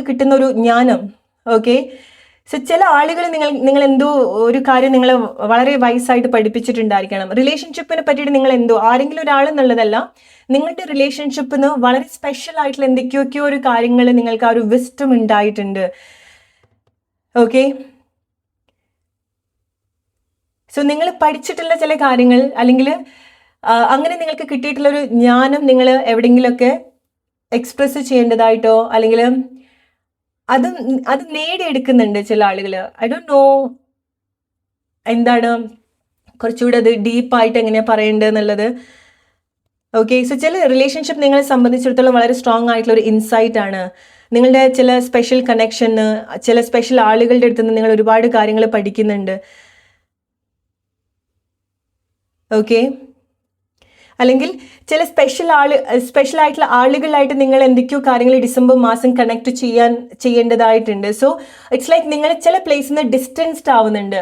കിട്ടുന്ന ഒരു ജ്ഞാനം. ഓക്കെ, സോ ചില ആളുകൾ നിങ്ങൾ എന്തോ ഒരു കാര്യം നിങ്ങൾ വളരെ വയസ്സായിട്ട് പഠിപ്പിച്ചിട്ടുണ്ടായിരിക്കണം. റിലേഷൻഷിപ്പിനെ പറ്റിയിട്ട് നിങ്ങൾ എന്തോ ആരെങ്കിലും ഒരാളെന്നുള്ളതല്ല, നിങ്ങളുടെ റിലേഷൻഷിപ്പിന് വളരെ സ്പെഷ്യൽ ആയിട്ടുള്ള എന്തൊക്കെയൊക്കെയോ ഒരു കാര്യങ്ങൾ നിങ്ങൾക്ക് ആ ഒരു വിസ്റ്റം ഉണ്ടായിട്ടുണ്ട്. ഓക്കെ, സോ നിങ്ങൾ പഠിച്ചിട്ടുള്ള ചില കാര്യങ്ങൾ, അല്ലെങ്കിൽ അങ്ങനെ നിങ്ങൾക്ക് കിട്ടിയിട്ടുള്ള ഒരു ജ്ഞാനം നിങ്ങൾ എവിടെയെങ്കിലുമൊക്കെ എക്സ്പ്രസ് ചെയ്യേണ്ടതായിട്ടോ, അല്ലെങ്കിൽ അത് നേടിയെടുക്കുന്നുണ്ട് ചില ആളുകൾ. ഐ ഡോണ്ട് നോ എന്താണ് കുറച്ചുകൂടെ അത് ഡീപ്പായിട്ട് എങ്ങനെയാണ് പറയേണ്ടത് എന്നുള്ളത്. ഓക്കെ, സോ ചില റിലേഷൻഷിപ്പ് നിങ്ങളെ സംബന്ധിച്ചിടത്തോളം വളരെ സ്ട്രോങ് ആയിട്ടുള്ള ഒരു ഇൻസൈറ്റ് ആണ്. നിങ്ങളുടെ ചില സ്പെഷ്യൽ കണക്ഷന്, ചില സ്പെഷ്യൽ ആളുകളുടെ അടുത്ത് നിന്ന് നിങ്ങൾ ഒരുപാട് കാര്യങ്ങൾ പഠിക്കുന്നുണ്ട്. ഓക്കെ, അല്ലെങ്കിൽ ചില സ്പെഷ്യൽ ആയിട്ടുള്ള ആളുകളായിട്ട് നിങ്ങൾ എന്തൊക്കെയോ കാര്യങ്ങൾ ഡിസംബർ മാസം കണക്ട് ചെയ്യേണ്ടതായിട്ടുണ്ട്. സോ ഇറ്റ്സ് ലൈക്ക് നിങ്ങൾ ചില പ്ലേസിൽ നിന്ന് ഡിസ്റ്റൻസ്ഡ് ആവുന്നുണ്ട്.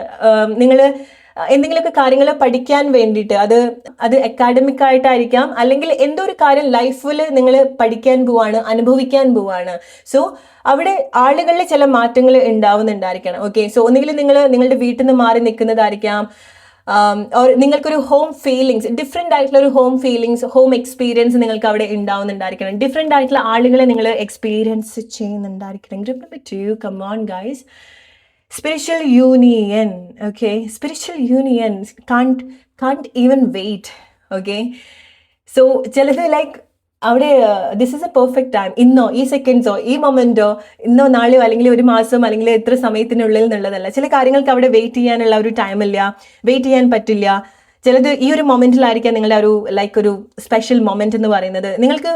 നിങ്ങൾ എന്തെങ്കിലുമൊക്കെ കാര്യങ്ങൾ പഠിക്കാൻ വേണ്ടിയിട്ട്, അത് അക്കാഡമിക് ആയിട്ടായിരിക്കാം, അല്ലെങ്കിൽ എന്തോ ഒരു കാര്യം ലൈഫിൽ നിങ്ങൾ പഠിക്കാൻ പോവാണ്, അനുഭവിക്കാൻ പോവാണ്. സോ അവിടെ ആളുകളിൽ ചില മാറ്റങ്ങൾ ഉണ്ടാവുന്നുണ്ടായിരിക്കണം. ഓക്കെ, സോ ഒന്നുകിൽ നിങ്ങളുടെ വീട്ടിൽ നിന്ന് മാറി നിൽക്കുന്നതായിരിക്കാം, നിങ്ങൾക്കൊരു ഹോം ഫീലിങ്സ്, ഡിഫറെൻ്റ് ആയിട്ടുള്ള ഒരു ഹോം എക്സ്പീരിയൻസ് നിങ്ങൾക്ക് അവിടെ ഉണ്ടാവുന്നുണ്ടായിരിക്കണം. ഡിഫറെൻ്റ് ആയിട്ടുള്ള ആളുകളെ നിങ്ങൾ എക്സ്പീരിയൻസ് ചെയ്യുന്നുണ്ടായിരിക്കണം. Group number 2, come on guys. Spiritual union. Okay, spiritual union can't even wait. Okay, so ചിലത് ലൈക്ക് അവിടെ this is A perfect time, ഇന്നോ ഈ സെക്കൻഡ്സോ ഈ മൊമെന്റോ ഇന്നോ നാളെയോ അല്ലെങ്കിൽ ഒരു മാസം അല്ലെങ്കിൽ എത്ര സമയത്തിനുള്ളിൽ എന്നുള്ളതല്ല. ചില കാര്യങ്ങൾക്ക് അവിടെ വെയിറ്റ് ചെയ്യാനുള്ള ഒരു ടൈമില്ല, വെയിറ്റ് ചെയ്യാൻ പറ്റില്ല. ചിലത് ഈ ഒരു മൊമെന്റിലായിരിക്കാം നിങ്ങളുടെ ഒരു സ്പെഷ്യൽ മൊമെന്റ് എന്ന് പറയുന്നത്. നിങ്ങൾക്ക്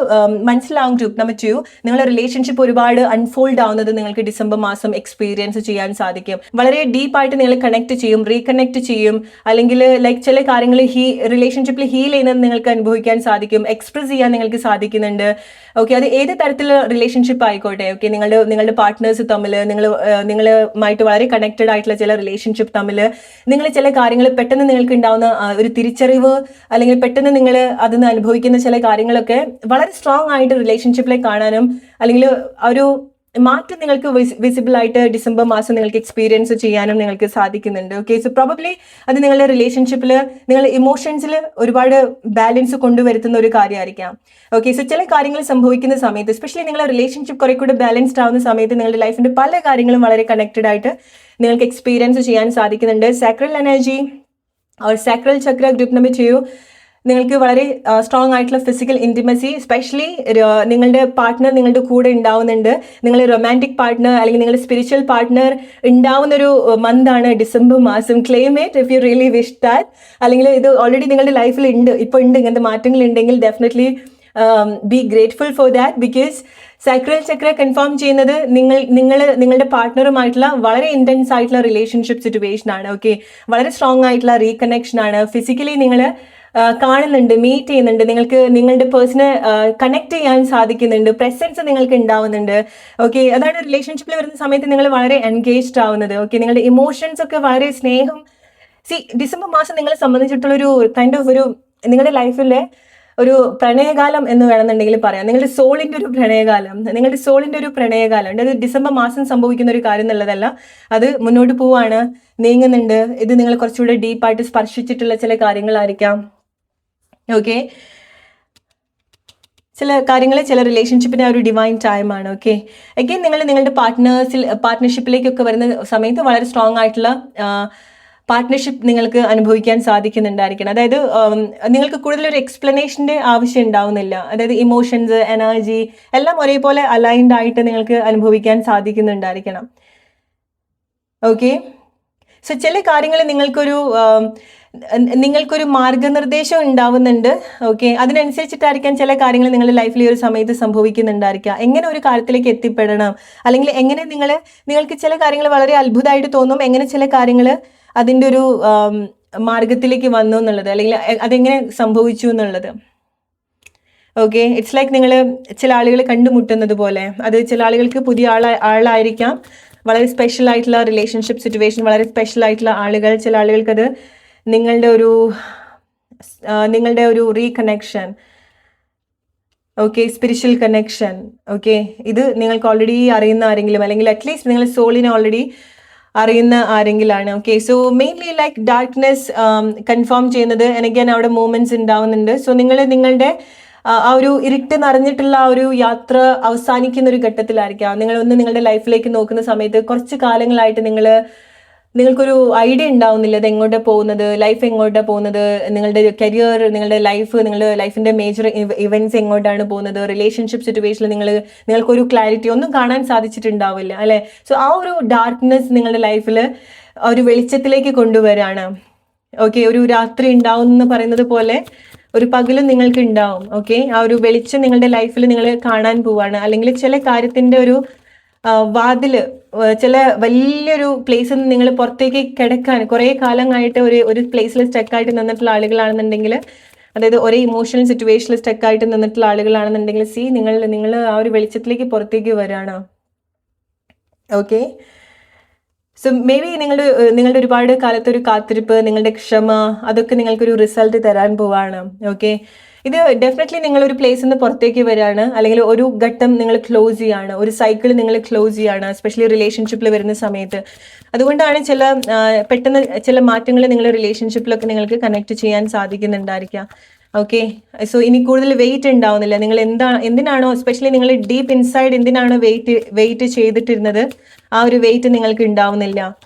മനസ്സിലാവും ഗ്രൂപ്പ് നമ്പർ 2, നിങ്ങളുടെ റിലേഷൻഷിപ്പ് ഒരുപാട് അൺഫോൾഡ് ആവുന്നത് നിങ്ങൾക്ക് ഡിസംബർ മാസം എക്സ്പീരിയൻസ് ചെയ്യാൻ സാധിക്കും. വളരെ ഡീപ്പായിട്ട് നിങ്ങൾ കണക്ട് ചെയ്യും, റീകണക്ട് ചെയ്യും, അല്ലെങ്കിൽ ചില കാര്യങ്ങൾ റിലേഷൻഷിപ്പിൽ ഹീൽ ചെയ്യുന്നത് നിങ്ങൾക്ക് അനുഭവിക്കാൻ സാധിക്കും, എക്സ്പ്രസ് ചെയ്യാൻ നിങ്ങൾക്ക് സാധിക്കുന്നുണ്ട്. ഓക്കെ, അത് ഏത് തരത്തിലുള്ള റിലേഷൻഷിപ്പ് ആയിക്കോട്ടെ. ഓക്കെ, നിങ്ങളുടെ പാർട്ട്നേഴ്സ് തമ്മിൽ, നിങ്ങളുമായിട്ട് വളരെ കണക്റ്റഡ് ആയിട്ടുള്ള ചില റിലേഷൻഷിപ്പ് തമ്മിൽ നിങ്ങൾ ചില കാര്യങ്ങൾ പെട്ടെന്ന് നിങ്ങൾക്ക് ഉണ്ടാവുന്ന ഒരു തിരിച്ചറിവ്, അല്ലെങ്കിൽ പെട്ടെന്ന് നിങ്ങൾ അതിന് അനുഭവിക്കുന്ന ചില കാര്യങ്ങളൊക്കെ വളരെ സ്ട്രോങ് ആയിട്ട് റിലേഷൻഷിപ്പിലേക്ക് കാണാനും, അല്ലെങ്കിൽ ഒരു മാറ്റം നിങ്ങൾക്ക് വിസിബിൾ ആയിട്ട് ഡിസംബർ മാസം നിങ്ങൾക്ക് എക്സ്പീരിയൻസ് ചെയ്യാനും നിങ്ങൾക്ക് സാധിക്കുന്നുണ്ട്. ഓക്കെ, സോ പ്രോബബ്ലി അത് നിങ്ങളുടെ റിലേഷൻഷിപ്പിൽ നിങ്ങൾ ഇമോഷൻസിൽ ഒരുപാട് ബാലൻസ് കൊണ്ടുവരുത്തുന്ന ഒരു കാര്യമായിരിക്കാം. ഓക്കെ, സോ ചില കാര്യങ്ങൾ സംഭവിക്കുന്ന സമയത്ത്, എസ്പെഷ്യലി നിങ്ങളുടെ റിലേഷൻഷിപ്പ് കുറെ കൂടെ ബാലൻസ്ഡ് ആവുന്ന സമയത്ത് നിങ്ങളുടെ ലൈഫിന്റെ പല കാര്യങ്ങളും വളരെ കണക്റ്റഡ് ആയിട്ട് നിങ്ങൾക്ക് എക്സ്പീരിയൻസ് ചെയ്യാൻ സാധിക്കുന്നുണ്ട്. Sacral energy or sacral chakra, group number 2, നിങ്ങൾക്ക് വളരെ സ്ട്രോങ് ആയിട്ടുള്ള ഫിസിക്കൽ ഇൻറ്റിമസി, സ്പെഷ്യലി നിങ്ങളുടെ പാർട്ട്ണർ നിങ്ങളുടെ കൂടെ ഉണ്ടാവുന്നുണ്ട്. നിങ്ങളുടെ റൊമാൻറ്റിക് പാർട്ട്ണർ അല്ലെങ്കിൽ നിങ്ങളുടെ സ്പിരിച്വൽ പാർട്ട്ണർ ഉണ്ടാവുന്നൊരു മന്താണ് ഡിസംബർ മാസം. Claim it if you really wish that. അല്ലെങ്കിൽ ഇത് ഓൾറെഡി നിങ്ങളുടെ ലൈഫിൽ ഇപ്പോൾ ഉണ്ട്, ഇങ്ങനത്തെ മാറ്റങ്ങൾ ഉണ്ടെങ്കിൽ definitely B grateful for that. Because sacral Chakra confirm ചെയ്യുന്നത് നിങ്ങളുടെ പാർട്ട്ണറുമായിട്ടുള്ള വളരെ ഇൻറ്റൻസ് ആയിട്ടുള്ള റിലേഷൻഷിപ്പ് സിറ്റുവേഷൻ ആണ്. ഓക്കെ, വളരെ സ്ട്രോങ് ആയിട്ടുള്ള റീകണക്ഷൻ ആണ്. ഫിസിക്കലി നിങ്ങൾ കാണുന്നുണ്ട്, മീറ്റ് ചെയ്യുന്നുണ്ട്, നിങ്ങൾക്ക് നിങ്ങളുടെ പേഴ്സണെ കണക്ട് ചെയ്യാൻ സാധിക്കുന്നുണ്ട്, പ്രസൻസ് നിങ്ങൾക്ക് ഉണ്ടാവുന്നുണ്ട്. ഓക്കെ, അതാണ് റിലേഷൻഷിപ്പിൽ വരുന്ന സമയത്ത് നിങ്ങൾ വളരെ എൻഗേജ്ഡ് ആവുന്നത്. ഓക്കെ, നിങ്ങളുടെ ഇമോഷൻസ് ഒക്കെ വളരെ സ്നേഹം. ഡിസംബർ മാസം നിങ്ങളെ സംബന്ധിച്ചിടത്തോളം ഒരു കൈൻഡ് ഓഫ് ഒരു നിങ്ങളുടെ ലൈഫിലെ ഒരു പ്രണയകാലം എന്ന് വേണമെന്നുണ്ടെങ്കിൽ പറയാം. നിങ്ങളുടെ സോളിന്റെ ഒരു പ്രണയകാലം ഉണ്ട്. അത് ഡിസംബർ മാസം സംഭവിക്കുന്ന ഒരു കാര്യം എന്നുള്ളതല്ല, അത് മുന്നോട്ട് പോവാണ്, നീങ്ങുന്നുണ്ട്. ഇത് നിങ്ങൾ കുറച്ചുകൂടെ ഡീപ്പായിട്ട് സ്പർശിച്ചിട്ടുള്ള ചില കാര്യങ്ങളായിരിക്കാം. ഓക്കെ, ചില കാര്യങ്ങൾ, ചില റിലേഷൻഷിപ്പിന്റെ ഒരു ഡിവൈൻ ടൈമാണ്. ഓക്കെ, അഗെയിൻ നിങ്ങൾ നിങ്ങളുടെ പാർട്ട്ണർഷിപ്പിലേക്കൊക്കെ വരുന്ന സമയത്ത് വളരെ സ്ട്രോങ് ആയിട്ടുള്ള പാർട്ട്ണർഷിപ്പ് നിങ്ങൾക്ക് അനുഭവിക്കാൻ സാധിക്കുന്നുണ്ടായിരിക്കണം. അതായത് നിങ്ങൾക്ക് കൂടുതലൊരു എക്സ്പ്ലനേഷൻ്റെ ആവശ്യം ഉണ്ടാവുന്നില്ല. അതായത് ഇമോഷൻസ്, എനർജി എല്ലാം ഒരേപോലെ അലൈൻഡ് ആയിട്ട് നിങ്ങൾക്ക് അനുഭവിക്കാൻ സാധിക്കുന്നുണ്ടായിരിക്കണം. ഓക്കെ, സോ ചില കാര്യങ്ങൾ നിങ്ങൾക്കൊരു മാർഗനിർദ്ദേശം ഉണ്ടാവുന്നുണ്ട്. ഓക്കെ, അതിനനുസരിച്ചിട്ടായിരിക്കാം ചില കാര്യങ്ങൾ നിങ്ങളുടെ ലൈഫിൽ ഈ ഒരു സമയത്ത് സംഭവിക്കുന്നുണ്ടായിരിക്കുക. എങ്ങനെ ഒരു കാര്യത്തിലേക്ക് എത്തിപ്പെടണം, അല്ലെങ്കിൽ എങ്ങനെ നിങ്ങൾക്ക് ചില കാര്യങ്ങൾ വളരെ അത്ഭുതമായിട്ട് തോന്നും, എങ്ങനെ ചില കാര്യങ്ങൾ അതിൻ്റെ ഒരു മാർഗത്തിലേക്ക് വന്നു എന്നുള്ളത്, അല്ലെങ്കിൽ അതെങ്ങനെ സംഭവിച്ചു എന്നുള്ളത്. ഓക്കെ, ഇറ്റ്സ് ലൈക്ക് നിങ്ങൾ ചില ആളുകൾ കണ്ടുമുട്ടുന്നത് പോലെ, അത് ചില ആളുകൾക്ക് പുതിയ ആളായിരിക്കാം, വളരെ സ്പെഷ്യൽ ആയിട്ടുള്ള റിലേഷൻഷിപ്പ് സിറ്റുവേഷൻ, വളരെ സ്പെഷ്യൽ ആയിട്ടുള്ള ആളുകൾ. ചില ആളുകൾക്കത് നിങ്ങളുടെ ഒരു reconnection, okay, spiritual connection. Okay, ഇത് നിങ്ങൾക്ക് ഓൾറെഡി അറിയുന്ന ആരെങ്കിലും, അല്ലെങ്കിൽ അറ്റ്ലീസ്റ്റ് നിങ്ങൾ സോളിനെ ഓൾറെഡി അറിയുന്ന ആരെങ്കിലാണ്. Okay, so mainly like darkness confirm ചെയ്യുന്നത് എനിക്ക് അവിടെ മൂമെന്റ്സ് ഉണ്ടാവുന്നുണ്ട്. സോ നിങ്ങളുടെ ആ ഒരു ഇരുട്ട് നിറഞ്ഞിട്ടുള്ള ആ ഒരു യാത്ര അവസാനിക്കുന്ന ഒരു ഘട്ടത്തിലായിരിക്കാം. നിങ്ങളുടെ ലൈഫിലേക്ക് നോക്കുന്ന സമയത്ത് കുറച്ച് കാലങ്ങളായിട്ട് നിങ്ങൾക്കൊരു ഐഡിയ ഉണ്ടാവുന്നില്ല ഇത് എങ്ങോട്ടാണ് പോകുന്നത്, ലൈഫ് എങ്ങോട്ടാണ് പോകുന്നത്, നിങ്ങളുടെ കരിയർ, നിങ്ങളുടെ ലൈഫിന്റെ മേജർ ഇവന്റ്സ് എങ്ങോട്ടാണ് പോകുന്നത്, റിലേഷൻഷിപ്പ് സിറ്റുവേഷനിൽ നിങ്ങൾക്കൊരു ക്ലാരിറ്റി ഒന്നും കാണാൻ സാധിച്ചിട്ടുണ്ടാവില്ല, അല്ലെ? സോ ആ ഒരു ഡാർക്ക്നെസ് നിങ്ങളുടെ ലൈഫിൽ ഒരു വെളിച്ചത്തിലേക്ക് കൊണ്ടുവരാണ്. ഓക്കെ, ഒരു രാത്രി ഉണ്ടാവും എന്ന് പറയുന്നത് പോലെ ഒരു പകലും നിങ്ങൾക്ക് ഉണ്ടാവും. ഓക്കെ, ആ ഒരു വെളിച്ചം നിങ്ങളുടെ ലൈഫിൽ നിങ്ങൾ കാണാൻ പോവാണ്. അല്ലെങ്കിൽ ചില കാര്യത്തിന്റെ ഒരു വാതില്, ചില വലിയൊരു പ്ലേസിൽ നിന്ന് നിങ്ങൾ പുറത്തേക്ക് കിടക്കാൻ കുറേ കാലമായിട്ട് ഒരു പ്ലേസിൽ സ്റ്റക്കായിട്ട് നിന്നിട്ടുള്ള ആളുകളാണെന്നുണ്ടെങ്കിൽ, അതായത് ഒരേ ഇമോഷണൽ സിറ്റുവേഷനിൽ സ്റ്റക്കായിട്ട് നിന്നിട്ടുള്ള ആളുകളാണെന്നുണ്ടെങ്കിൽ, നിങ്ങൾ ആ ഒരു വെളിച്ചത്തിലേക്ക് പുറത്തേക്ക് വരാണ്. ഓക്കെ, സോ മേ ബി നിങ്ങളുടെ ഒരുപാട് കാലത്തെ ഒരു കാത്തിരിപ്പ്, നിങ്ങളുടെ ക്ഷമ, അതൊക്കെ നിങ്ങൾക്കൊരു റിസൾട്ട് തരാൻ പോവാണ്. ഓക്കെ, ഇത് ഡെഫിനറ്റ്ലി നിങ്ങളൊരു പ്ലേസിൽ നിന്ന് പുറത്തേക്ക് വരികയാണ്, അല്ലെങ്കിൽ ഒരു ഘട്ടം നിങ്ങൾ ക്ലോസ് ചെയ്യാണ്, ഒരു സൈക്കിൾ നിങ്ങൾ ക്ലോസ് ചെയ്യാണ്, എസ്പെഷ്യലി റിലേഷൻഷിപ്പിൽ വരുന്ന സമയത്ത്. അതുകൊണ്ടാണ് പെട്ടെന്ന് ചില മാറ്റങ്ങൾ നിങ്ങളുടെ റിലേഷൻഷിപ്പിലൊക്കെ നിങ്ങൾക്ക് കണക്ട് ചെയ്യാൻ സാധിക്കുന്നുണ്ടായിരിക്കാം. ഓക്കെ, സോ ഇനി കൂടുതൽ വെയിറ്റ് ഉണ്ടാവുന്നില്ല. നിങ്ങൾ എന്തിനാണോ, എസ്പെഷ്യലി നിങ്ങൾ ഡീപ്പ് ഇൻസൈഡ് എന്തിനാണോ വെയിറ്റ് ചെയ്തിട്ടിരുന്നത്, ആ ഒരു വെയിറ്റ് നിങ്ങൾക്ക് ഉണ്ടാവുന്നില്ല.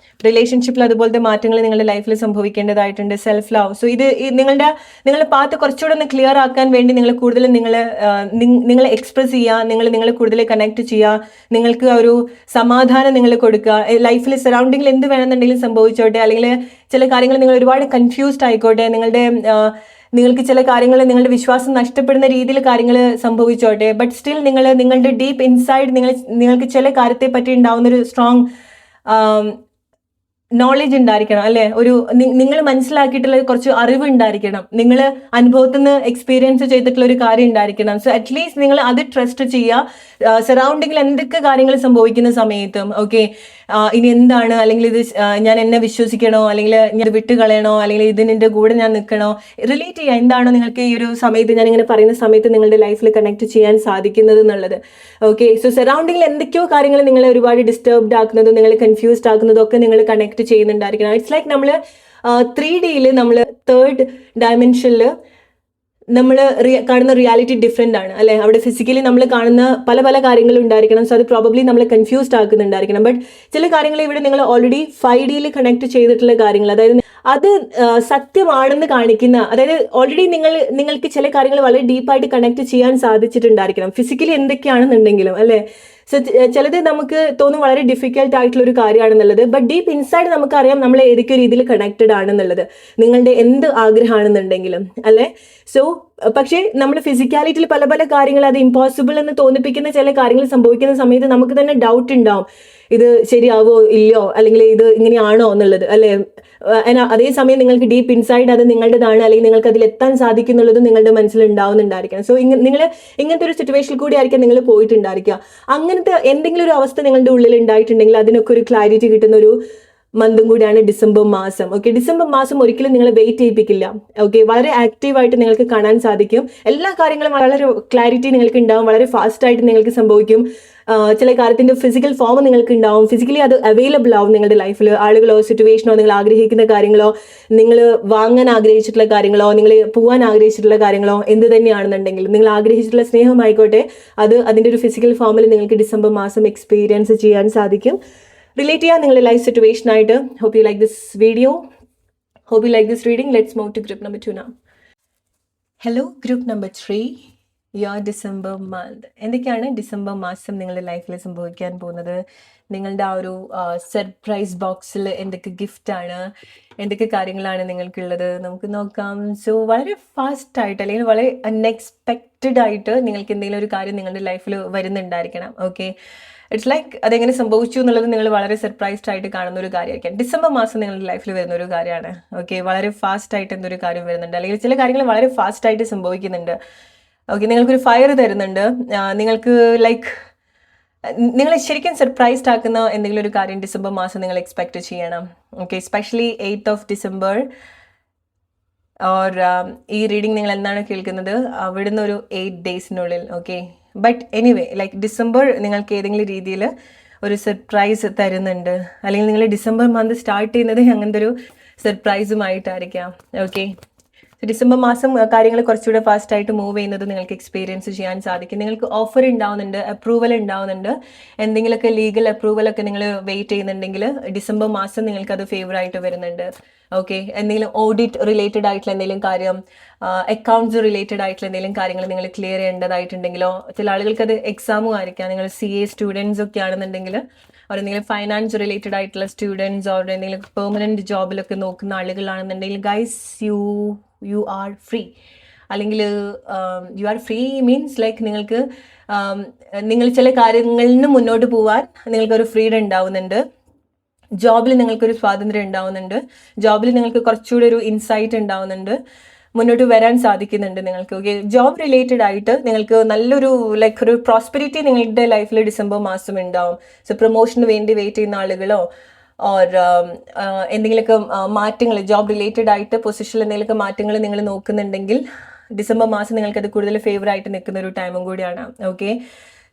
റിലേഷൻഷിപ്പിൽ അതുപോലത്തെ മാറ്റങ്ങൾ നിങ്ങളുടെ ലൈഫിൽ സംഭവിക്കേണ്ടതായിട്ടുണ്ട്. Self love. സോ ഇത് നിങ്ങളുടെ പാത്ത് കുറച്ചുകൂടെ ഒന്ന് ക്ലിയർ ആക്കാൻ വേണ്ടി നിങ്ങൾ കൂടുതൽ നിങ്ങളെ എക്സ്പ്രസ് ചെയ്യുക, നിങ്ങൾ കൂടുതൽ കണക്ട് ചെയ്യുക, നിങ്ങൾക്ക് ഒരു സമാധാനം നിങ്ങൾ കൊടുക്കുക. ലൈഫിൽ സറൗണ്ടിങ്ങിൽ എന്ത് വേണമെന്നുണ്ടെങ്കിലും സംഭവിച്ചോട്ടെ, അല്ലെങ്കിൽ ചില കാര്യങ്ങൾ നിങ്ങൾ ഒരുപാട് കൺഫ്യൂസ്ഡ് ആയിക്കോട്ടെ, നിങ്ങൾക്ക് ചില കാര്യങ്ങൾ നിങ്ങളുടെ വിശ്വാസം നഷ്ടപ്പെടുന്ന രീതിയിൽ കാര്യങ്ങൾ സംഭവിച്ചോട്ടെ, ബട്ട് സ്റ്റിൽ നിങ്ങളുടെ ഡീപ്പ് ഇൻസൈഡ് നിങ്ങൾക്ക് ചില കാര്യത്തെ പറ്റി ഉണ്ടാവുന്നൊരു സ്ട്രോങ് നോളജ് ഉണ്ടായിരിക്കണം, അല്ലെ? നിങ്ങൾ മനസ്സിലാക്കിയിട്ടുള്ള കുറച്ച് അറിവ് ഉണ്ടായിരിക്കണം, നിങ്ങൾ അനുഭവത്തിൽ നിന്ന് എക്സ്പീരിയൻസ് ചെയ്തിട്ടുള്ള ഒരു കാര്യം ഉണ്ടായിരിക്കണം. സോ അറ്റ്ലീസ്റ്റ് നിങ്ങൾ അത് ട്രസ്റ്റ് ചെയ്യുക. സറൗണ്ടിങ്ങിൽ എന്തൊക്കെ കാര്യങ്ങൾ സംഭവിക്കുന്ന സമയത്തും, ഓക്കെ, ഇനി എന്താണ്, അല്ലെങ്കിൽ ഇത് ഞാൻ എന്നെ വിശ്വസിക്കണോ, അല്ലെങ്കിൽ ഞാൻ വിട്ടുകളയണോ, അല്ലെങ്കിൽ ഇതിൻ്റെ കൂടെ ഞാൻ നിൽക്കണോ, റിലേറ്റ് ചെയ്യുക. എന്താണോ നിങ്ങൾക്ക് ഈ ഒരു സമയത്ത്, ഞാനിങ്ങനെ പറയുന്ന സമയത്ത് നിങ്ങളുടെ ലൈഫിൽ കണക്ട് ചെയ്യാൻ സാധിക്കുന്നത് എന്നുള്ളത്. ഓക്കെ, സോ സറൗണ്ടിങ്ങിൽ എന്തൊക്കെയോ കാര്യങ്ങൾ നിങ്ങളെ ഒരുപാട് ഡിസ്റ്റർബ്ഡ് ആക്കുന്നതും നിങ്ങൾ കൺഫ്യൂസ്ഡ് ആക്കുന്നതും ഒക്കെ നിങ്ങൾ കണക്ട് ചെയ്യുന്നുണ്ടായിരിക്കണം. ഇറ്റ്സ് ലൈക്ക് നമ്മൾ 3Dയിൽ, നമ്മൾ 3rd ഡയമെൻഷനിൽ നമ്മൾ കാണുന്ന റിയാലിറ്റി ഡിഫറെൻ്റ് ആണ്, അല്ലെ? അവിടെ ഫിസിക്കലി നമ്മൾ കാണുന്ന പല പല കാര്യങ്ങളും ഉണ്ടായിരിക്കണം. സോ അത് പ്രോബബ്ലി നമ്മളെ കൺഫ്യൂസ്ഡ് ആക്കുന്നുണ്ടായിരിക്കണം. ബട്ട് ചില കാര്യങ്ങൾ ഇവിടെ നിങ്ങൾ ഓൾറെഡി 5Dയിൽ കണക്ട് ചെയ്തിട്ടുള്ള കാര്യങ്ങൾ, അതായത് അത് സത്യമാണെന്ന് കാണിക്കുന്ന, അതായത് ഓൾറെഡി നിങ്ങൾക്ക് ചില കാര്യങ്ങൾ വളരെ ഡീപ്പായിട്ട് കണക്ട് ചെയ്യാൻ സാധിച്ചിട്ടുണ്ടായിരിക്കണം, ഫിസിക്കലി എന്തൊക്കെയാണെന്നുണ്ടെങ്കിലും, അല്ലെ? സോ ചിലത് നമുക്ക് തോന്നും വളരെ ഡിഫിക്കൽട്ട് ആയിട്ടുള്ള ഒരു കാര്യമാണെന്നുള്ളത്, ബട്ട് ഡീപ്പ് ഇൻസൈഡ് നമുക്കറിയാം നമ്മൾ ഏതൊക്കെ രീതിയിൽ കണക്റ്റഡ് ആണെന്നുള്ളത്, നിങ്ങളുടെ എന്ത് ആഗ്രഹമാണെന്നുണ്ടെങ്കിലും, അല്ലെ? സോ പക്ഷേ നമ്മൾ ഫിസിക്കാലിറ്റിയിൽ പല പല കാര്യങ്ങൾ, അത് ഇമ്പോസിബിൾ എന്ന് തോന്നിപ്പിക്കുന്ന ചില കാര്യങ്ങൾ സംഭവിക്കുന്ന സമയത്ത് നമുക്ക് തന്നെ ഡൗട്ട് ഉണ്ടാവും, ഇത് ശരിയാവോ ഇല്ലയോ, അല്ലെങ്കിൽ ഇത് ഇങ്ങനെയാണോ എന്നുള്ളത്, അല്ലെ? അതേസമയം നിങ്ങൾക്ക് ഡീപ്പ് ഇൻസൈഡ് അത് നിങ്ങളുടേതാണ്, അല്ലെങ്കിൽ നിങ്ങൾക്ക് അതിൽ എത്താൻ സാധിക്കുന്നുള്ളതും നിങ്ങളുടെ മനസ്സിൽ ഉണ്ടാവുന്നുണ്ടായിരിക്കണം. സോ നിങ്ങൾ ഇങ്ങനത്തെ ഒരു സിറ്റുവേഷനിൽ കൂടി ആയിരിക്കാം നിങ്ങൾ പോയിട്ടുണ്ടായിരിക്കുക. അങ്ങനത്തെ എന്തെങ്കിലും ഒരു അവസ്ഥ നിങ്ങളുടെ ഉള്ളിൽ ഉണ്ടായിട്ടുണ്ടെങ്കിൽ അതിനൊക്കെ ഒരു ക്ലാരിറ്റി കിട്ടുന്ന ഒരു മന്തും കൂടിയാണ് ഡിസംബർ മാസം. ഓക്കെ, ഡിസംബർ മാസം ഒരിക്കലും നിങ്ങൾ വെയിറ്റ് ചെയ്യിപ്പിക്കില്ല. ഓക്കെ, വളരെ ആക്റ്റീവായിട്ട് നിങ്ങൾക്ക് കാണാൻ സാധിക്കും. എല്ലാ കാര്യങ്ങളും വളരെ ക്ലാരിറ്റി നിങ്ങൾക്ക് ഉണ്ടാവും, വളരെ ഫാസ്റ്റായിട്ട് നിങ്ങൾക്ക് സംഭവിക്കും. ചില കാര്യത്തിൻ്റെ ഫിസിക്കൽ ഫോം നിങ്ങൾക്ക് ഉണ്ടാവും, ഫിസിക്കലി അത് അവൈലബിൾ ആവും നിങ്ങളുടെ ലൈഫിൽ. ആളുകളോ സിറ്റുവേഷനോ, നിങ്ങൾ ആഗ്രഹിക്കുന്ന കാര്യങ്ങളോ, നിങ്ങൾ വാങ്ങാൻ ആഗ്രഹിച്ചിട്ടുള്ള കാര്യങ്ങളോ, നിങ്ങൾ പോകാൻ ആഗ്രഹിച്ചിട്ടുള്ള കാര്യങ്ങളോ എന്ത് തന്നെയാണെന്നുണ്ടെങ്കിലും, നിങ്ങൾ ആഗ്രഹിച്ചിട്ടുള്ള സ്നേഹമായിക്കോട്ടെ, അതിൻ്റെ ഒരു ഫിസിക്കൽ ഫോമിൽ നിങ്ങൾക്ക് ഡിസംബർ മാസം എക്സ്പീരിയൻസ് ചെയ്യാൻ സാധിക്കും. റിലേറ്റ് ചെയ്യാൻ നിങ്ങളുടെ ലൈഫ് സിറ്റുവേഷൻ ആയിട്ട്. Hope you like this video, hope you like this reading. Let's move to group number 2 now. Hello, group number 3. Your December month. എന്തൊക്കെയാണ് ഡിസംബർ മാസം നിങ്ങളുടെ ലൈഫിൽ സംഭവിക്കാൻ പോകുന്നത്? നിങ്ങളുടെ ആ ഒരു സർപ്രൈസ് ബോക്സിൽ എന്തൊക്കെ ഗിഫ്റ്റാണ്, എന്തൊക്കെ കാര്യങ്ങളാണ് നിങ്ങൾക്കുള്ളത്, നമുക്ക് നോക്കാം. സോ വളരെ ഫാസ്റ്റായിട്ട് അല്ലെങ്കിൽ വളരെ അൺഎക്സ്പെക്റ്റഡ് ആയിട്ട് നിങ്ങൾക്ക് എന്തെങ്കിലും ഒരു കാര്യം നിങ്ങളുടെ ലൈഫിൽ വരുന്നുണ്ടായിരിക്കണം. ഓക്കെ, ഇറ്റ്സ് ലൈക്ക് അതെങ്ങനെ സംഭവിച്ചു എന്നുള്ളത് നിങ്ങൾ വളരെ സർപ്രൈസ്ഡ് ആയിട്ട് കാണുന്ന ഒരു കാര്യമായിരിക്കാം. ഡിസംബർ മാസം നിങ്ങളുടെ ലൈഫിൽ വരുന്ന ഒരു കാര്യമാണ്. ഓക്കെ, വളരെ ഫാസ്റ്റ് ആയിട്ട് എന്തൊരു കാര്യം വരുന്നുണ്ട്, അല്ലെങ്കിൽ ചില കാര്യങ്ങൾ വളരെ ഫാസ്റ്റ് ആയിട്ട് സംഭവിക്കുന്നുണ്ട്. ഓക്കെ, നിങ്ങൾക്കൊരു ഫയർ തരുന്നുണ്ട്. നിങ്ങൾക്ക് ലൈക്ക് നിങ്ങളെ ശരിക്കും സർപ്രൈസ്ഡ് ആക്കുന്ന എന്തെങ്കിലും ഒരു കാര്യം ഡിസംബർ മാസം നിങ്ങൾ എക്സ്പെക്ട് ചെയ്യണം. Okay, specially 8th of December or ഈ റീഡിങ് നിങ്ങൾ എന്താണ് കേൾക്കുന്നത് അവിടുന്ന് ഒരു 8 ഡേയ്സിനുള്ളിൽ. Okay, but anyway like December നിങ്ങൾക്ക് ഏതെങ്കിലും രീതിയിൽ ഒരു സർപ്രൈസ് തരുന്നുണ്ട്, അല്ലെങ്കിൽ നിങ്ങൾ ഡിസംബർ മന്ത് സ്റ്റാർട്ട് ചെയ്യുന്നത് അങ്ങനത്തെ ഒരു സർപ്രൈസുമായിട്ടായിരിക്കാം. ഓക്കെ, ഡിസംബർ മാസം കാര്യങ്ങൾ കുറച്ചുകൂടെ ഫാസ്റ്റായിട്ട് മൂവ് ചെയ്യുന്നത് നിങ്ങൾക്ക് എക്സ്പീരിയൻസ് ചെയ്യാൻ സാധിക്കും. നിങ്ങൾക്ക് ഓഫർ ഉണ്ടാവുന്നുണ്ട്, അപ്രൂവൽ ഉണ്ടാവുന്നുണ്ട്, എന്തെങ്കിലുമൊക്കെ ലീഗൽ അപ്രൂവലൊക്കെ നിങ്ങൾ വെയിറ്റ് ചെയ്യുന്നുണ്ടെങ്കിൽ ഡിസംബർ മാസം നിങ്ങൾക്ക് അത് ഫേവറായിട്ട് വരുന്നുണ്ട്. ഓക്കെ, എന്തെങ്കിലും ഓഡിറ്റ് റിലേറ്റഡ് ആയിട്ടുള്ള എന്തെങ്കിലും കാര്യം, അക്കൗണ്ട്സ് റിലേറ്റഡ് ആയിട്ടുള്ള എന്തെങ്കിലും കാര്യങ്ങൾ നിങ്ങൾ ക്ലിയർ ചെയ്യേണ്ടതായിട്ടുണ്ടെങ്കിലോ, ചില ആളുകൾക്ക് അത് എക്സാമും ആയിരിക്കാം. നിങ്ങൾ CA സ്റ്റുഡൻസ് ഒക്കെ ആണെന്നുണ്ടെങ്കിൽ, അവർ എന്തെങ്കിലും ഫൈനാൻസ് റിലേറ്റഡ് ആയിട്ടുള്ള സ്റ്റുഡൻസ് ഓർ എന്തെങ്കിലും പെർമനൻറ്റ് ജോബിലൊക്കെ നോക്കുന്ന ആളുകളാണെന്നുണ്ടെങ്കിൽ ഗൈസ് യു ആർ ഫ്രീ. അല്ലെങ്കിൽ you are free means like നിങ്ങൾക്ക് നിങ്ങൾ ചില കാര്യങ്ങളിൽ നിന്ന് മുന്നോട്ട് പോകാൻ നിങ്ങൾക്കൊരു ഫ്രീഡം ഉണ്ടാവുന്നുണ്ട്. ജോബിൽ നിങ്ങൾക്കൊരു സ്വാതന്ത്ര്യം ഉണ്ടാവുന്നുണ്ട്. ജോബിൽ നിങ്ങൾക്ക് കുറച്ചുകൂടി ഒരു ഇൻസൈറ്റ് ഉണ്ടാവുന്നുണ്ട്. മുന്നോട്ട് വരാൻ സാധിക്കുന്നുണ്ട് നിങ്ങൾക്ക്. ഓക്കെ, ജോബ് റിലേറ്റഡ് ആയിട്ട് നിങ്ങൾക്ക് നല്ലൊരു ലൈക്ക് ഒരു പ്രോസ്പെരിറ്റി നിങ്ങളുടെ ലൈഫിൽ ഡിസംബർ മാസം ഉണ്ടാവും. സോ പ്രൊമോഷന് വേണ്ടി വെയിറ്റ് ചെയ്യുന്ന ആളുകളോ ഓർ എന്തെങ്കിലുമൊക്കെ മാറ്റങ്ങൾ ജോബ് റിലേറ്റഡ് ആയിട്ട് പൊസിഷനിൽ എന്തെങ്കിലുമൊക്കെ മാറ്റങ്ങൾ നിങ്ങൾ നോക്കുന്നുണ്ടെങ്കിൽ ഡിസംബർ മാസം നിങ്ങൾക്കത് കൂടുതൽ ഫേവർ ആയിട്ട് നിൽക്കുന്ന ഒരു ടൈമും കൂടിയാണ്. ഓക്കെ,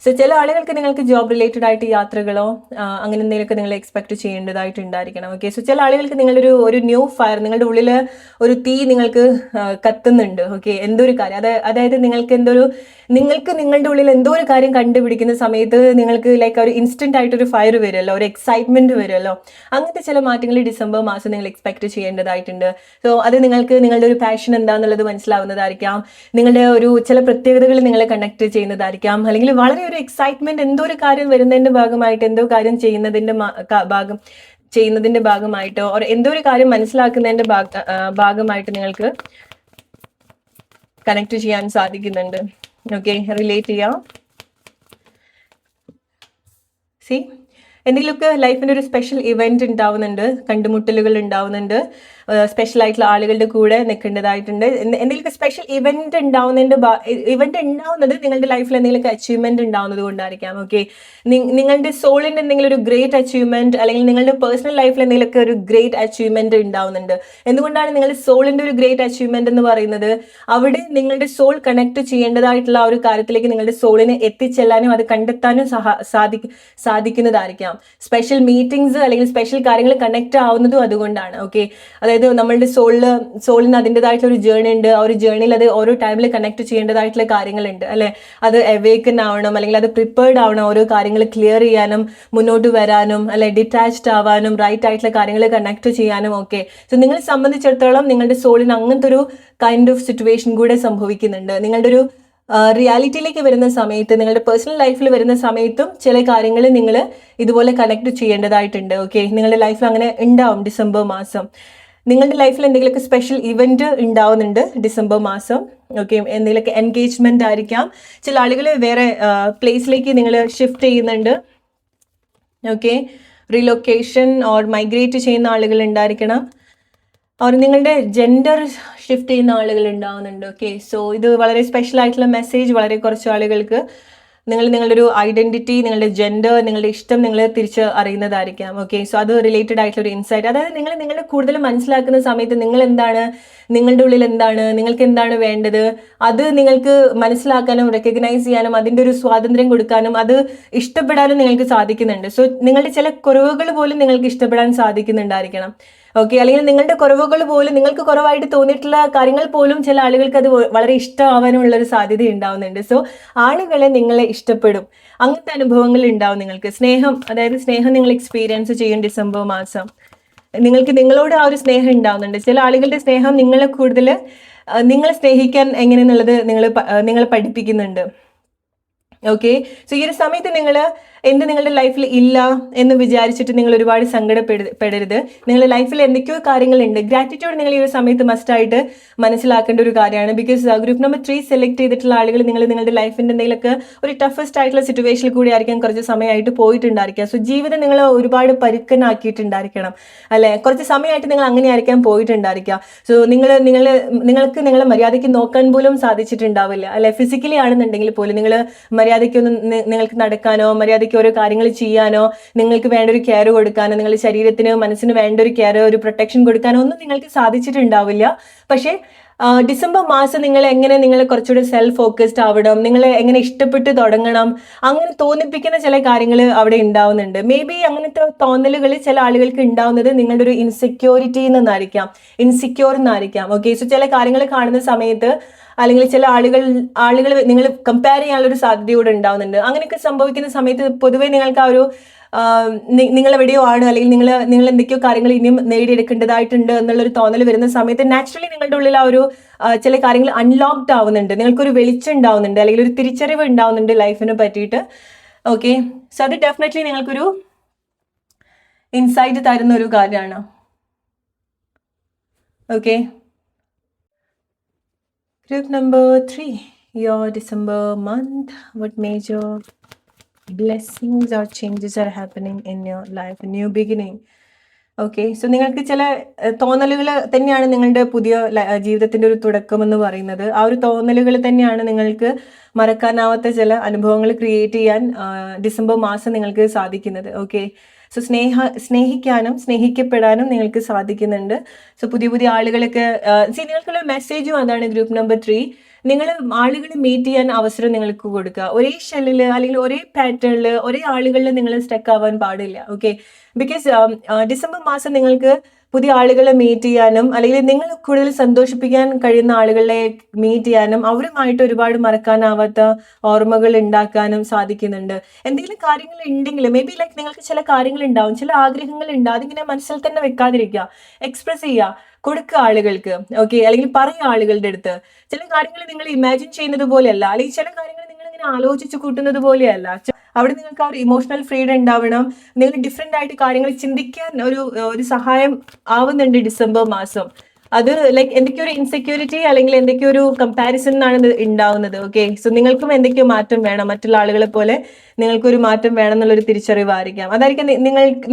സോ ചില ആളുകൾക്ക് നിങ്ങൾക്ക് ജോബ് റിലേറ്റഡ് ആയിട്ട് യാത്രകളോ അങ്ങനെ എന്തെങ്കിലുമൊക്കെ നിങ്ങൾ എക്സ്പെക്ട് ചെയ്യേണ്ടതായിട്ടുണ്ടായിരിക്കണം. ഓക്കെ, സോ ചില ആളുകൾക്ക് നിങ്ങളൊരു ഒരു ന്യൂ ഫയർ, നിങ്ങളുടെ ഉള്ളിൽ ഒരു തീ നിങ്ങൾക്ക് കത്തുന്നുണ്ട്. ഓക്കെ, എന്തോ ഒരു കാര്യം അതായത് നിങ്ങൾക്ക് നിങ്ങളുടെ ഉള്ളിൽ എന്തോ ഒരു കാര്യം കണ്ടുപിടിക്കുന്ന സമയത്ത് നിങ്ങൾക്ക് ലൈക്ക് ഒരു ഇൻസ്റ്റന്റ് ആയിട്ടൊരു ഫയർ വരുമല്ലോ, ഒരു എക്സൈറ്റ്മെന്റ് വരുമല്ലോ. അങ്ങനത്തെ ചില മാറ്റങ്ങൾ ഡിസംബർ മാസം നിങ്ങൾ എക്സ്പെക്ട് ചെയ്യേണ്ടതായിട്ടുണ്ട്. സോ അത് നിങ്ങൾക്ക് നിങ്ങളുടെ ഒരു പാഷൻ എന്താണെന്നുള്ളത് മനസ്സിലാവുന്നതായിരിക്കാം. നിങ്ങളുടെ ഒരു ചില പ്രത്യേകതകൾ നിങ്ങളെ കണക്ട് ചെയ്യുന്നതായിരിക്കാം. അല്ലെങ്കിൽ വളരെ ഒരു എക്സൈറ്റ്മെന്റ്, എന്തോ ഒരു കാര്യം വരുന്നതിന്റെ ഭാഗമായിട്ട്, എന്തോ കാര്യം ചെയ്യുന്നതിന്റെ ഭാഗമായിട്ടോ ഓർ എന്തോ ഒരു കാര്യം മനസ്സിലാക്കുന്നതിന്റെ ഭാഗമായിട്ട് നിങ്ങൾക്ക് കണക്ട് ചെയ്യാൻ സാധിക്കുന്നുണ്ട്. ഓക്കെ, റിലേറ്റ് ചെയ്യാം. സി എന്തെങ്കിലുമൊക്കെ ലൈഫിൻ്റെ ഒരു സ്പെഷ്യൽ ഇവന്റ് ഉണ്ടാവുന്നുണ്ട്, കണ്ടുമുട്ടലുകൾ ഉണ്ടാവുന്നുണ്ട്, സ്പെഷ്യൽ ആയിട്ടുള്ള ആളുകളുടെ കൂടെ നിൽക്കേണ്ടതായിട്ടുണ്ട്. എന്തെങ്കിലുമൊക്കെ സ്പെഷ്യൽ ഇവന്റ് ഉണ്ടാവുന്നത് നിങ്ങളുടെ ലൈഫിൽ എന്തെങ്കിലുമൊക്കെ അച്ചീവ്മെന്റ് ഉണ്ടാവുന്നത് കൊണ്ടായിരിക്കാം. ഓക്കെ, നിങ്ങളുടെ സോളിന്റെ എന്തെങ്കിലും ഒരു ഗ്രേറ്റ് അച്ചീവ്മെന്റ്, അല്ലെങ്കിൽ നിങ്ങളുടെ പേഴ്സണൽ ലൈഫിൽ എന്തെങ്കിലുമൊക്കെ ഒരു ഗ്രേറ്റ് അച്ചീവ്മെന്റ് ഉണ്ടാവുന്നുണ്ട്. എന്തുകൊണ്ടാണ് നിങ്ങളുടെ സോളിന്റെ ഒരു ഗ്രേറ്റ് അച്ചീവ്മെന്റ് എന്ന് പറയുന്നത്? അവിടെ നിങ്ങളുടെ സോൾ കണക്ട് ചെയ്യേണ്ടതായിട്ടുള്ള ആ ഒരു കാര്യത്തിലേക്ക് നിങ്ങളുടെ സോളിനെ എത്തിച്ചെല്ലാനും അത് കണ്ടെത്താനും സാധിക്കുന്നതായിരിക്കാം. സ്പെഷ്യൽ മീറ്റിംഗ്സ് അല്ലെങ്കിൽ സ്പെഷ്യൽ കാര്യങ്ങൾ കണക്ട് ആവുന്നതും അതുകൊണ്ടാണ്. ഓക്കെ, അതായത് നമ്മളുടെ സോളിന് അതിൻ്റെതായിട്ടുള്ള ഒരു ജേർണി ഉണ്ട്. ആ ഒരു ജേർണിയിൽ അത് ഓരോ ടൈമിൽ കണക്ട് ചെയ്യേണ്ടതായിട്ടുള്ള കാര്യങ്ങളുണ്ട് അല്ലെ. അത് അവേക്കൻ ആവണം, അല്ലെങ്കിൽ അത് പ്രിപ്പയർഡ് ആവണം, ഓരോ കാര്യങ്ങൾ ക്ലിയർ ചെയ്യാനും മുന്നോട്ട് വരാനും, അല്ലെ ഡിറ്റാച്ച്ഡ് ആവാനും, റൈറ്റ് ആയിട്ടുള്ള കാര്യങ്ങൾ കണക്ട് ചെയ്യാനും. ഓക്കെ, സോ നിങ്ങളെ സംബന്ധിച്ചിടത്തോളം നിങ്ങളുടെ സോളിന് അങ്ങനത്തെ ഒരു കൈൻഡ് ഓഫ് സിറ്റുവേഷൻ കൂടെ സംഭവിക്കുന്നുണ്ട്. നിങ്ങളുടെ ഒരു റിയാലിറ്റിയിലേക്ക് വരുന്ന സമയത്ത്, നിങ്ങളുടെ പേഴ്സണൽ ലൈഫിൽ വരുന്ന സമയത്തും ചില കാര്യങ്ങൾ നിങ്ങൾ ഇതുപോലെ കണക്ട് ചെയ്യേണ്ടതായിട്ടുണ്ട്. ഓക്കെ, നിങ്ങളുടെ ലൈഫിൽ അങ്ങനെ ഉണ്ടാവും ഡിസംബർ മാസം. നിങ്ങളുടെ ലൈഫിൽ എന്തെങ്കിലുമൊക്കെ സ്പെഷ്യൽ ഇവന്റ് ഉണ്ടാവുന്നുണ്ട് ഡിസംബർ മാസം. ഓക്കെ, എന്തെങ്കിലുമൊക്കെ എൻഗേജ്മെന്റ് ആയിരിക്കാം. ചില ആളുകൾ വേറെ പ്ലേസിലേക്ക് നിങ്ങൾ ഷിഫ്റ്റ് ചെയ്യുന്നുണ്ട്. ഓക്കെ, റീലൊക്കേഷൻ ഓർ മൈഗ്രേറ്റ് ചെയ്യുന്ന ആളുകൾ ഉണ്ടായിരിക്കണം. ഓർ നിങ്ങളുടെ ജെൻഡർ ഷിഫ്റ്റ് ചെയ്യുന്ന ആളുകൾ ഉണ്ടാവുന്നുണ്ട്. ഓക്കെ, സോ ഇത് വളരെ സ്പെഷ്യൽ ആയിട്ടുള്ള മെസ്സേജ്. വളരെ കുറച്ച് ആളുകൾക്ക് നിങ്ങളുടെ ഒരു ഐഡന്റിറ്റി, നിങ്ങളുടെ ജെൻഡർ, നിങ്ങളുടെ ഇഷ്ടം നിങ്ങൾ തിരിച്ച് അറിയുന്നതായിരിക്കാം. ഓക്കെ, സോ അത് റിലേറ്റഡ് ആയിട്ടുള്ള ഒരു ഇൻസൈറ്റ്. അതായത് നിങ്ങളെ കൂടുതൽ മനസ്സിലാക്കുന്ന സമയത്ത് നിങ്ങൾ എന്താണ്, നിങ്ങളുടെ ഉള്ളിൽ എന്താണ്, നിങ്ങൾക്ക് എന്താണ് വേണ്ടത്, അത് നിങ്ങൾക്ക് മനസ്സിലാക്കാനും റെക്കഗ്നൈസ് ചെയ്യാനും അതിൻ്റെ ഒരു സ്വാതന്ത്ര്യം കൊടുക്കാനും അത് ഇഷ്ടപ്പെടാനും നിങ്ങൾക്ക് സാധിക്കുന്നുണ്ട്. സോ നിങ്ങളുടെ ചില കുറവുകൾ പോലും നിങ്ങൾക്ക് ഇഷ്ടപ്പെടാൻ സാധിക്കുന്നുണ്ടായിരിക്കണം. ഓക്കെ, അല്ലെങ്കിൽ നിങ്ങളുടെ കുറവുകൾ പോലും, നിങ്ങൾക്ക് കുറവായിട്ട് തോന്നിയിട്ടുള്ള കാര്യങ്ങൾ പോലും ചില ആളുകൾക്ക് അത് വളരെ ഇഷ്ടമാവാനുള്ള ഒരു സാധ്യത ഉണ്ടാവുന്നുണ്ട്. സോ ആളുകളെ നിങ്ങളെ ഇഷ്ടപ്പെടും, അങ്ങനത്തെ അനുഭവങ്ങൾ ഉണ്ടാവും. നിങ്ങൾക്ക് അതായത് സ്നേഹം നിങ്ങൾ എക്സ്പീരിയൻസ് ചെയ്യും ഡിസംബർ മാസം. നിങ്ങൾക്ക് നിങ്ങളോട് ആ ഒരു സ്നേഹം ഉണ്ടാവുന്നുണ്ട്. ചില ആളുകളുടെ സ്നേഹം നിങ്ങളെ കൂടുതൽ നിങ്ങളെ സ്നേഹിക്കാൻ എങ്ങനെയെന്നുള്ളത് നിങ്ങൾ പഠിപ്പിക്കുന്നുണ്ട്. ഓക്കെ, സോ ഈ ഒരു സമയത്ത് നിങ്ങൾ നിങ്ങളുടെ ലൈഫിൽ ഇല്ല എന്ന് വിചാരിച്ചിട്ട് നിങ്ങൾ ഒരുപാട് സങ്കടപ്പെടരുത്. നിങ്ങളുടെ ലൈഫിൽ എന്തൊക്കെയോ കാര്യങ്ങളുണ്ട്. ഗ്രാറ്റിറ്റ്യൂഡ് നിങ്ങൾ ഈ ഒരു സമയത്ത് മസ്റ്റായിട്ട് മനസ്സിലാക്കേണ്ട ഒരു കാര്യമാണ്. ബിക്കോസ് ഗ്രൂപ്പ് നമ്പർ 3 സെലക്ട് ചെയ്തിട്ടുള്ള ആളുകൾ നിങ്ങളുടെ ലൈഫിൻ്റെ എന്തെങ്കിലുമൊക്കെ ഒരു ടഫസ്റ്റ് ആയിട്ടുള്ള സിറ്റുവേഷനിൽ കൂടി ആയിരിക്കാം കുറച്ച് സമയമായിട്ട് പോയിട്ടുണ്ടായിരിക്കാം. സോ ജീവിതം നിങ്ങൾ ഒരുപാട് പരുക്കനാക്കിയിട്ടുണ്ടായിരിക്കണം, അല്ലെ? കുറച്ച് സമയമായിട്ട് നിങ്ങൾ അങ്ങനെ ആയിരിക്കാം പോയിട്ടുണ്ടായിരിക്കാം. സോ നിങ്ങൾക്ക് നിങ്ങളെ മര്യാദയ്ക്ക് നോക്കാൻ പോലും സാധിച്ചിട്ടുണ്ടാവില്ല, അല്ലെ? ഫിസിക്കലി ആണെന്നുണ്ടെങ്കിൽ പോലും നിങ്ങൾക്ക് നടക്കാനോ മര്യാദയ്ക്ക് ഓരോ കാര്യങ്ങൾ ചെയ്യാനോ നിങ്ങൾക്ക് വേണ്ട ഒരു കെയർ കൊടുക്കാനോ നിങ്ങളുടെ ശരീരത്തിന് മനസ്സിന് വേണ്ട ഒരു കെയർ ഒരു പ്രൊട്ടക്ഷൻ കൊടുക്കാനോ ഒന്നും നിങ്ങൾക്ക് സാധിച്ചിട്ടുണ്ടാവില്ല. പക്ഷേ ഡിസംബർ മാസം നിങ്ങൾ കുറച്ചുകൂടി സെൽഫ് ഫോക്കസ്ഡ് ആവണം, നിങ്ങളെ എങ്ങനെ ഇഷ്ടപ്പെട്ട് തുടങ്ങണം, അങ്ങനെ തോന്നിപ്പിക്കുന്ന ചില കാര്യങ്ങൾ അവിടെ ഉണ്ടാവുന്നുണ്ട്. മേ ബി അങ്ങനത്തെ തോന്നലുകൾ ചില ആളുകൾക്ക് ഉണ്ടാവുന്നത് നിങ്ങളുടെ ഒരു ഇൻസെക്യൂരിറ്റി എന്നായിരിക്കാം. ഓക്കെ, സോ ചില കാര്യങ്ങൾ കാണുന്ന സമയത്ത് അല്ലെങ്കിൽ ചില ആളുകൾ നിങ്ങൾ കമ്പയർ ചെയ്യാനുള്ളൊരു സാധ്യതയോടെ ഉണ്ടാവുന്നുണ്ട്. അങ്ങനെയൊക്കെ സംഭവിക്കുന്ന സമയത്ത് പൊതുവേ നിങ്ങൾക്ക് ആ ഒരു നിങ്ങളെവിടെയോ ആണ്, അല്ലെങ്കിൽ നിങ്ങൾ എന്തൊക്കെയോ കാര്യങ്ങൾ ഇനിയും നേടിയെടുക്കേണ്ടതായിട്ടുണ്ട് എന്നുള്ളൊരു തോന്നൽ വരുന്ന സമയത്ത് നാച്ചുറലി നിങ്ങളുടെ ഉള്ളിൽ ആ ഒരു ചില കാര്യങ്ങൾ അൺലോക്ഡ് ആവുന്നുണ്ട്, നിങ്ങൾക്കൊരു വെളിച്ചം ഉണ്ടാവുന്നുണ്ട്, അല്ലെങ്കിൽ ഒരു തിരിച്ചറിവ് ഉണ്ടാവുന്നുണ്ട് ലൈഫിനെ പറ്റിയിട്ട്. ഓക്കെ, സോ അത് ഡെഫിനറ്റ്ലി നിങ്ങൾക്കൊരു ഇൻസൈറ്റ് തരുന്ന ഒരു കാര്യമാണ്. Okay, group number 3, your December month, what major blessings or changes are happening in your life, new beginning. Okay, so നിങ്ങൾക്ക് ചില തോന്നലുകൾ തന്നെയാണ് നിങ്ങളുടെ പുതിയ ജീവിതത്തിൻ്റെ ഒരു തുടക്കം എന്ന് പറയുന്നത്. ആ ഒരു തോന്നലുകൾ തന്നെയാണ് നിങ്ങൾക്ക് മറക്കാനാവാത്ത ചില അനുഭവങ്ങൾ ക്രിയേറ്റ് ചെയ്യാൻ ഡിസംബർ മാസം നിങ്ങൾക്ക് സാധിക്കുന്നത്. ഓക്കെ, സോ സ്നേഹിക്കാനും സ്നേഹിക്കപ്പെടാനും നിങ്ങൾക്ക് സാധിക്കുന്നുണ്ട്. സോ പുതിയ ആളുകളൊക്കെ നിങ്ങൾക്കുള്ള മെസ്സേജും അതാണ്. ഗ്രൂപ്പ് നമ്പർ 3, നിങ്ങൾ ആളുകളെ മീറ്റ് ചെയ്യാൻ അവസരം നിങ്ങൾക്ക് കൊടുക്കുക. ഒരേ ഷെല്ലിൽ അല്ലെങ്കിൽ ഒരേ പാറ്റേണിൽ ഒരേ ആളുകളിൽ നിങ്ങൾ സ്റ്റക്ക് ആവാൻ പാടില്ല. ഓക്കെ, ബിക്കോസ് ഡിസംബർ മാസം നിങ്ങൾക്ക് പുതിയ ആളുകളെ മീറ്റ് ചെയ്യാനും അല്ലെങ്കിൽ നിങ്ങൾ കൂടുതൽ സന്തോഷിപ്പിക്കാൻ കഴിയുന്ന ആളുകളെ മീറ്റ് ചെയ്യാനും അവരുമായിട്ട് ഒരുപാട് മറക്കാനാവാത്ത ഓർമ്മകൾ ഉണ്ടാക്കാനും സാധിക്കുന്നുണ്ട്. എന്തെങ്കിലും കാര്യങ്ങൾ ഉണ്ടെങ്കിൽ മേ ബി ലൈക്ക് നിങ്ങൾക്ക് ചില കാര്യങ്ങൾ ഉണ്ടാവും, ചില ആഗ്രഹങ്ങൾ ഉണ്ടാവും, അതിങ്ങനെ മനസ്സിൽ തന്നെ വെക്കാതിരിക്കുക, എക്സ്പ്രസ് ചെയ്യുക, കൊടുക്കുക ആളുകൾക്ക്. ഓക്കെ, അല്ലെങ്കിൽ പറയുക ആളുകളുടെ അടുത്ത്. ചില കാര്യങ്ങൾ നിങ്ങൾ ഇമാജിൻ ചെയ്യുന്നത് പോലെയല്ല, അല്ലെങ്കിൽ ചില കാര്യങ്ങൾ നിങ്ങൾ ഇങ്ങനെ ആലോചിച്ച് കൂട്ടുന്നത് പോലെയല്ല. അവിടെ നിങ്ങൾക്ക് ആ ഒരു ഇമോഷണൽ ഫ്രീഡം ഉണ്ടാവണം. നിങ്ങൾ ഡിഫറെൻ്റ് ആയിട്ട് കാര്യങ്ങൾ ചിന്തിക്കാൻ ഒരു സഹായം ആവുന്നുണ്ട് ഡിസംബർ മാസം. അത് ലൈക്ക് എന്തൊക്കെയോ ഒരു ഇൻസെക്യൂരിറ്റി അല്ലെങ്കിൽ എന്തൊക്കെയോ ഒരു കമ്പാരിസൺ ആണ് ഇത് ഉണ്ടാവുന്നത്. ഓക്കെ, സോ നിങ്ങൾക്കും എന്തൊക്കെയോ മാറ്റം വേണം, മറ്റുള്ള ആളുകളെ പോലെ നിങ്ങൾക്കൊരു മാറ്റം വേണം എന്നുള്ളൊരു തിരിച്ചറിവായിരിക്കാം. അതായിരിക്കും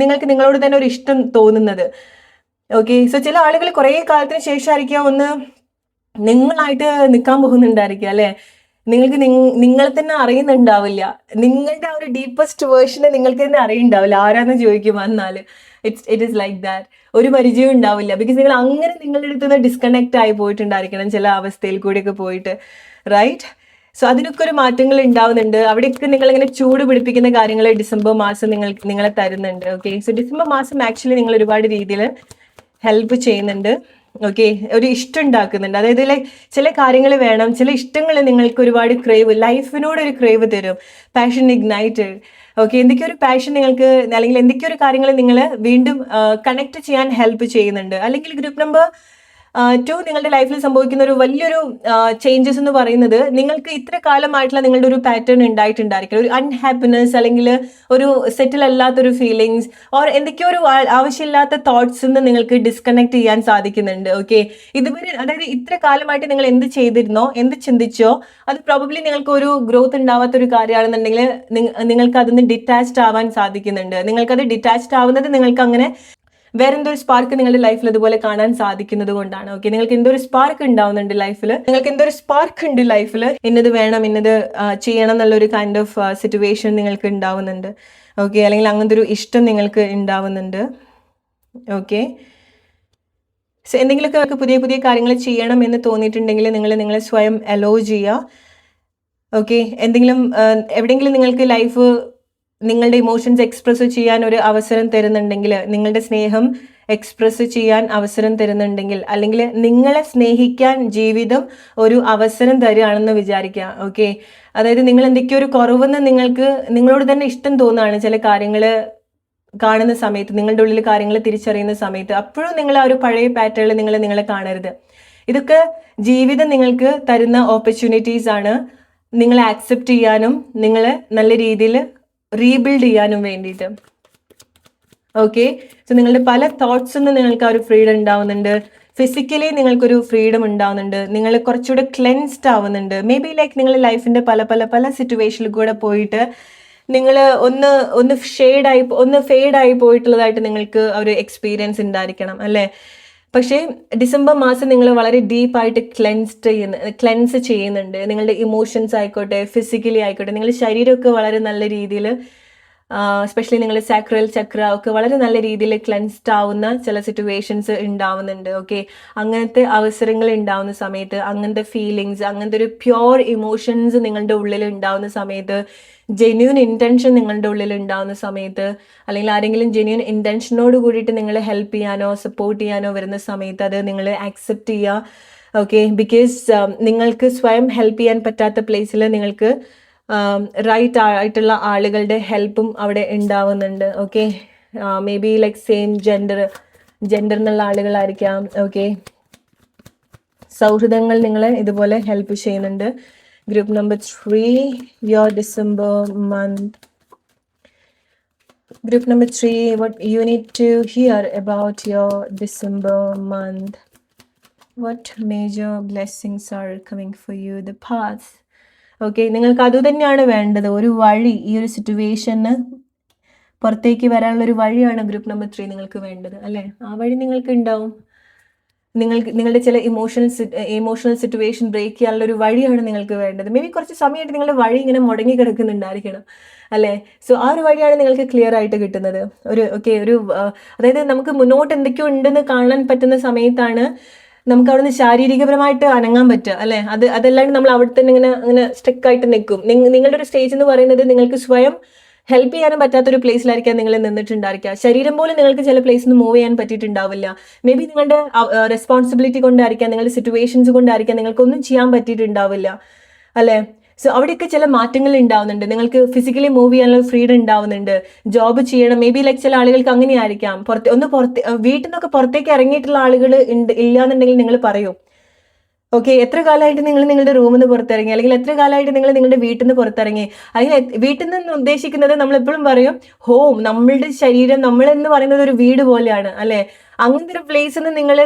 നിങ്ങൾക്ക് നിങ്ങളോട് തന്നെ ഒരു ഇഷ്ടം തോന്നുന്നത്. ഓക്കെ, സോ ചില ആളുകൾ കുറേ കാലത്തിന് ശേഷമായിരിക്കാം ഒന്ന് നിങ്ങളായിട്ട് നിൽക്കാൻ പോകുന്നുണ്ടായിരിക്കുക, അല്ലേ? നിങ്ങൾക്ക് നിങ്ങളെ തന്നെ അറിയുന്നുണ്ടാവില്ല, നിങ്ങളുടെ ആ ഒരു ഡീപ്പസ്റ്റ് വേർഷനെ നിങ്ങൾക്ക് തന്നെ അറിയുന്നുണ്ടാവില്ല. ആരാന്ന് ചോദിക്കും വന്നാൽ ഇറ്റ് ഈസ് ലൈക്ക് ദാറ്റ്. ഒരു പരിചയം ഉണ്ടാവില്ല, ബിക്കോസ് നിങ്ങൾ അങ്ങനെ നിങ്ങളുടെ അടുത്ത് നിന്ന് ഡിസ്കണക്ട് ആയി പോയിട്ടുണ്ടായിരിക്കണം ചില അവസ്ഥയിൽ കൂടിയൊക്കെ പോയിട്ട്, റൈറ്റ്? സോ അതിനൊക്കെ ഒരു മാറ്റങ്ങൾ ഉണ്ടാവുന്നുണ്ട്. അവിടെയൊക്കെ നിങ്ങളിങ്ങനെ ചൂട് പിടിപ്പിക്കുന്ന കാര്യങ്ങൾ ഡിസംബർ മാസം നിങ്ങളെ തരുന്നുണ്ട്. ഓക്കെ, സോ ഡിസംബർ മാസം ആക്ച്വലി നിങ്ങൾ ഒരുപാട് രീതിയിൽ ഹെൽപ്പ് ചെയ്യുന്നുണ്ട്. ഓക്കെ, ഒരു ഇഷ്ടം ഉണ്ടാക്കുന്നുണ്ട്. അതായത് ലൈക്ക് ചില കാര്യങ്ങൾ വേണം, ചില ഇഷ്ടങ്ങൾ നിങ്ങൾക്ക് ഒരുപാട് ക്രേവ്, ലൈഫിനോട് ഒരു ക്രേവ് തരും, പാഷൻ ഇഗ്നൈറ്റഡ്. ഓക്കെ, എന്തൊക്കെയോ ഒരു പാഷൻ നിങ്ങൾക്ക് അല്ലെങ്കിൽ എന്തൊക്കെയോ ഒരു കാര്യങ്ങൾ നിങ്ങൾ വീണ്ടും കണക്ട് ചെയ്യാൻ ഹെൽപ്പ് ചെയ്യുന്നുണ്ട്. അല്ലെങ്കിൽ ഗ്രൂപ്പ് നമ്പർ 2 നിങ്ങളുടെ ലൈഫിൽ സംഭവിക്കുന്ന ഒരു വലിയൊരു ചേഞ്ചസ് എന്ന് പറയുന്നത് നിങ്ങൾക്ക് ഇത്ര കാലമായിട്ടുള്ള നിങ്ങളുടെ ഒരു പാറ്റേൺ ഉണ്ടായിട്ടുണ്ടായിരിക്കും, ഒരു അൺഹാപ്പിനെസ് അല്ലെങ്കിൽ ഒരു സെറ്റിൽ അല്ലാത്തൊരു ഫീലിങ്സ് ഓർ എന്തൊക്കെയോ ഒരു ആവശ്യമില്ലാത്ത തോട്ട്സ് നിന്ന് നിങ്ങൾക്ക് ഡിസ്കണക്ട് ചെയ്യാൻ സാധിക്കുന്നുണ്ട്. ഓക്കെ, ഇതുവരെ അതായത് ഇത്ര കാലമായിട്ട് നിങ്ങൾ എന്ത് ചെയ്തിരുന്നോ, എന്ത് ചിന്തിച്ചോ, അത് പ്രോബബ്ലി നിങ്ങൾക്ക് ഒരു ഗ്രോത്ത് ഉണ്ടാവാത്തൊരു കാര്യമാണെന്നുണ്ടെങ്കിൽ നിങ്ങൾക്ക് അതിന് ഡിറ്റാച്ച്ഡ് ആവാൻ സാധിക്കുന്നുണ്ട്. നിങ്ങൾക്കത് ഡിറ്റാച്ച്ഡ് ആവുന്നത് നിങ്ങൾക്ക് അങ്ങനെ വേറെ എന്തോ ഒരു സ്പാർക്ക് നിങ്ങളുടെ ലൈഫിൽ അതുപോലെ കാണാൻ സാധിക്കുന്നത് കൊണ്ടാണ്. ഓക്കെ, നിങ്ങൾക്ക് എന്തോ ഒരു സ്പാർക്ക് ഉണ്ടാവുന്നുണ്ട് ലൈഫിൽ, നിങ്ങൾക്ക് എന്തോ ഒരു സ്പാർക്ക് ഉണ്ട് ലൈഫിൽ, ഇന്നത് വേണം, ഇന്നത് ചെയ്യണം എന്നുള്ളൊരു കൈൻഡ് ഓഫ് സിറ്റുവേഷൻ നിങ്ങൾക്ക് ഉണ്ടാവുന്നുണ്ട്. ഓക്കെ, അല്ലെങ്കിൽ അങ്ങനത്തെ ഒരു ഇഷ്ടം നിങ്ങൾക്ക് ഉണ്ടാവുന്നുണ്ട്. ഓക്കെ, സോ എന്തെങ്കിലുമൊക്കെ പുതിയ കാര്യങ്ങൾ ചെയ്യണം എന്ന് തോന്നിയിട്ടുണ്ടെങ്കിൽ നിങ്ങളെ സ്വയം അലോ ചെയ്യുക. ഓക്കെ, എവിടെയെങ്കിലും നിങ്ങൾക്ക് ലൈഫ് നിങ്ങളുടെ ഇമോഷൻസ് എക്സ്പ്രസ് ചെയ്യാൻ ഒരു അവസരം തരുന്നുണ്ടെങ്കിൽ, നിങ്ങളുടെ സ്നേഹം എക്സ്പ്രസ് ചെയ്യാൻ അവസരം തരുന്നുണ്ടെങ്കിൽ, അല്ലെങ്കിൽ നിങ്ങളെ സ്നേഹിക്കാൻ ജീവിതം ഒരു അവസരം തരികയാണെന്ന് വിചാരിക്കുക. ഓക്കെ, അതായത് നിങ്ങൾ എന്തൊക്കെയോ ഒരു കുറവെന്ന് നിങ്ങളോട് തന്നെ ഇഷ്ടം തോന്നുകയാണ് ചില കാര്യങ്ങൾ കാണുന്ന സമയത്ത്, നിങ്ങളുടെ ഉള്ളിൽ കാര്യങ്ങൾ തിരിച്ചറിയുന്ന സമയത്ത്. അപ്പോഴും നിങ്ങൾ ആ ഒരു പഴയ പാറ്റേണിൽ നിങ്ങളെ കാണരുത്. ഇതൊക്കെ ജീവിതം നിങ്ങൾക്ക് തരുന്ന ഓപ്പർച്യൂണിറ്റീസ് ആണ്, നിങ്ങളെ ആക്സെപ്റ്റ് ചെയ്യാനും നിങ്ങളെ നല്ല രീതിയിൽ റീബിൽഡ് ചെയ്യാനും വേണ്ടിയിട്ട്. ഓക്കെ, സോ നിങ്ങളുടെ പല തോട്ട്സിൽ നിന്ന് നിങ്ങൾക്ക് ആ ഒരു ഫ്രീഡം ഉണ്ടാവുന്നുണ്ട്. ഫിസിക്കലി നിങ്ങൾക്കൊരു ഫ്രീഡം ഉണ്ടാവുന്നുണ്ട്. നിങ്ങൾ കുറച്ചുകൂടെ ക്ലെൻസ്ഡ് ആവുന്നുണ്ട്. മേ ബി ലൈക്ക് നിങ്ങൾ ലൈഫിന്റെ പല പല പല സിറ്റുവേഷനിൽ കൂടെ പോയിട്ട് നിങ്ങൾ ഒന്ന് ഫെയ്ഡായി പോയിട്ടുള്ളതായിട്ട് നിങ്ങൾക്ക് ഒരു എക്സ്പീരിയൻസ് ഉണ്ടായിരിക്കണം അല്ലേ. പക്ഷേ ഡിസംബർ മാസം നിങ്ങൾ വളരെ ഡീപ്പായിട്ട് ക്ലെൻസ് ചെയ്യുന്നുണ്ട്. നിങ്ങളുടെ ഇമോഷൻസ് ആയിക്കോട്ടെ, ഫിസിക്കലി ആയിക്കോട്ടെ, നിങ്ങളുടെ ശരീരമൊക്കെ വളരെ നല്ല രീതിയിൽ, എസ്പെഷ്യലി നിങ്ങളുടെ സാക്രൽ ചക്ര ഒക്കെ വളരെ നല്ല രീതിയിൽ ക്ലെൻസ്ഡ് ആവുന്ന ചില സിറ്റുവേഷൻസ് ഉണ്ടാവുന്നുണ്ട്. ഓക്കെ, അങ്ങനത്തെ അവസരങ്ങൾ ഉണ്ടാവുന്ന സമയത്ത്, അങ്ങനത്തെ ഫീലിങ്സ്, അങ്ങനത്തെ ഒരു പ്യോർ ഇമോഷൻസ് നിങ്ങളുടെ ഉള്ളിൽ ഉണ്ടാവുന്ന സമയത്ത്, ജെന്യൂൻ ഇൻറ്റൻഷൻ നിങ്ങളുടെ ഉള്ളിൽ ഉണ്ടാവുന്ന സമയത്ത്, അല്ലെങ്കിൽ ആരെങ്കിലും ജെന്യൂൻ ഇൻറ്റൻഷനോട് കൂടിയിട്ട് നിങ്ങളെ ഹെൽപ്പ് ചെയ്യാനോ സപ്പോർട്ട് ചെയ്യാനോ വരുന്ന സമയത്ത് അത് നിങ്ങൾ ആക്സെപ്റ്റ് ചെയ്യുക. ഓക്കെ, ബിക്കോസ് നിങ്ങൾക്ക് സ്വയം ഹെൽപ്പ് ചെയ്യാൻ പറ്റാത്ത പ്ലേസിൽ നിങ്ങൾക്ക് റൈറ്റ് ആയിട്ടുള്ള ആളുകളുടെ ഹെൽപ്പും അവിടെ ഉണ്ടാവുന്നുണ്ട്. Okay, may be like same gender എന്നുള്ള ആളുകളായിരിക്കാം. ഓക്കെ, സൗഹൃദങ്ങൾ നിങ്ങളെ ഇതുപോലെ ഹെൽപ്പ് ചെയ്യുന്നുണ്ട്. Group number 3, your December month. Group number 3, what you need to hear about your December month. What major blessings are coming for you, the path. Okay, നിങ്ങൾക്ക് അതുതന്നെയാണ് വേണ്ടത്, ഒരു വഴി. ഈ ഒരു സിറ്റുവേഷന് പുറത്തേക്ക് വരാനുള്ള ഒരു വഴിയാണ് ഗ്രൂപ്പ് നമ്പർ 3 നിങ്ങൾക്ക് വേണ്ടത് അല്ലേ. ആ വഴി നിങ്ങൾക്ക് ഉണ്ടാവും. നിങ്ങളുടെ ചില ഇമോഷണൽ സിറ്റുവേഷൻ ബ്രേക്ക് ചെയ്യാനുള്ള ഒരു വഴിയാണ് നിങ്ങൾക്ക് വേണ്ടത്. മേ ബി കുറച്ച് സമയമായിട്ട് നിങ്ങളുടെ വഴി ഇങ്ങനെ മുടങ്ങി കിടക്കുന്നുണ്ടായിരിക്കണം അല്ലേ. സോ ആ ഒരു വഴിയാണ് നിങ്ങൾക്ക് ക്ലിയർ ആയിട്ട് കിട്ടുന്നത്. അതായത് നമുക്ക് മുന്നോട്ട് എന്തൊക്കെയോ ഉണ്ടെന്ന് കാണാൻ പറ്റുന്ന സമയത്താണ് നമുക്ക് അവിടുന്ന് ശാരീരികപരമായിട്ട് അനങ്ങാൻ പറ്റുക അല്ലേ. അതല്ലാണ്ട് നമ്മൾ അവിടെ തന്നെ അങ്ങനെ സ്ട്രിക്റ്റായിട്ട് നിൽക്കും. നിങ്ങളുടെ ഒരു സ്റ്റേജ് എന്ന് പറയുന്നത് നിങ്ങൾക്ക് സ്വയം ഹെൽപ്പ് ചെയ്യാനും പറ്റാത്തൊരു പ്ലേസിലായിരിക്കാം നിങ്ങൾ നിന്നിട്ടുണ്ടായിരിക്കുക. ശരീരം പോലും നിങ്ങൾക്ക് ചില പ്ലേസിൽ നിന്ന് മൂവ് ചെയ്യാൻ പറ്റിയിട്ടുണ്ടാവില്ല. മേ ബി നിങ്ങളുടെ റെസ്പോൺസിബിലിറ്റി കൊണ്ടായിരിക്കാം, നിങ്ങളുടെ സിറ്റുവേഷൻസ് കൊണ്ടായിരിക്കാം നിങ്ങൾക്കൊന്നും ചെയ്യാൻ പറ്റിയിട്ടുണ്ടാവില്ല അല്ലേ. സോ അവിടെയൊക്കെ ചില മാറ്റങ്ങൾ ഉണ്ടാവുന്നുണ്ട്. നിങ്ങൾക്ക് ഫിസിക്കലി മൂവ് ചെയ്യാനുള്ള ഫ്രീഡം ഉണ്ടാവുന്നുണ്ട്. ജോബ് ചെയ്യണം, മേ ബി ലൈക്ക് ചില ആളുകൾക്ക് അങ്ങനെ ആയിരിക്കാം. വീട്ടിൽ നിന്നൊക്കെ പുറത്തേക്ക് ഇറങ്ങിയിട്ടുള്ള ആളുകൾ ഇല്ലാന്നുണ്ടെങ്കിൽ നിങ്ങൾ പറയൂ. ഓക്കെ, എത്ര കാലമായിട്ട് നിങ്ങൾ നിങ്ങളുടെ റൂമിൽ നിന്ന് പുറത്തിറങ്ങി, അല്ലെങ്കിൽ എത്ര കാലമായിട്ട് നിങ്ങൾ നിങ്ങളുടെ വീട്ടിൽ നിന്ന് പുറത്തിറങ്ങി. അല്ലെങ്കിൽ വീട്ടിൽ നിന്ന് ഉദ്ദേശിക്കുന്നത് നമ്മൾ എപ്പോഴും പറയും ഹോം, നമ്മളുടെ ശരീരം, നമ്മളെന്ന് പറയുന്നത് ഒരു വീട് പോലെയാണ് അല്ലെ. അങ്ങനത്തെ ഒരു പ്ലേസിൽ നിന്ന്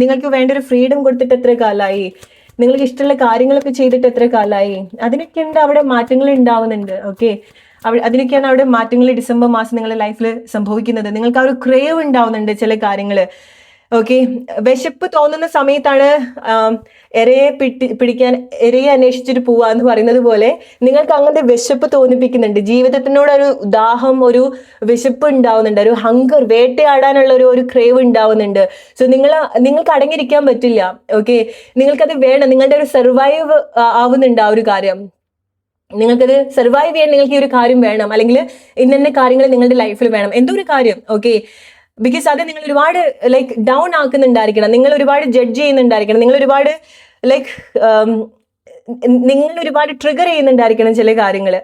നിങ്ങൾക്ക് വേണ്ട ഒരു ഫ്രീഡം കൊടുത്തിട്ട് എത്ര കാലമായി, നിങ്ങൾക്ക് ഇഷ്ടമുള്ള കാര്യങ്ങളൊക്കെ ചെയ്തിട്ട് എത്ര കാലമായി. അതിനൊക്കെയുണ്ട് അവിടെ മാറ്റങ്ങൾ ഉണ്ടാവുന്നുണ്ട്. ഓക്കെ, അതിനൊക്കെയാണ് അവിടെ മാറ്റങ്ങൾ ഡിസംബർ മാസം നിങ്ങളുടെ ലൈഫിൽ സംഭവിക്കുന്നത്. നിങ്ങൾക്ക് ആ ഒരു ക്രേവ് ഉണ്ടാവുന്നുണ്ട് ചില കാര്യങ്ങൾ. ഓക്കെ, വിശപ്പ് തോന്നുന്ന സമയത്താണ് ഇരയെ അന്വേഷിച്ചിട്ട് പോവുക എന്ന് പറയുന്നത് പോലെ നിങ്ങൾക്ക് അങ്ങനത്തെ വിശപ്പ് തോന്നിപ്പിക്കുന്നുണ്ട്. ജീവിതത്തിനോടൊരു ദാഹം, ഒരു വിശപ്പ് ഉണ്ടാവുന്നുണ്ട്, ഒരു ഹങ്കർ, വേട്ടയാടാനുള്ള ഒരു ക്രേവ് ഉണ്ടാവുന്നുണ്ട്. സോ നിങ്ങൾക്ക് അടങ്ങിയിരിക്കാൻ പറ്റില്ല. ഓക്കെ, നിങ്ങൾക്കത് വേണം. നിങ്ങളുടെ ഒരു സർവൈവ് ആവുന്നുണ്ട് ആ ഒരു കാര്യം. നിങ്ങൾക്കത് സർവൈവ് ചെയ്യാൻ നിങ്ങൾക്ക് ഈ ഒരു കാര്യം വേണം, അല്ലെങ്കിൽ ഇന്ന കാര്യങ്ങൾ നിങ്ങളുടെ ലൈഫിൽ വേണം, എന്തോ ഒരു കാര്യം. ഓക്കെ, ബിക്കോസ് അത് നിങ്ങൾ ഒരുപാട് ലൈക്ക് ഡൗൺ ആക്കുന്നുണ്ടായിരിക്കണം, നിങ്ങൾ ഒരുപാട് ജഡ്ജ് ചെയ്യുന്നുണ്ടായിരിക്കണം, നിങ്ങൾ ഒരുപാട് ട്രിഗർ ചെയ്യുന്നുണ്ടായിരിക്കണം ചില കാര്യങ്ങൾ.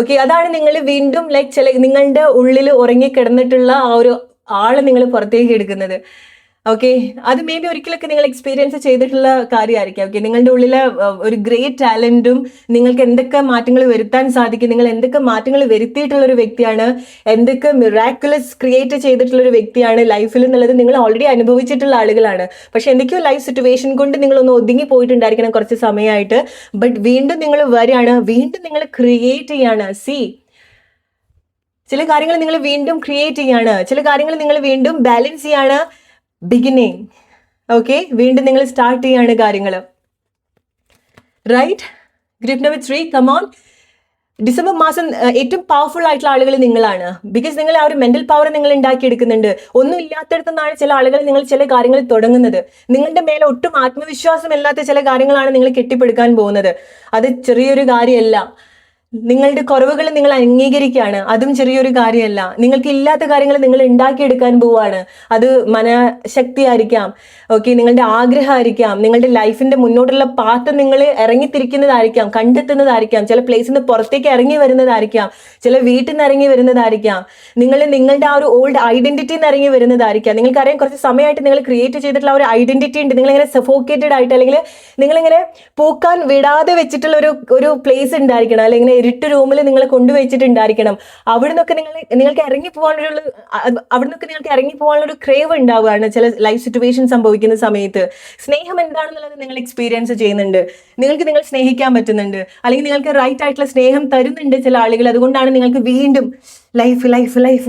ഓക്കെ, അതാണ് നിങ്ങൾ വീണ്ടും ലൈക്ക് നിങ്ങളുടെ ഉള്ളിൽ ഉറങ്ങിക്കിടന്നിട്ടുള്ള ആ ഒരു ആളെ നിങ്ങൾ പുറത്തേക്ക് എടുക്കുന്നത്. ഓക്കെ, അത് മേ ബി ഒരിക്കലൊക്കെ നിങ്ങൾ എക്സ്പീരിയൻസ് ചെയ്തിട്ടുള്ള കാര്യമായിരിക്കും. ഓക്കെ, നിങ്ങളുടെ ഉള്ളിലെ ഒരു ഗ്രേറ്റ് ടാലന്റും നിങ്ങൾക്ക് എന്തൊക്കെ മാറ്റങ്ങൾ വരുത്താൻ സാധിക്കും, നിങ്ങൾ എന്തൊക്കെ മാറ്റങ്ങൾ വരുത്തിയിട്ടുള്ള ഒരു വ്യക്തിയാണ്, എന്തൊക്കെ മിറാക്കുലസ് ക്രിയേറ്റ് ചെയ്തിട്ടുള്ള ഒരു വ്യക്തിയാണ് ലൈഫിൽ എന്നുള്ളത് നിങ്ങൾ ഓൾറെഡി അനുഭവിച്ചിട്ടുള്ള ആളുകളാണ്. പക്ഷെ എന്തൊക്കെയോ ലൈഫ് സിറ്റുവേഷൻ കൊണ്ട് നിങ്ങളൊന്ന് ഒതുങ്ങി പോയിട്ടുണ്ടായിരിക്കണം കുറച്ച് സമയമായിട്ട്. ബട്ട് വീണ്ടും നിങ്ങൾ വരികയാണ്, വീണ്ടും നിങ്ങൾ ക്രിയേറ്റ് ചെയ്യാണ്. ചില കാര്യങ്ങൾ നിങ്ങൾ വീണ്ടും ക്രിയേറ്റ് ചെയ്യാണ്, ചില കാര്യങ്ങൾ നിങ്ങൾ വീണ്ടും ബാലൻസ് ചെയ്യാണ്. ബിഗിനിങ്. ഓക്കെ, വീണ്ടും നിങ്ങൾ സ്റ്റാർട്ട് ചെയ്യാണ് കാര്യങ്ങൾ. Right, group number 3, come on. December മാസം ഏറ്റവും പവർഫുൾ ആയിട്ടുള്ള ആളുകൾ നിങ്ങളാണ്. ബിക്കോസ് നിങ്ങൾ ആ ഒരു മെന്റൽ പവർ നിങ്ങൾ ഉണ്ടാക്കിയെടുക്കുന്നുണ്ട്. ഒന്നും ഇല്ലാത്തടത്തു നിന്നാണ് ചില ആളുകൾ നിങ്ങൾ ചില കാര്യങ്ങൾ തുടങ്ങുന്നത്. നിങ്ങളുടെ മേലെ ഒട്ടും ആത്മവിശ്വാസം ഇല്ലാത്ത ചില കാര്യങ്ങളാണ് നിങ്ങൾ കെട്ടിപ്പടുക്കാൻ പോകുന്നത്. അത് ചെറിയൊരു കാര്യമല്ല. നിങ്ങളുടെ കുറവുകൾ നിങ്ങൾ അംഗീകരിക്കുകയാണ്. അതും ചെറിയൊരു കാര്യമല്ല. നിങ്ങൾക്ക് ഇല്ലാത്ത കാര്യങ്ങൾ നിങ്ങൾ ഉണ്ടാക്കിയെടുക്കാൻ പോവാണ്. അത് മനഃശക്തി ആയിരിക്കാം, ഓക്കെ, നിങ്ങളുടെ ആഗ്രഹമായിരിക്കാം, നിങ്ങളുടെ ലൈഫിന്റെ മുന്നോട്ടുള്ള പാത്ത് നിങ്ങൾ ഇറങ്ങിത്തിരിക്കുന്നതായിരിക്കാം, കണ്ടെത്തുന്നതായിരിക്കാം, ചില പ്ലേസിൽ നിന്ന് പുറത്തേക്ക് ഇറങ്ങി വരുന്നതായിരിക്കാം, ചില വീട്ടിൽ നിന്ന് ഇറങ്ങി വരുന്നതായിരിക്കാം, നിങ്ങളുടെ ആ ഒരു ഓൾഡ് ഐഡന്റിറ്റി നിന്ന് ഇറങ്ങി വരുന്നതായിരിക്കാം. നിങ്ങൾക്കറിയാം കുറച്ച് സമയമായിട്ട് നിങ്ങൾ ക്രിയേറ്റ് ചെയ്തിട്ടുള്ള ഒരു ഐഡന്റിറ്റി ഉണ്ട്. നിങ്ങളിങ്ങനെ സഫോക്കേറ്റഡ് ആയിട്ട് അല്ലെങ്കിൽ നിങ്ങളിങ്ങനെ പൂക്കാൻ വിടാതെ വെച്ചിട്ടുള്ള ഒരു പ്ലേസ് ഉണ്ടായിരിക്കണം, അല്ലെങ്കിൽ ഇരുട്ട് റൂമിൽ നിങ്ങളെ കൊണ്ടുവച്ചിട്ടുണ്ടായിരിക്കണം. അവിടെ നിന്നൊക്കെ നിങ്ങൾക്ക് ഇറങ്ങി പോകാനുള്ള ഒരു ക്രേവ് ഉണ്ടാവുകയാണ് ചില ലൈഫ് സിറ്റുവേഷൻ സംഭവിക്കുന്ന സമയത്ത്. സ്നേഹം എന്താണെന്നുള്ളത് നിങ്ങൾ എക്സ്പീരിയൻസ് ചെയ്യുന്നുണ്ട്, നിങ്ങൾ സ്നേഹിക്കാൻ പറ്റുന്നുണ്ട്, അല്ലെങ്കിൽ നിങ്ങൾക്ക് റൈറ്റ് ആയിട്ടുള്ള സ്നേഹം തരുന്നുണ്ട് ചില ആളുകൾ. അതുകൊണ്ടാണ് നിങ്ങൾക്ക് വീണ്ടും ലൈഫ്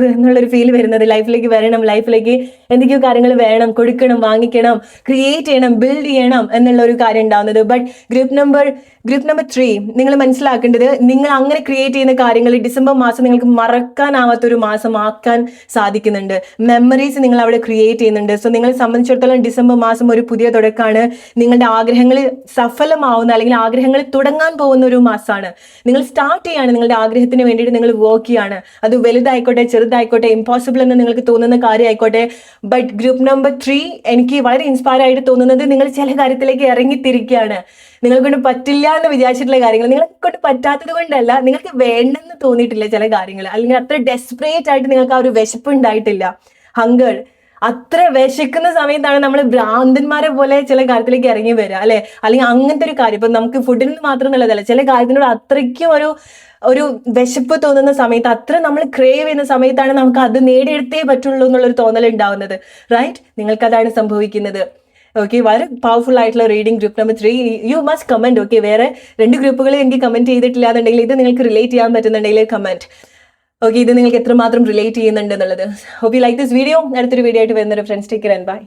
എന്നുള്ളൊരു ഫീൽ വരുന്നത്. ലൈഫിലേക്ക് വരണം, ലൈഫിലേക്ക് എന്തൊക്കെയോ കാര്യങ്ങൾ വേണം, കൊടുക്കണം, വാങ്ങിക്കണം, ക്രിയേറ്റ് ചെയ്യണം, ബിൽഡ് ചെയ്യണം എന്നുള്ള ഒരു കാര്യം ഉണ്ടാവുന്നത്. ബട്ട് ഗ്രൂപ്പ് നമ്പർ 3 നിങ്ങൾ മനസ്സിലാക്കേണ്ടത്, നിങ്ങൾ അങ്ങനെ ക്രിയേറ്റ് ചെയ്യുന്ന കാര്യങ്ങൾ ഡിസംബർ മാസം നിങ്ങൾക്ക് മറക്കാനാവാത്തൊരു മാസം ആക്കാൻ സാധിക്കുന്നുണ്ട്. മെമ്മറീസ് നിങ്ങൾ അവിടെ ക്രിയേറ്റ് ചെയ്യുന്നുണ്ട്. സോ നിങ്ങളെ സംബന്ധിച്ചിടത്തോളം ഡിസംബർ മാസം ഒരു പുതിയ തുടക്കമാണ്. നിങ്ങളുടെ ആഗ്രഹങ്ങൾ സഫലമാവുന്ന അല്ലെങ്കിൽ ആഗ്രഹങ്ങൾ തുടങ്ങാൻ പോകുന്ന ഒരു മാസമാണ്. നിങ്ങൾ സ്റ്റാർട്ട് ചെയ്യാണ്, നിങ്ങളുടെ ആഗ്രഹത്തിന് വേണ്ടിയിട്ട് നിങ്ങൾ വർക്ക് ചെയ്യാണ്. അത് വലുതായിക്കോട്ടെ, ചെറുതായിക്കോട്ടെ, ഇമ്പോസിബിൾ എന്ന് നിങ്ങൾക്ക് തോന്നുന്ന കാര്യമായിക്കോട്ടെ. ബട്ട് ഗ്രൂപ്പ് നമ്പർ 3 എനിക്ക് വളരെ ഇൻസ്പയർ ആയിട്ട് തോന്നുന്നത്, നിങ്ങൾ ചില കാര്യത്തിലേക്ക് ഇറങ്ങിത്തിരിക്കുകയാണ്. നിങ്ങൾക്കൊണ്ട് പറ്റില്ല എന്ന് വിചാരിച്ചിട്ടുള്ള കാര്യങ്ങൾ നിങ്ങൾക്ക് കൊണ്ട് പറ്റാത്തത് കൊണ്ടല്ല, നിങ്ങൾക്ക് വേണ്ടെന്ന് തോന്നിയിട്ടില്ല ചില കാര്യങ്ങൾ, അല്ലെങ്കിൽ അത്ര ഡെസ്പറേറ്റ് ആയിട്ട് നിങ്ങൾക്ക് ആ ഒരു വിശപ്പ് ഉണ്ടായിട്ടില്ല, ഹങ്കർ. അത്ര വിശക്കുന്ന സമയത്താണ് നമ്മൾ ഭ്രാന്തന്മാരെ പോലെ ചില കാര്യത്തിലേക്ക് ഇറങ്ങി വരിക, അല്ലെ? അല്ലെങ്കിൽ അങ്ങനത്തെ ഒരു കാര്യം, ഇപ്പൊ നമുക്ക് ഫുഡിൽ നിന്ന് മാത്രം എന്നുള്ളതല്ല, ചില കാര്യത്തിനോട് അത്രയ്ക്കും ഒരു വിശപ്പ് തോന്നുന്ന സമയത്ത്, അത്ര നമ്മൾ ക്രേവ് ചെയ്യുന്ന സമയത്താണ് നമുക്ക് അത് നേടിയെടുത്തേ പറ്റുള്ളൂ എന്നുള്ളൊരു തോന്നൽ ഉണ്ടാവുന്നത്. റൈറ്റ്? നിങ്ങൾക്കതാണ് സംഭവിക്കുന്നത്. ഓക്കെ, വളരെ പവർഫുൾ ആയിട്ടുള്ള reading group number 3. You must comment. Okay, വേറെ 2 ഗ്രൂപ്പുകൾ എനിക്ക് കമന്റ് ചെയ്തിട്ടില്ല എന്നുണ്ടെങ്കിൽ ഇത് നിങ്ങൾക്ക് റിലേറ്റ് ചെയ്യാൻ പറ്റുന്നുണ്ടെങ്കിൽ കമന്റ്. ഓക്കെ, ഇത് നിങ്ങൾക്ക് എത്രമാത്രം റിലേറ്റ് ചെയ്യുന്നുണ്ട് എന്നുള്ളത്. Hope you like this video. അടുത്തൊരു വീഡിയോ ആയിട്ട് വരുന്നൊരു friends, take care and by.